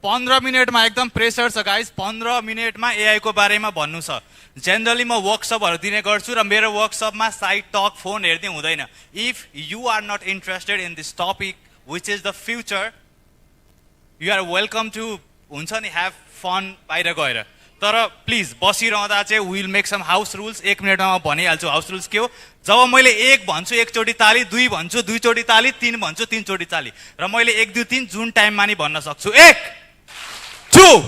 15 मिनटमा एकदम प्रेसर छ गाइज। 15 मिनटमा एआई को बारेमा भन्नु छ। जेनरली म वर्कसपहरू दिने गर्छु र मेरो वर्कसपमा साइड टक फोन हेर्ने हुँदैन। If you are not interested in this topic which is the future, you are welcome to हुन्छ नि ह्याभ फन बाहिर गएर। तर प्लिज बसिरहँदा चाहिँ will make some house rules. 1 मिनटमा म भनिहाल्छु हाउस रुल्स के हो। जब मैले 1 भन्छु 1 चोटि ताली, 2 भन्छु 2 चोटि ताली, 3 भन्छु 3 चोटि ताली र मैले 1 2 3 जुन टाइममा नि भन्न सक्छु। 1 2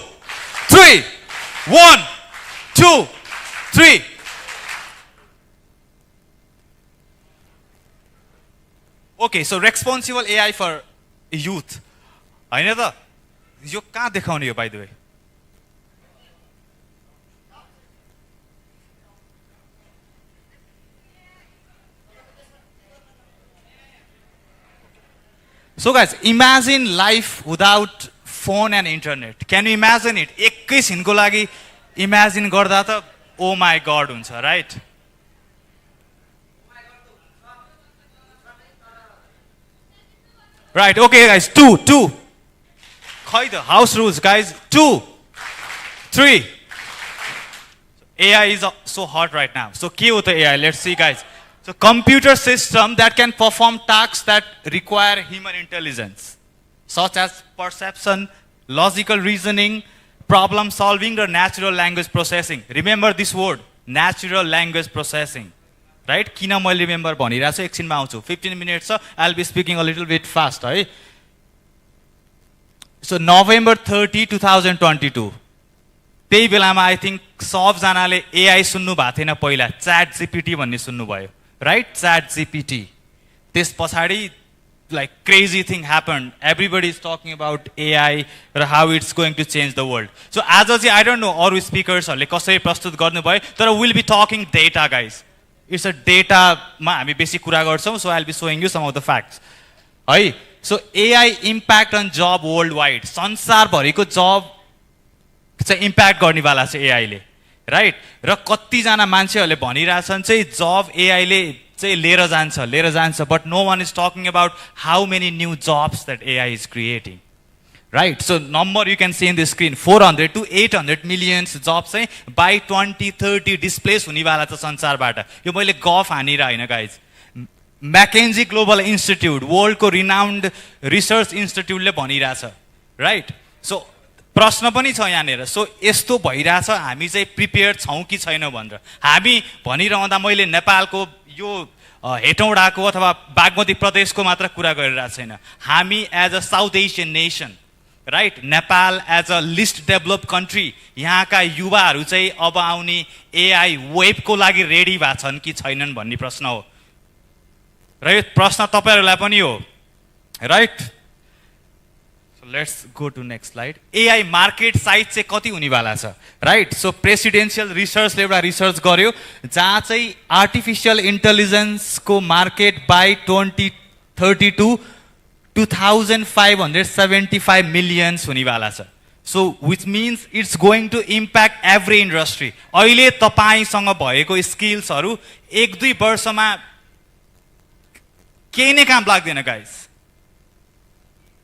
3 1 2 3। Okay, so responsible AI for youth होइन त? यो कहाँ देखाउने हो by the way? So guys, imagine life without phone and internet. Can you imagine it? एकै छिनको लागि imagine गर्दा त oh my god हुन्छ, right? Right, okay guys, two. Khoi the house rules guys, 2, 3. AI is so hot right now. So ke ho ta AI? Let's see guys. So computer system that can perform tasks that require human intelligence, such as perception, logical reasoning, problem solving, or natural language processing. Remember this word, natural language processing. Right? Kina मैले remember भनिरहेको छु, एकछिनमा आउँछु. 15 minutes छ. I'll be speaking a little bit fast, है. So November 30, 2022. त्यही बेलामा I think सबजनाले AI सुन्नु भएको थिएन पहिला. Chat GPT भन्ने सुन्नुभयो. Right? Chat GPT. त्यस पछाडि like crazy thing happened. Everybody is talking about AI or how it's going to change the world. So आज चाहिँ I don't know अरू स्पिकर्सहरूले कसरी प्रस्तुत गर्नुभयो, तर we'll be talking data guys. It's a data मा हामी बेसी कुरा गर्छौं, so I'll be showing you some of the facts. है, so AI impact on job worldwide. संसार भरिको job चाहिँ impact गर्नेवाला छ AI ले, right? र कति जना मान्छेहरूले भनिरहेछन् चाहिँ job AI ले चाहिँ लिएर जान्छ, but no one is talking about how many new jobs that AI is creating. Right, so number you can see in the screen, 400 to 800 million jobs by 2030 displaced हुनेवाला छ संसारबाट. यो मैले गफ हानिरा हैन guys. McKinsey Global Institute, world को renowned research institute ले भनिरहेछ. Right, so प्रश्न पनि छ यहाँनेर. So यस्तो भइरहेछ, हामी चाहिँ प्रिपेयर्ड छौं कि छैन भनेर. हामी भनिरहँदा मैले नेपालको यो हेटौडाको अथवा बागमती प्रदेशको मात्र कुरा गरिरहेको छैन. हामी as a South Asian nation, right? Nepal as a least developed country, यहाँका युवाहरू चाहिँ अब आउने AI वेब को लागि रेडी भएको छन् कि छैनन् भन्ने प्रश्न हो. र यो प्रश्न तपाईहरुलाई पनि हो, right? So let's go to next slide. AI market size चाहिँ कति हुनेवाला छ, right? So presidential research ले एउटा रिसर्च गर्यो जहाँ चाहिँ artificial intelligence को market by 2032 2,575 millions हुनेवाला छ. So which means it's going to impact every industry. अहिले तपाईसँग भएको स्किल्सहरु 1-2 वर्षमा केही नै काम लाग्दैन guys.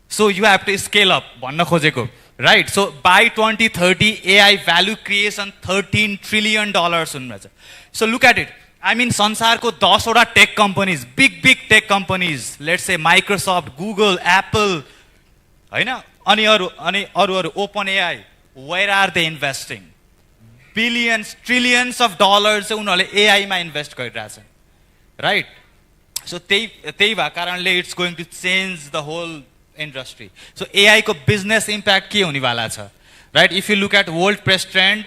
So you have to scale up भन्न खोजेको, right? So by 2030 AI value creation $13 trillion हुनेछ. So look at it. I mean, संसारको 10 वटा tech companies, big tech companies, let's say Microsoft, Google, Apple, हैन, अनि अरु OpenAI, where are they investing? Billions, trillions of dollars चाहिँ उनीहरुले AI मा invest गरिरहेछन्, right? So त्यही भा कारणले it's going to change the whole industry. So AI को business impact के हुनेवाला छ, right? If you look at world press trend,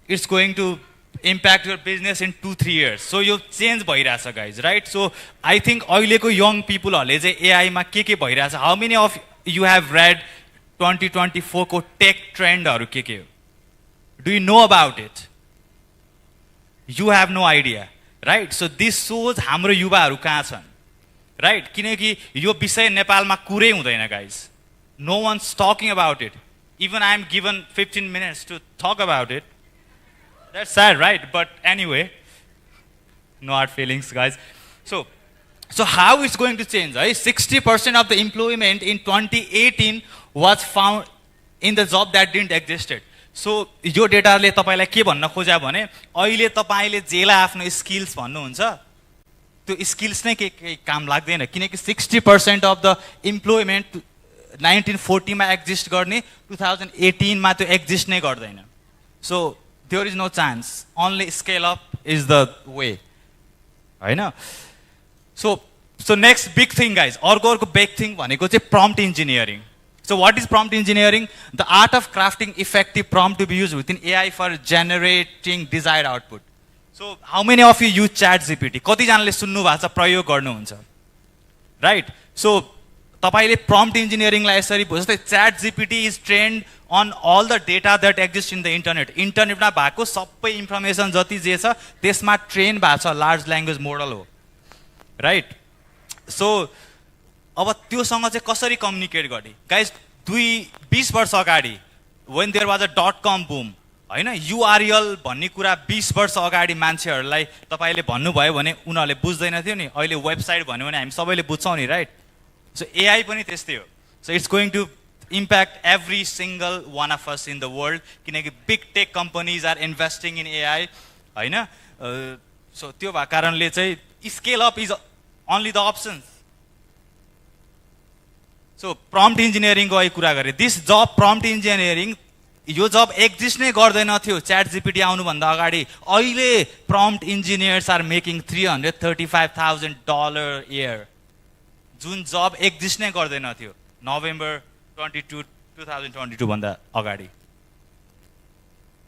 it's going to impact your business in 2-3 years. So you change bhayirahcha guys, right? So I think अहिलेको young people हरुले चाहिँ AI मा के भइरहेछ. How many of you have read 2024 को tech trend हरु के हो? Do you know about it? You have no idea, right? So this shows हाम्रो युवाहरु कहाँ छन्, right? किनकि यो विषय नेपालमा कुरै हुँदैन guys. No one's talking about it. Even I am given 15 minutes to talk about it. That's sad, right? But anyway, no hard feelings, guys. So how it's going to change? Right? 60% of the employment in 2018 was found in the job that didn't existed. So यो डेटाले तपाईलाई के भन्न खोज्या भने अहिले तपाईले जेला आफ्नो skills भन्नुहुन्छ, त्यो स्किल्स नै के काम लाग्दैन किनकि 60% of the employment 1940 मा एक्जिस्ट गर्ने 2018 मा त्यो एक्जिस्ट नै गर्दैन. So there is no chance. Only scale up is the way. हैन? So next big thing guys, अर्को big thing भनेको चाहिँ prompt engineering. So what is prompt engineering? The art of crafting effective prompt to be used within AI for generating desired output. So how many of you use chat GPT? कति जनाले सुन्नु भएको छ, प्रयोग गर्नुहुन्छ, right? So तपाईले prompt engineering लाई यसरी बुझ्दै chat GPT is trained on all the data that exists in the internet. Internet मा भएको सबै इन्फर्मेसन जति जे छ त्यसमा ट्रेन भएको छ लार्ज ल्याङ्ग्वेज मोडल हो, right? So अब त्योसँग चाहिँ कसरी कम्युनिकेट गर्ने गाइज 20 वर्ष अगाडि when there was a .com boom हैन URL भन्ने कुरा 20 वर्ष अगाडि मान्छेहरूलाई तपाईले भन्नुभयो भने उनीहरूले बुझ्दैन थियो नि अहिले वेबसाइट भन्यो भने हामी सबैले बुझ्छौँ नि राइट सो एआई पनि त्यस्तै हो so it's going to impact every single one of us in the world किनकि big tech companies are investing in AI हैन so त्यो भएको कारणले चाहिँ scale up is only the options so prompt engineering को कुरा गरे this job prompt engineering यो जब एक्जिस्ट नै गर्दैन थियो च्याट जीपीटी आउनु भन्दा अगाडि अहिले prompt engineers are making $335,000 a year जुन जब एक्जिस्ट नै गर्दैन थियो नोभेम्बर 2022 भन्दा अगाडि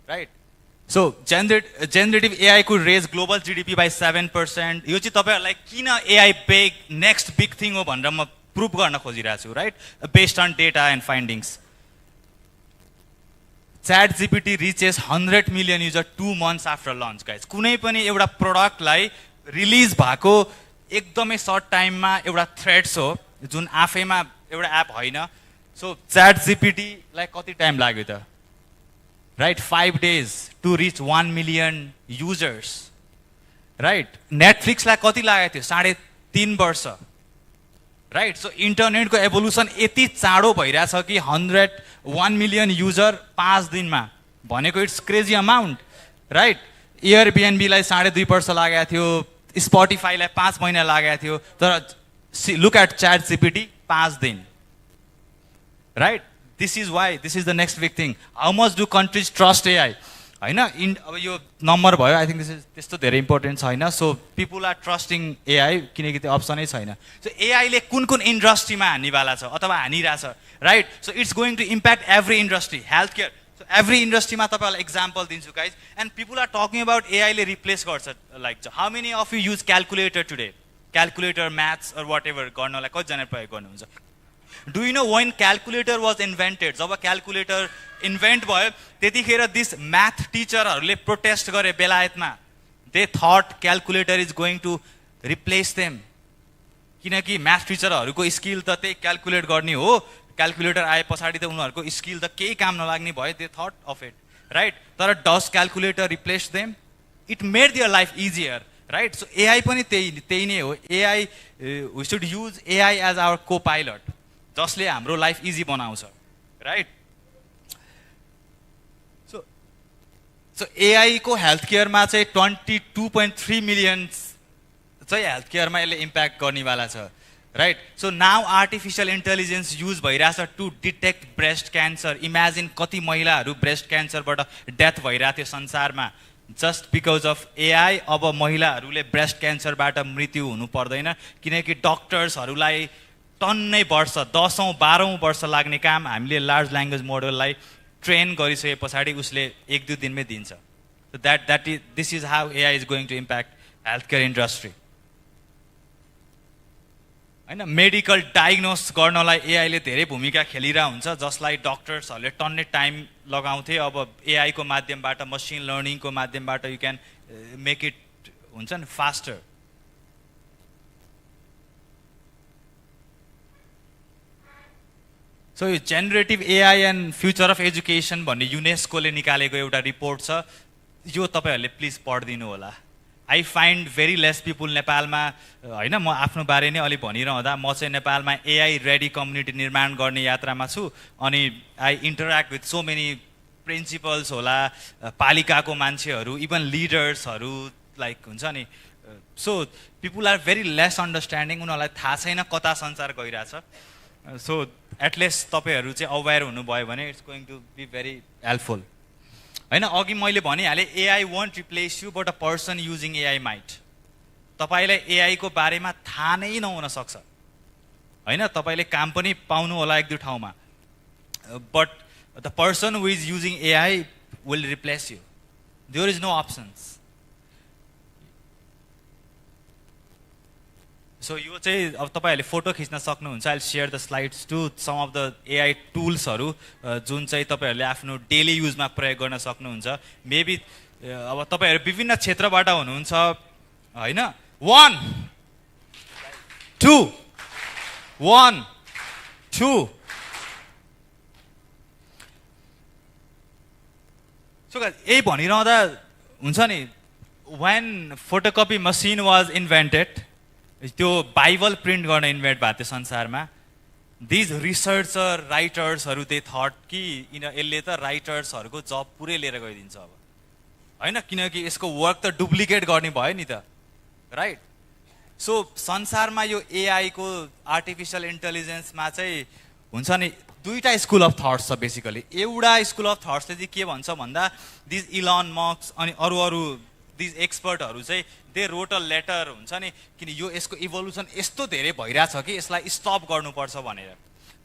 right so generative AI could raise global GDP by 7% यो चाहिँ तपाईहरुलाई किन AI big next big thing हो भनेर म प्रुभ गर्न खोजिरहेको छु right based on data and findings chat GPT reaches 100 million user 2 months after launch guys कुनै पनि एउटा प्रोडक्टलाई रिलिज भएको एकदमै सर्ट टाइममा एउटा थ्रेड्स हो जुन आफैमा एउटा एप होइन सो च्याट जीपीटी लाई कति टाइम लाग्यो त right 5 days to reach 1 million users right नेटफ्लिक्सलाई कति लागेको थियो 3.5 वर्ष राइट सो इन्टरनेटको एभोल्युसन यति चाँडो भइरहेछ कि 101 million युजर 5 दिनमा भनेको इट्स क्रेजी अमाउन्ट राइट एयरबिएनबीलाई 2.5 वर्ष लागेको थियो स्पोटिफाईलाई 5 महिना लागेको थियो तर लुक एट च्याट जीपीटी 5 दिन right this is why this is the next big thing how much do countries trust AI होइन अब यो नम्बर भयो आई थिङ्क दिस इज त्यस्तो धेरै इम्पोर्टेन्ट छैन so people are trusting AI किनकि त्यो अप्सनै छैन सो एआईले कुन कुन इन्डस्ट्रीमा हान्नेवाला छ अथवा हानिरहेछ right so it's going to impact every industry healthcare so every इन्डस्ट्रीमा तपाईँहरूलाई एक्जाम्पल दिन्छु guys and people are talking about एआईले रिप्लेस गर्छ like how many of you use calculator today calculator maths or whatever गर्नलाई कतिजना प्रयोग गर्नुहुन्छ do you know when calculator was invented जब क्यालकुलेटर इन्भेन्ट भयो त्यतिखेर दिस म्याथ टिचरहरूले प्रोटेस्ट गरे बेलायतमा they thought calculator is going to replace them किनकि म्याथ टिचरहरूको स्किल त त्यही क्यालकुलेट गर्ने हो क्यालकुलेटर आए पछाडि त उनीहरूको स्किल त केही काम नलाग्ने भयो they thought of it right तर does calculator replace them it made their life easier right so AI पनि त्यही नै हो AI we should use AI as our copilot जसले हाम्रो लाइफ इजी बनाउँछ राइट सो एआई को health केयरमा चाहिँ 22.3 मिलियन चाहिँ हेल्थ केयरमा यसले इम्प्याक्ट गर्नेवाला छ right so now artificial intelligence use भइरहेछ to detect breast cancer imagine कति महिलाहरू ब्रेस्ट क्यान्सरबाट डेथ भइरहेको थियो संसारमा जस्ट बिकज अफ एआई अब महिलाहरूले ब्रेस्ट क्यान्सरबाट मृत्यु हुनु पर्दैन किनकि डक्टर्सहरूलाई टन्नै वर्ष 10औं-12औं वर्ष लाग्ने काम हामीले लार्ज ल्याङ्ग्वेज मोडललाई ट्रेन गरिसके पछाडि उसले 1-2 दिनमै दिन्छ so that is this is how AI is going to impact health care industry होइन मेडिकल डायग्नोस गर्नलाई एआईले धेरै भूमिका खेलिरहेको हुन्छ जसलाई डक्टर्सहरूले टन्नै टाइम लगाउँथे अब एआईको माध्यमबाट मसिन लर्निङको माध्यमबाट यु क्यान मेक इट हुन्छ नि फास्टर सो यो generative AI and future of education भन्ने युनेस्कोले निकालेको एउटा रिपोर्ट छ यो तपाईँहरूले प्लिज पढिदिनु होला I find very less people नेपालमा होइन म आफ्नो बारे नै अलि भनिरहँदा म चाहिँ नेपालमा एआई रेडी कम्युनिटी निर्माण गर्ने यात्रामा छु अनि I interact with so many principles होला पालिकाको मान्छेहरू इभन लिडर्सहरू लाइक हुन्छ नि so people are very less understanding उनीहरूलाई थाहा छैन कता संसार गइरहेछ सो एटलिस्ट तपाईँहरू चाहिँ अवेर हुनुभयो भने it's going to be very helpful होइन अघि मैले भनिहालेँ AI won't replace you but a person using AI might तपाईँलाई एआईको बारेमा थाहा नै नहुन सक्छ होइन तपाईँले काम पनि पाउनु होला 1-2 ठाउँमा but the person who is using AI will replace you there is no options so यो चाहिँ अब तपाईँहरूले फोटो खिच्न सक्नुहुन्छ I share the slides to some of the AI टुल्सहरू जुन चाहिँ तपाईँहरूले आफ्नो डेली युजमा प्रयोग गर्न सक्नुहुन्छ मेबी अब तपाईँहरू विभिन्न क्षेत्रबाट हुनुहुन्छ होइन 1 2 1 2 So guys, यही भनिरहँदा हुन्छ नि when photocopy machine was invented, त्यो बाइबल प्रिन्ट गर्न इन्भेन्ट भएको थियो संसारमा, these researcher writersहरू they thought कि यसले त राइटर्सहरूको जब पुरै लिएर गइदिन्छ अब हैन, किनकि यसको वर्क त डुप्लिकेट गर्ने भयो नि त, राइट? सो संसारमा यो एआई को आर्टिफिशियल इन्टेलिजेन्समा चाहिँ हुन्छ नि दुईटा स्कुल अफ थट्स छ बेसिकली। एउटा स्कुल अफ थट्सले चाहिँ के भन्छ भन्दा दिस इलन मस्क अनि अरू दिस एक्सपर्टहरू चाहिँ दे रोट अ लेटर हुन्छ नि, किन यो यसको इभोल्युसन यस्तो धेरै भइरहेछ कि यसलाई स्टप गर्नुपर्छ भनेर,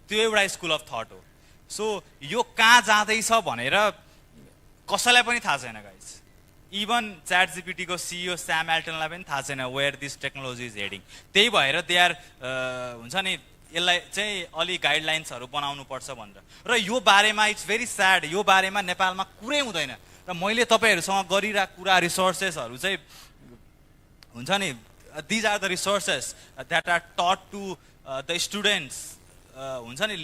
त्यो एउटा स्कुल अफ थट हो। सो यो कहाँ जाँदैछ भनेर कसैलाई पनि थाहा छैन गाइज, इभन च्याट जीपीटी को सिइओ स्याम एल्टनलाई पनि थाहा छैन where this technology is heading. त्यही भएर दे आर हुन्छ नि यसलाई चाहिँ अलि गाइडलाइन्सहरू बनाउनु पर्छ भनेर। र यो बारेमा इट्स भेरी स्याड, यो बारेमा नेपालमा कुरै हुँदैन। र मैले तपाईँहरूसँग गरिरहेको कुरा रिसोर्सेसहरू चाहिँ हुन्छ नि these are the resources that are taught to the students, हुन्छ नि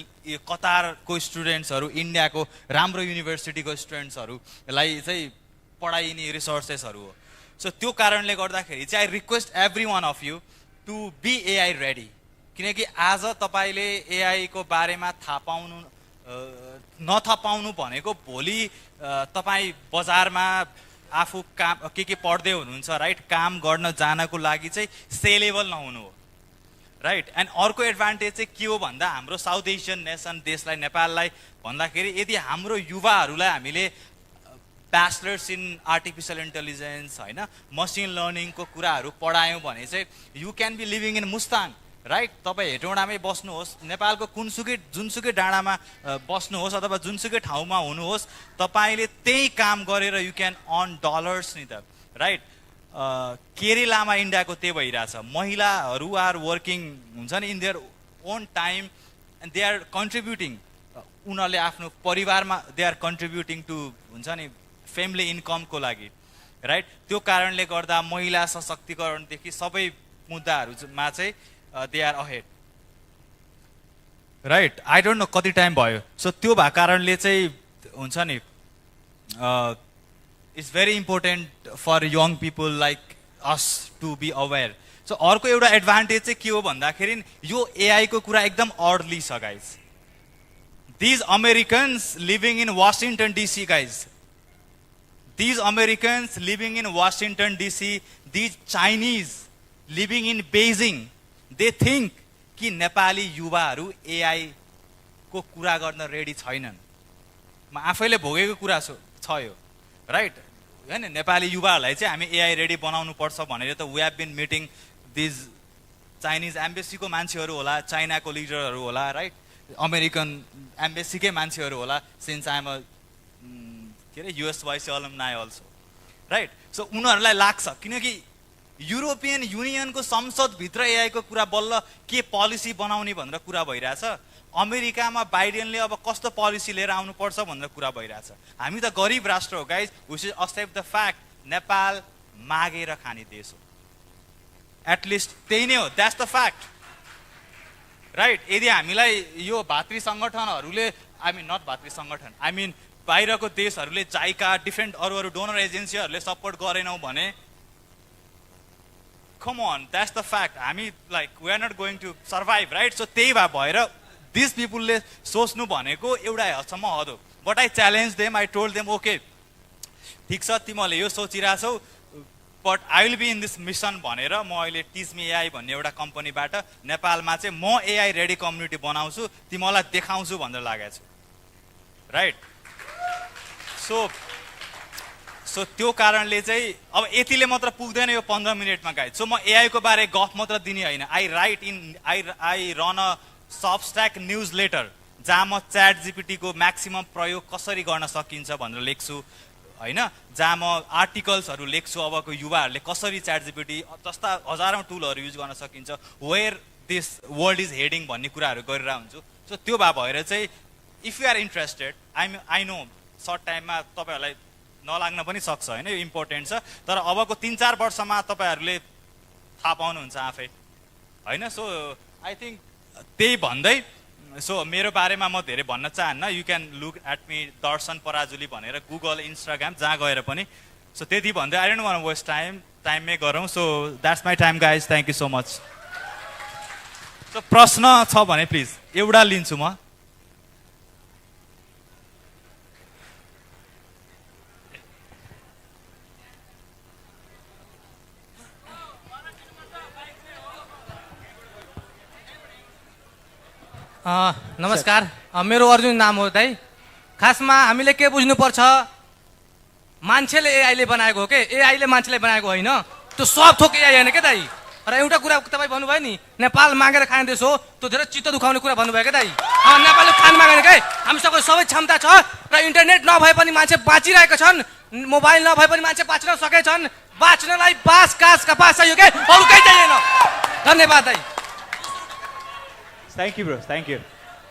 कतारको स्टुडेन्ट्सहरू, इन्डियाको राम्रो युनिभर्सिटीको स्टुडेन्ट्सहरूलाई चाहिँ पढाइने रिसोर्सेसहरू हो। सो त्यो कारणले गर्दाखेरि चाहिँ I request every one of you to be AI ready, किनकि आज तपाईँले एआई को बारेमा थाहा पाउनु नथाहा पाउनु भनेको भोलि तपाईँ बजारमा आफू काम के पढ्दै हुनुहुन्छ राइट, काम गर्न जानको लागि चाहिँ सेलेबल नहुनु हो, राइट? एन्ड अर्को एडभान्टेज चाहिँ के हो भन्दा हाम्रो साउथ एसियन नेसन देशलाई नेपाललाई भन्दाखेरि यदि हाम्रो युवाहरूलाई हामीले ब्याचलर्स इन आर्टिफिशियल इन्टेलिजेन्स होइन मसिन लर्निङको कुराहरू पढायौँ भने चाहिँ you can be living in Mustang, right? तपाईँ हेटौँडामै बस्नुहोस्, नेपालको जुनसुकै डाँडामा बस्नुहोस् अथवा जुनसुकै ठाउँमा हुनुहोस्, तपाईँले त्यही काम गरेर यु क्यान अर्न डलर्स नि त, राइट? केरलामा इन्डियाको त्यही भइरहेछ, महिलाहरू आर वर्किङ हुन्छ नि in their own time and they are contributing, उनीहरूले आफ्नो परिवारमा दे आर कन्ट्रिब्युटिङ टु हुन्छ नि फ्यामिली इन्कमको लागि, राइट? त्यो कारणले गर्दा महिला सशक्तिकरणदेखि सबै मुद्दाहरूमा चाहिँ they are ahead, right? I don't know कति टाइम भयो। सो त्यो भएको कारणले चाहिँ हुन्छ नि it's very important for young people like us to be aware. So अर्को एउटा एडभान्टेज चाहिँ के हो भन्दाखेरि यो एआई को कुरा एकदम अर्ली छ guys. These Americans living in Washington DC guys, these Americans living in Washington DC, these Chinese living in Beijing, they think कि नेपाली युवाहरू एआई को कुरा गर्न रेडी छैनन्। म आफैले भोगेको कुरा छ यो, राइट? हैन, नेपाली युवाहरूलाई चाहिँ हामी एआई रेडी बनाउनु पर्छ भनेर त we have been meeting these Chinese एम्बेसीको मान्छेहरू होला, चाइनाको लिडरहरू होला, राइट? अमेरिकन एम्बेसीकै मान्छेहरू होला, सिन्स आइ एम अ के अरे USYC alumni also, right? So उनीहरूलाई लाग्छ किनकि युरोपियन युनियनको संसदभित्र एआईको कुरा बल्ल के पोलिसी बनाउने भनेर कुरा भइरहेछ, अमेरिकामा बाइडेनले अब कस्तो पोलिसी लिएर आउनुपर्छ भनेर कुरा भइरहेछ। हामी त गरिब राष्ट्र हो guys, we should accept the fact Nepal मागेर खाने देश हो, एटलिस्ट त्यही नै हो, द्याट्स द फ्याक्ट, राइट? यदि हामीलाई यो भातृ सङ्गठनहरूले आई मिन नट भातृ सङ्गठन आई मिन बाहिरको देशहरूले जाइका डिफ्रेन्ट अरू डोनर एजेन्सीहरूले सपोर्ट गरेनौँ भने come on, that's the fact, हामी like we are not going to survive, right? So त्यही भएर दिस पिपुलले सोच्नु भनेको एउटा हदसम्म हद हो। But I challenge them, I told them okay ठिक छ तिमीहरूले यो सोचिरहेछौ but I will be in this mission भनेर म अहिले टिच मी एआई भन्ने एउटा कम्पनीबाट नेपालमा चाहिँ म एआई रेडी कम्युनिटी बनाउँछु, तिमीलाई देखाउँछु भनेर लागेको छु, राइट? सो त्यो कारणले चाहिँ अब यतिले मात्र पुग्दैन यो 15 मिनटमा गाइज। सो म एआई को बारे गफ मात्र दिने होइन, I run a Substack newsletter जहाँ म च्याट जीपीटी को म्याक्सिमम प्रयोग कसरी गर्न सकिन्छ भनेर लेख्छु होइन, जहाँ म आर्टिकल्सहरू लेख्छु अबको युवाहरूले कसरी च्याट जीपीटी जस्ता हजारौँ टुलहरू युज गर्न सकिन्छ, where this world is heading भन्ने कुराहरू गरिरहेको हुन्छु। सो त्यो भएर चाहिँ if you are interested, I know short टाइममा तपाईँहरूलाई नलाग्न पनि सक्छ होइन, यो इम्पोर्टेन्ट छ, तर अबको 3-4 वर्षमा तपाईँहरूले थाहा पाउनुहुन्छ आफै होइन। सो आई थिङ्क त्यही भन्दै सो मेरो बारेमा म धेरै भन्न चाहन्न you can look at me Darshan Parajuli भनेर गुगल इन्स्टाग्राम जहाँ गएर पनि सो त्यति भन्दै आई डोन्ट वान्ट वेस्ट टाइममै गरौँ so that's my time guys thank you so much so प्रश्न छ भने प्लिज एउटा लिन्छु म नमस्कार मेरो अर्जुन नाम हो दाइ खासमा हामीले के बुझ्नुपर्छ मान्छेले एआईले बनाएको हो के एआईले मान्छेले बनाएको होइन त्यो सब थोक एआई होइन क्या दाइ र एउटा कुरा तपाईँ भन्नुभयो नि नेपाल मागेर खाने देश हो त्यो धेरै चित्त दुखाउने कुरा भन्नुभयो क्या दाइ नेपालले खान मागेन के हामीसँग सबै क्षमता छ र इन्टरनेट नभए पनि मान्छे बाँचिरहेका छन् मोबाइल नभए पनि मान्छे बाँच्न सकेछन् बाँच्नलाई बाँस काँस कपास चाहियो के अरू केही चाहिएन धन्यवाद दाइ Thank you, bro. Thank you.